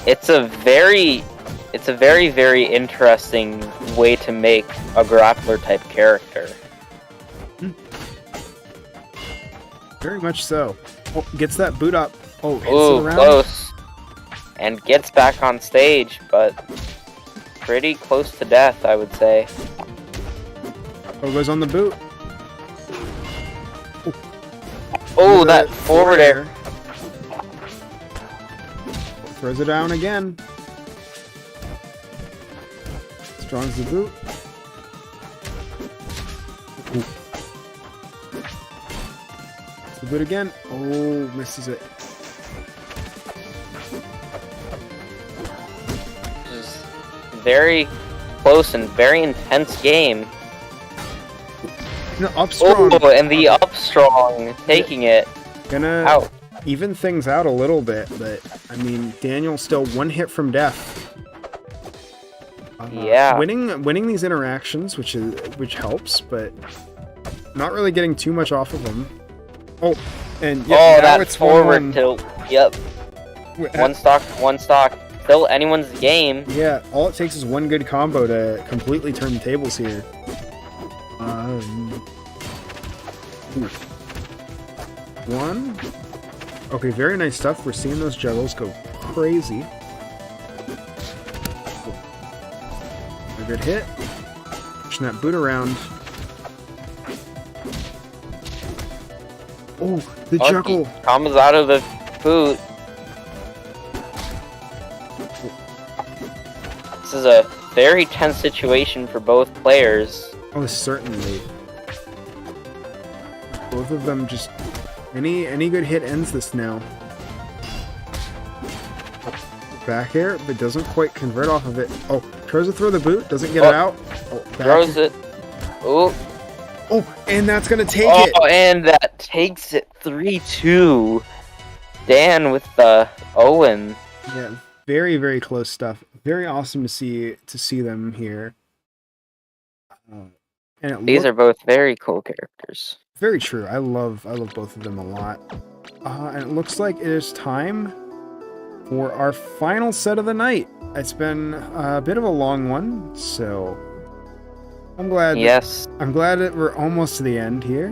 It's a very very interesting way to make a grappler type character. Very much so. Oh, gets that boot up. Oh, hits Ooh, it around. close. And gets back on stage, but pretty close to death, I would say. Oh, goes on the boot. Oh, that forward air. Throws it down again. Strong's the boot. Ooh. The boot again. Oh, misses it. This is very close and very intense game. No, up strong. Oh, and the up strong taking it Gonna out. even things out a little bit, but I mean, Daniel's still one hit from death. Yeah. Winning these interactions, which helps, but not really getting too much off of them. Oh, and yeah, Oh, now that it's forward 1-1. tilt. Yep. One stock. Still anyone's game. Yeah, all it takes is one good combo to completely turn the tables here. One. Okay, very nice stuff. We're seeing those juggles go crazy. A good hit. Pushing that boot around. Oh, the Oh, juggle. he comes out of the boot. This is a very tense situation for both players. Oh, certainly. Both of them just... Any good hit ends this now. Back air, but doesn't quite convert off of it. Oh, tries to throw the boot, doesn't get it out. Oh, back Throws air. it. Oh. Oh, and that's gonna take Oh, it. and that takes it 3-2. Dan with the Owen. Yeah, very, very close stuff. Very awesome to see them here. And These are both very cool characters. very true. I love both of them a lot. And it looks like it is time for our final set of the night. It's been a bit of a long one, so I'm glad. Yes, I'm glad that we're almost to the end here.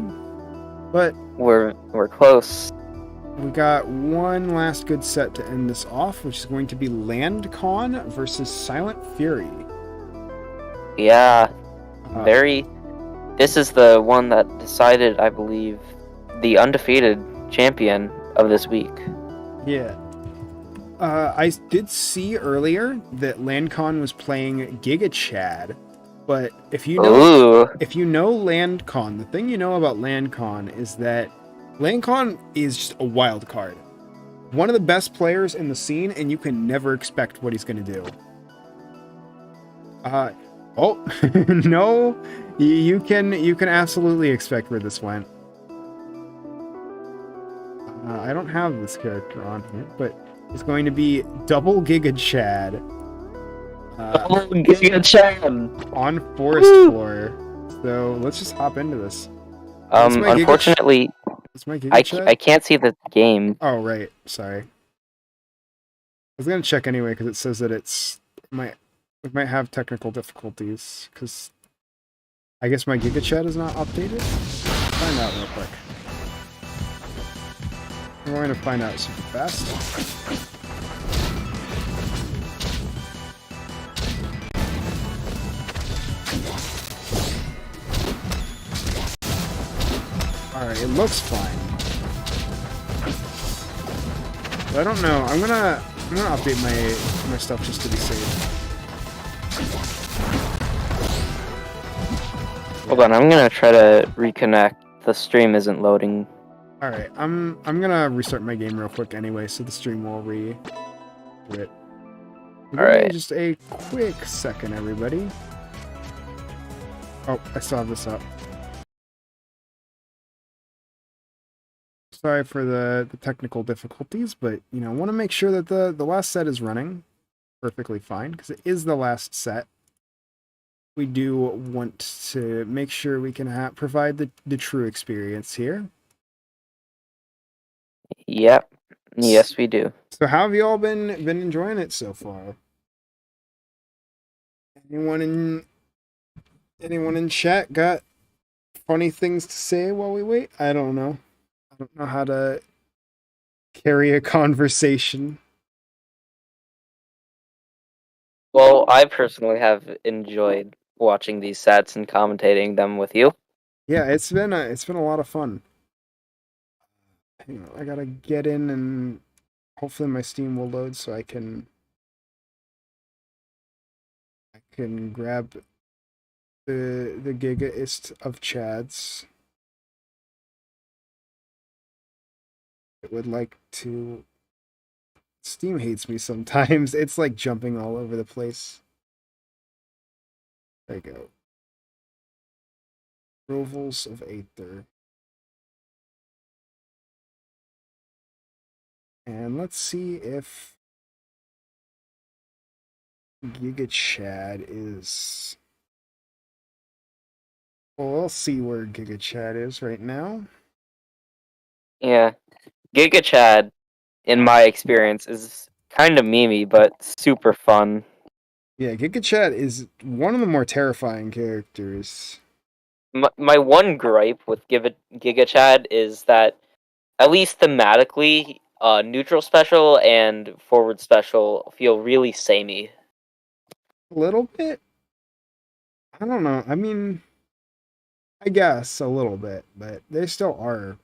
But we're close. we got one last good set to end this off, which is going to be LandCon versus Silent Fury. Yeah, Uh, very. This is the one that decided, I believe, the undefeated champion of this week. Yeah. I did see earlier that LandCon was playing Giga Chad, but if you know LandCon, the thing you know about LandCon is that LandCon is just a wild card. One of the best players in the scene, and you can never expect what he's going to do. Oh, no, you can absolutely expect where this went. I don't have this character on here, but it's going to be Double Giga Chad. Giga Chad! On Forest Floor. So let's just hop into this. Unfortunately, That's my Giga Chad? I can't see the game. Oh, right. Sorry. I was going to check anyway because it says that it might have technical difficulties because I guess my Giga Chat is not updated. Find out real quick. I'm going to find out super fast. Alright, it looks fine. But I don't know. I'm gonna update my stuff just to be safe. Hold on, I'm gonna try to reconnect. The stream isn't loading. Alright, I'm gonna restart my game real quick anyway, so the stream will do it. Alright. Just a quick second, everybody. Oh, I still have this up. Sorry for the technical difficulties, but you know, want to make sure that the last set is running perfectly fine because it is the last set. We do want to make sure we can provide the true experience here. Yep. Yes, we do. So how have you all been enjoying it so far? Anyone in anyone in chat got funny things to say while we wait? I don't know. I don't know how to carry a conversation. Well, I personally have enjoyed watching these sets and commentating them with you. Yeah, it's been a lot of fun. Hang on, I gotta get in and hopefully my Steam will load so I can grab the gigaist of Chads. It would like to. Steam hates me sometimes. It's like jumping all over the place. There you go. Rovals of Aether. And let's see if Giga Chad is. Well, we'll see where Giga Chad is right now. Yeah. Giga Chad, in my experience, is kind of memey, but super fun. Yeah, Giga Chad is one of the more terrifying characters. My one gripe with Giga Chad is that, at least thematically, neutral special and forward special feel really samey. A little bit? I don't know. I mean, I guess a little bit, but they still are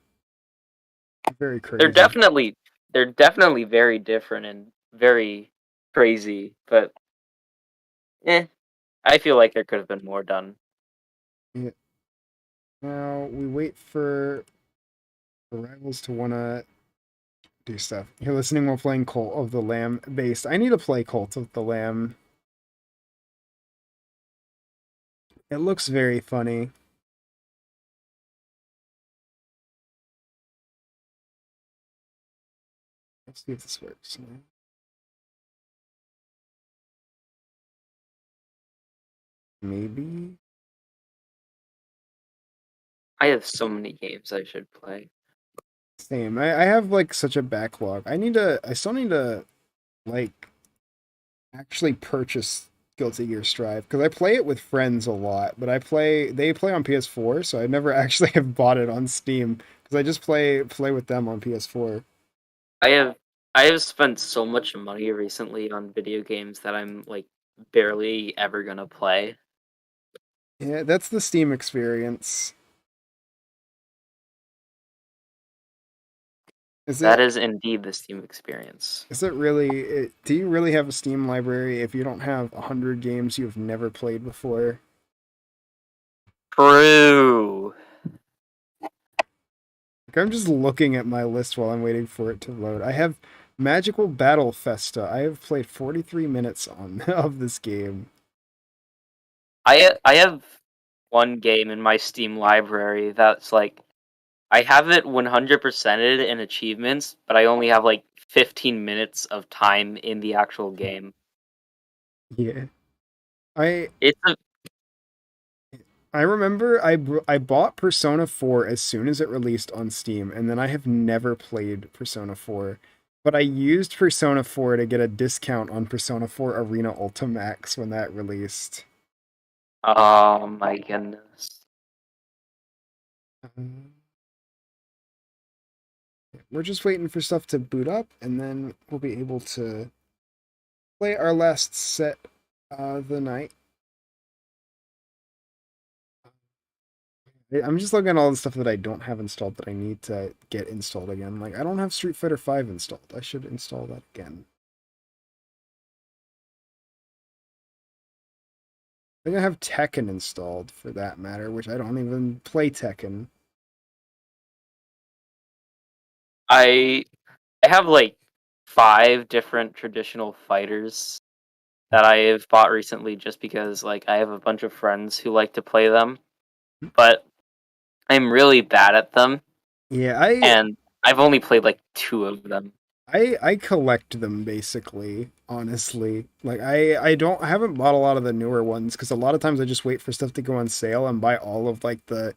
very They're crazy. definitely they're definitely very different and very crazy, but I feel like there could have been more done. Yeah. Now we wait for the rivals to wanna do stuff. You're listening while playing Cult of the Lamb based. I need to play Cult of the Lamb. It looks very funny. Let's see if this works. Maybe. I have so many games I should play. Same. I have like such a backlog. I still need to like actually purchase Guilty Gear Strive because I play it with friends a lot, but they play on PS4, so I never actually have bought it on Steam because I just play with them on PS4. I have I have spent so much money recently on video games that I'm like barely ever gonna play. Yeah, that's the Steam experience. Is That it is indeed the Steam experience. is it really do you really have a Steam library if you don't have 100 games you've never played before? True. Like, I'm just looking at my list while I'm waiting for it to load. I have Magical Battle Festa. I have played 43 minutes on of this game. I have one game in my Steam library that's like I have it 100%ed in achievements, but I only have like 15 minutes of time in the actual game. Yeah. I It's a I remember I bought Persona 4 as soon as it released on Steam, and then I have never played Persona 4. But I used Persona 4 to get a discount on Persona 4 Arena Ultimax when that released. oh my goodness. We're just waiting for stuff to boot up, and then we'll be able to play our last set of the night. I'm just looking at all the stuff that I don't have installed that I need to get installed again. Like, I don't have Street Fighter 5 installed. I should install that again. I think I have Tekken installed for that matter, which I don't even play Tekken. I I have like 5 different traditional fighters that I have bought recently just because like I have a bunch of friends who like to play them, but I'm really bad at them Yeah, and I've only played like 2 of them. I collect them basically, honestly. Like I haven't bought a lot of the newer ones because a lot of times I just wait for stuff to go on sale and buy all of like the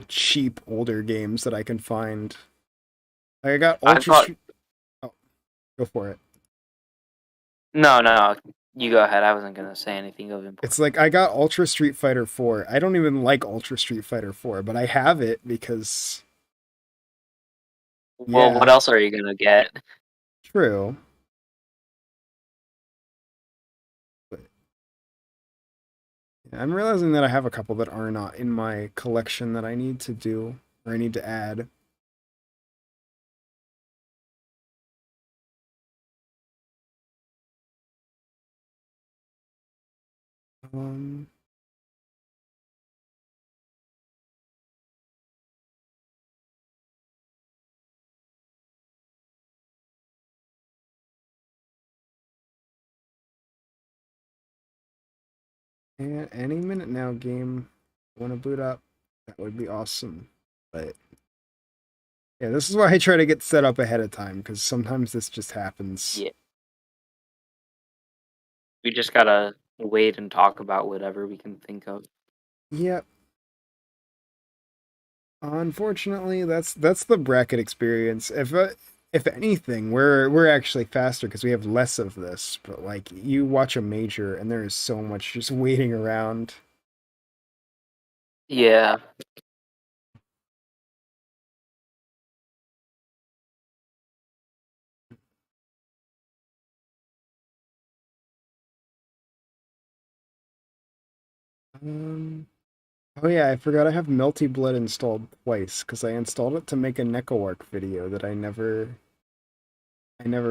cheap older games that I can find. Like I got I've got Go for it. No. You go ahead. I wasn't gonna say anything of importance. It's like I got Ultra Street Fighter 4. I don't even like Ultra Street Fighter 4, but I have it because Well, yeah. what else are you gonna get? True. But yeah, I'm realizing that I have a couple that are not in my collection that I need to do or I need to add. Um, and any minute now, game. Want to boot up? That would be awesome. But yeah, this is why I try to get set up ahead of time because sometimes this just happens. Yeah. We just gotta wait and talk about whatever we can think of. Yep. Unfortunately, that's the bracket experience. If anything, we're actually faster because we have less of this. But like, you watch a major and there is so much just waiting around. Yeah. Oh yeah, I forgot I have Melty Blood installed twice because I installed it to make a NecoArc video that I never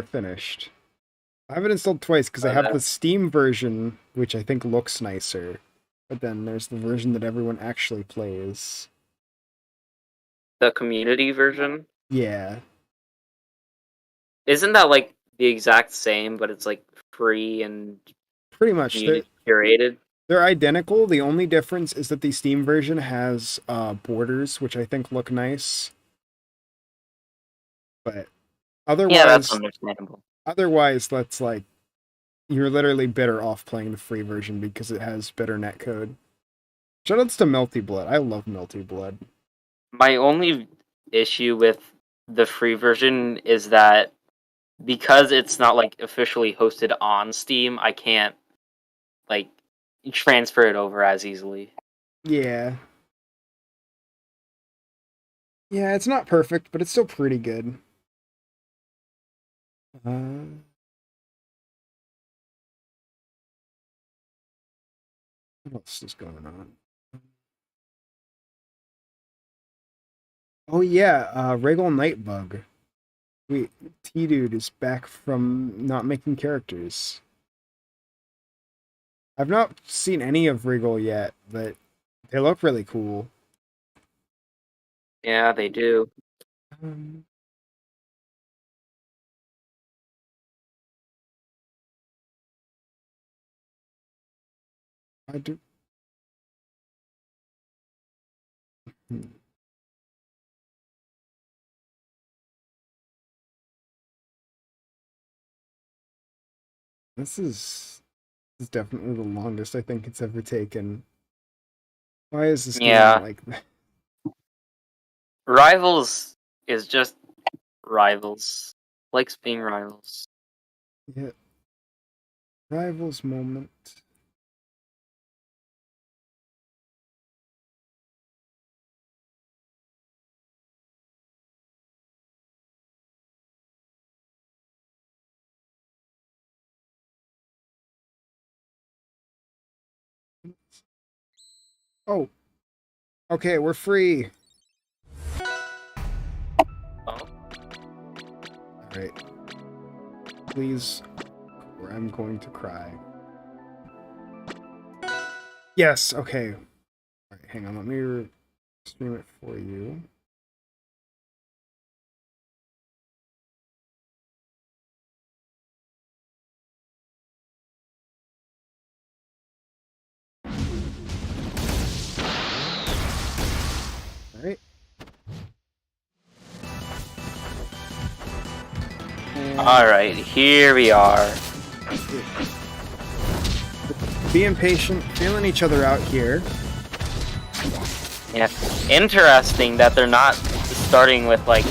finished. I have it installed twice because I have the Steam version, which I think looks nicer, but then there's the version that everyone actually plays. The community version? Yeah. Isn't that like the exact same, but it's like free and Pretty much. curated? They're identical. The only difference is that the Steam version has borders, which I think look nice. But otherwise, Yeah, that's understandable. Otherwise, that's like you're literally better off playing the free version because it has better netcode. Shoutouts to Melty Blood. I love Melty Blood. My only issue with the free version is that because it's not like officially hosted on Steam, I can't like transfer it over as easily. Yeah. Yeah, it's not perfect, but it's still pretty good. What else is going on? Oh yeah, Regal Nightbug. Wait, T-Dude is back from not making characters. I've not seen any of Regal yet, but they look really cool. Yeah, they do. I do. This is definitely the longest I think it's ever taken. Why is this game like that? Rivals is just Rivals. Likes being Rivals. Yeah. Rivals moment. Oh. Okay, we're free. Oh. Alright. Please, or I'm going to cry. Yes, okay. Alright, hang on, let me stream it for you. Alright. Alright, here we are. Being patient, feeling each other out here. Yeah, interesting that they're not starting with like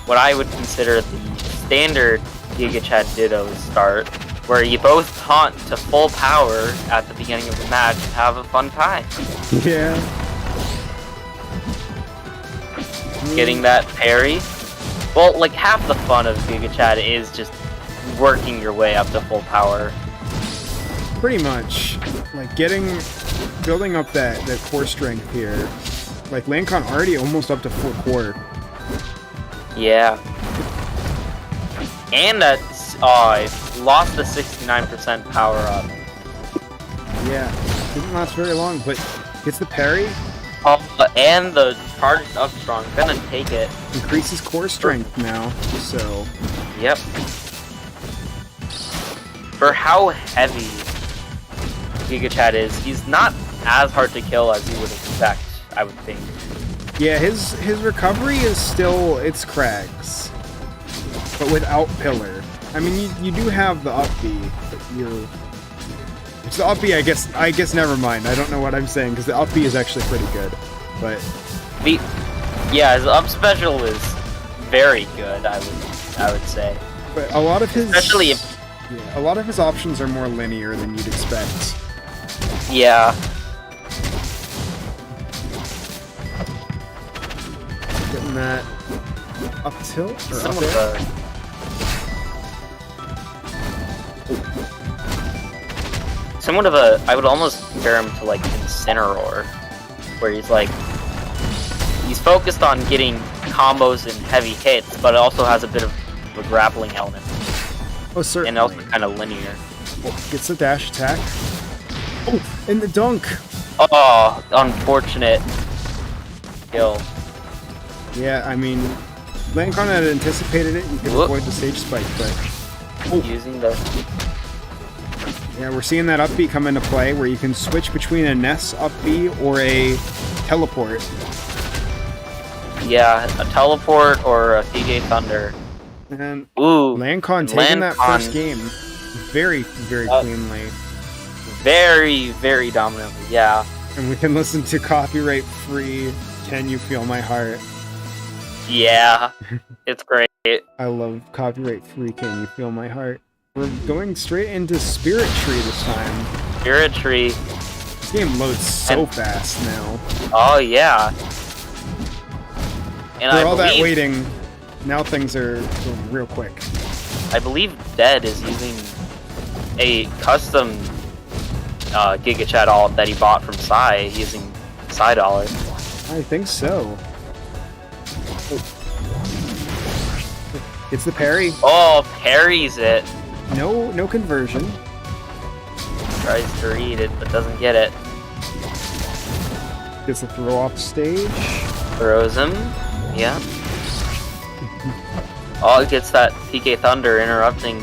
what I would consider the standard Giga Chad Dittos start, where you both taunt to full power at the beginning of the match and have a fun time. Yeah. Getting that parry. Well, like half the fun of Giga Chad is just working your way up to full power. Pretty much. Like building up that core strength here. Like Lancon already almost up to full core. Yeah. And that's I lost the 69% power up. Yeah. Didn't last very long, but gets the parry. Oh, and the charged up strong. Gonna take it. Increases core strength now, so... Yep. For how heavy Giga Chad is, he's not as hard to kill as you would expect, I would think. Yeah, his recovery is still... it's Crags. But without Pillar. I mean, you do have the up B, but you're... It's the up B, I guess never mind. I don't know what I'm saying, because the up B is actually pretty good. But... Yeah, his up special is very good, I would say. But a lot of his... Especially if... Yeah, a lot of his options are more linear than you'd expect. Yeah. Getting that up tilt or Some up of air. the... Somewhat of a... I would almost compare him to, like, Incineroar. Where he's, like... He's focused on getting combos and heavy hits, but it also has a bit of a grappling element. Oh, certainly. And also kind of linear. Oh, gets the dash attack. Oh, and the dunk! Oh, unfortunate kill. Yeah, I mean... Lancon had anticipated it, you could Whoop. avoid the stage spike, but... Using the... Yeah, we're seeing that up B come into play, where you can switch between a Ness up B or a teleport. Yeah, a teleport or a PK Thunder. And Ooh, Lancon taking that first Lancon. game very, very cleanly. Very, very dominantly, yeah. And we can listen to copyright-free Can You Feel My Heart. Yeah, it's great. I love copyright-free Can You Feel My Heart. We're going straight into Spirit Tree this time. Spirit Tree. This game loads so fast now. Oh, yeah. And For all that waiting, now things are going real quick. I believe Dead is using a custom Giga Chad ult that he bought from Psy, using Psy Dollar. I think so. It's the parry. Oh, parries it. No conversion. Tries to read it, but doesn't get it. Gets the throw off stage. Throws him. Yeah. Oh, it gets that PK Thunder interrupting.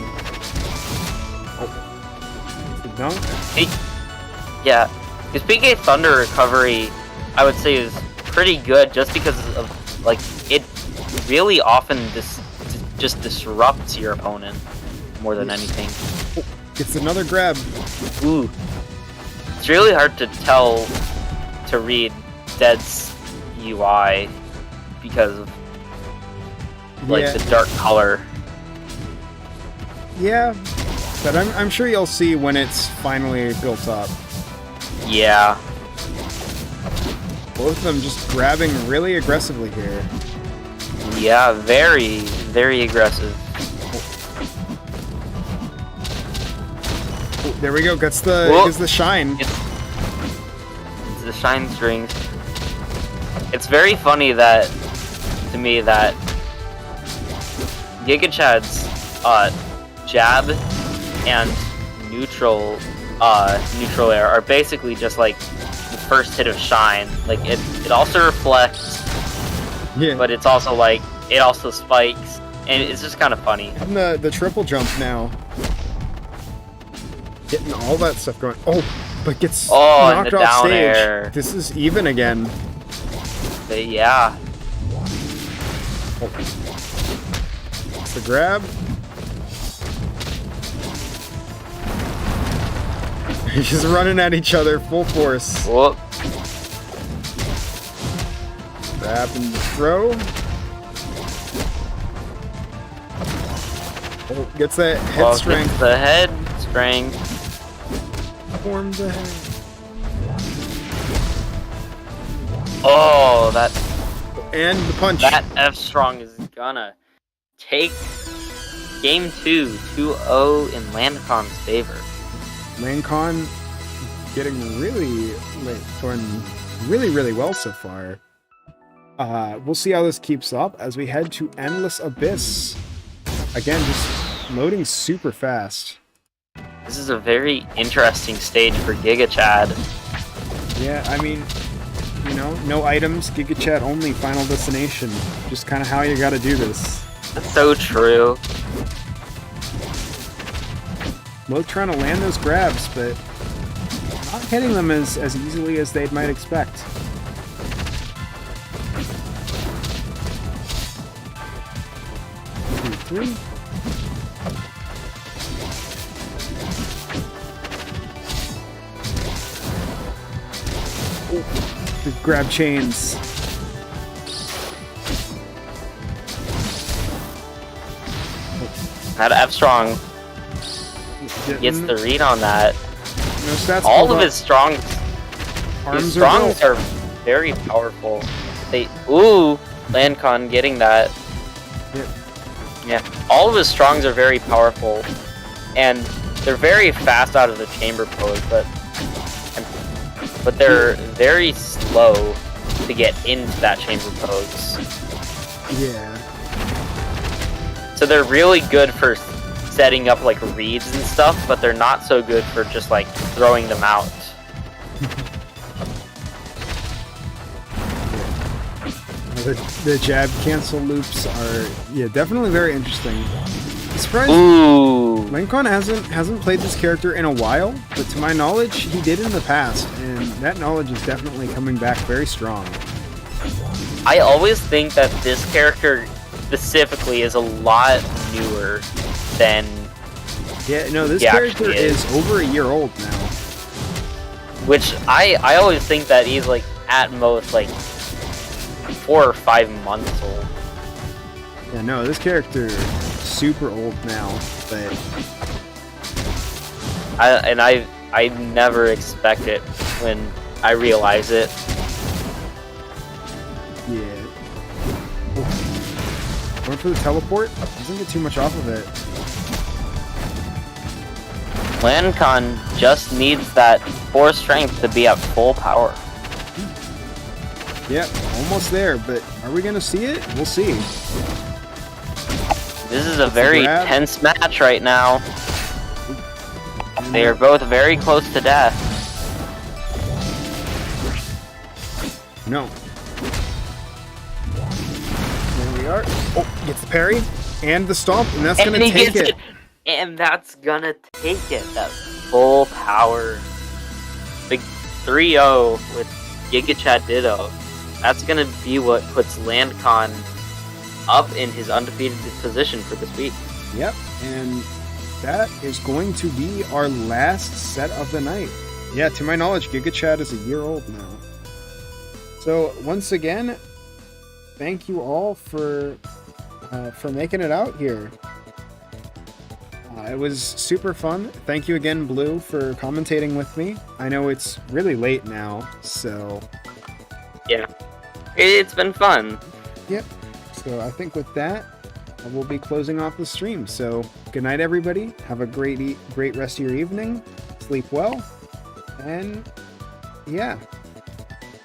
It's the dunk. Yeah. His PK Thunder recovery, I would say, is pretty good just because of, like, it really often just disrupts your opponent more than anything. Oh, gets another grab. Ooh. It's really hard to tell, to read Dead's UI because of, like, Yeah. the dark color. Yeah, but I'm sure you'll see when it's finally built up. Yeah. Both of them just grabbing really aggressively here. Yeah, very, very aggressive. Oh, there we go. Gets the shine. It's the shine strings. It's very funny that, to me, that Giga Chad's jab and neutral air are basically just like the first hit of shine. Like it also reflects, Yeah. but it's also like it also spikes, and it's just kind of funny. And the triple jump now. Getting all that stuff going. Oh, but gets Oh, and knocked the off down stage. air. This is even again. But yeah. It's the grab. Just running at each other full force. Whoop. Grab and throw. Oh, gets that head Well, strength. gets the head strength. Forms ahead. Oh, that And the punch. F strong is gonna take game 2, 2-0 in Landcon's favor. Lancon getting really going really well so far. We'll see how this keeps up as we head to Endless Abyss. Again, just loading super fast. This is a very interesting stage for Giga Chad. Yeah, I mean, you know, no items, Giga Chat only, final destination. Just kind of how you gotta do this. That's so true. Both trying to land those grabs, but not hitting them as easily as they might expect. Two, three. The grab chains. That F strong gets the read on that. No stats All pulled of up. his strongs, Arms are built. are very powerful. Landcon getting that. Yep. Yeah, all of his strongs are very powerful, and they're very fast out of the chamber pose, but they're very slow to get into that chamber pose. Yeah. So they're really good for setting up like reads and stuff, but they're not so good for just like throwing them out. The jab cancel loops are definitely very interesting. I'm surprised Ooh. Lancon hasn't played this character in a while, but to my knowledge, he did in the past, and that knowledge is definitely coming back very strong. I always think that this character specifically is a lot newer than Yeah, no, this he character actually is over a year old now. which I always think that he's like at most like 4 or 5 months old. Yeah, no, this character is super old now, but I never expect it when I realize it. yeah. Going for the teleport, doesn't get too much off of it. Landcon just needs that 4 strength to be at full power. Yep, almost there, but are we gonna see it? We'll see. This is a very grab. tense match right now. They are both very close to death. No. There we are. Oh, gets the parry and the stomp, and that's And gonna he take gets it. And that's gonna take it. That full power. Big 3-0 with Giga Chad Ditto. That's gonna be what puts Landcon up in his undefeated position for this week. Yep, and that is going to be our last set of the night. Yeah, to my knowledge, Giga Chad is a year old now. So once again, thank you all for making it out here. It was super fun. Thank you again, Blue, for commentating with me. I know it's really late now, so Yeah. It's been fun. yep. So I think with that, we'll be closing off the stream. So good night, everybody. Have a great rest of your evening. Sleep well. And yeah.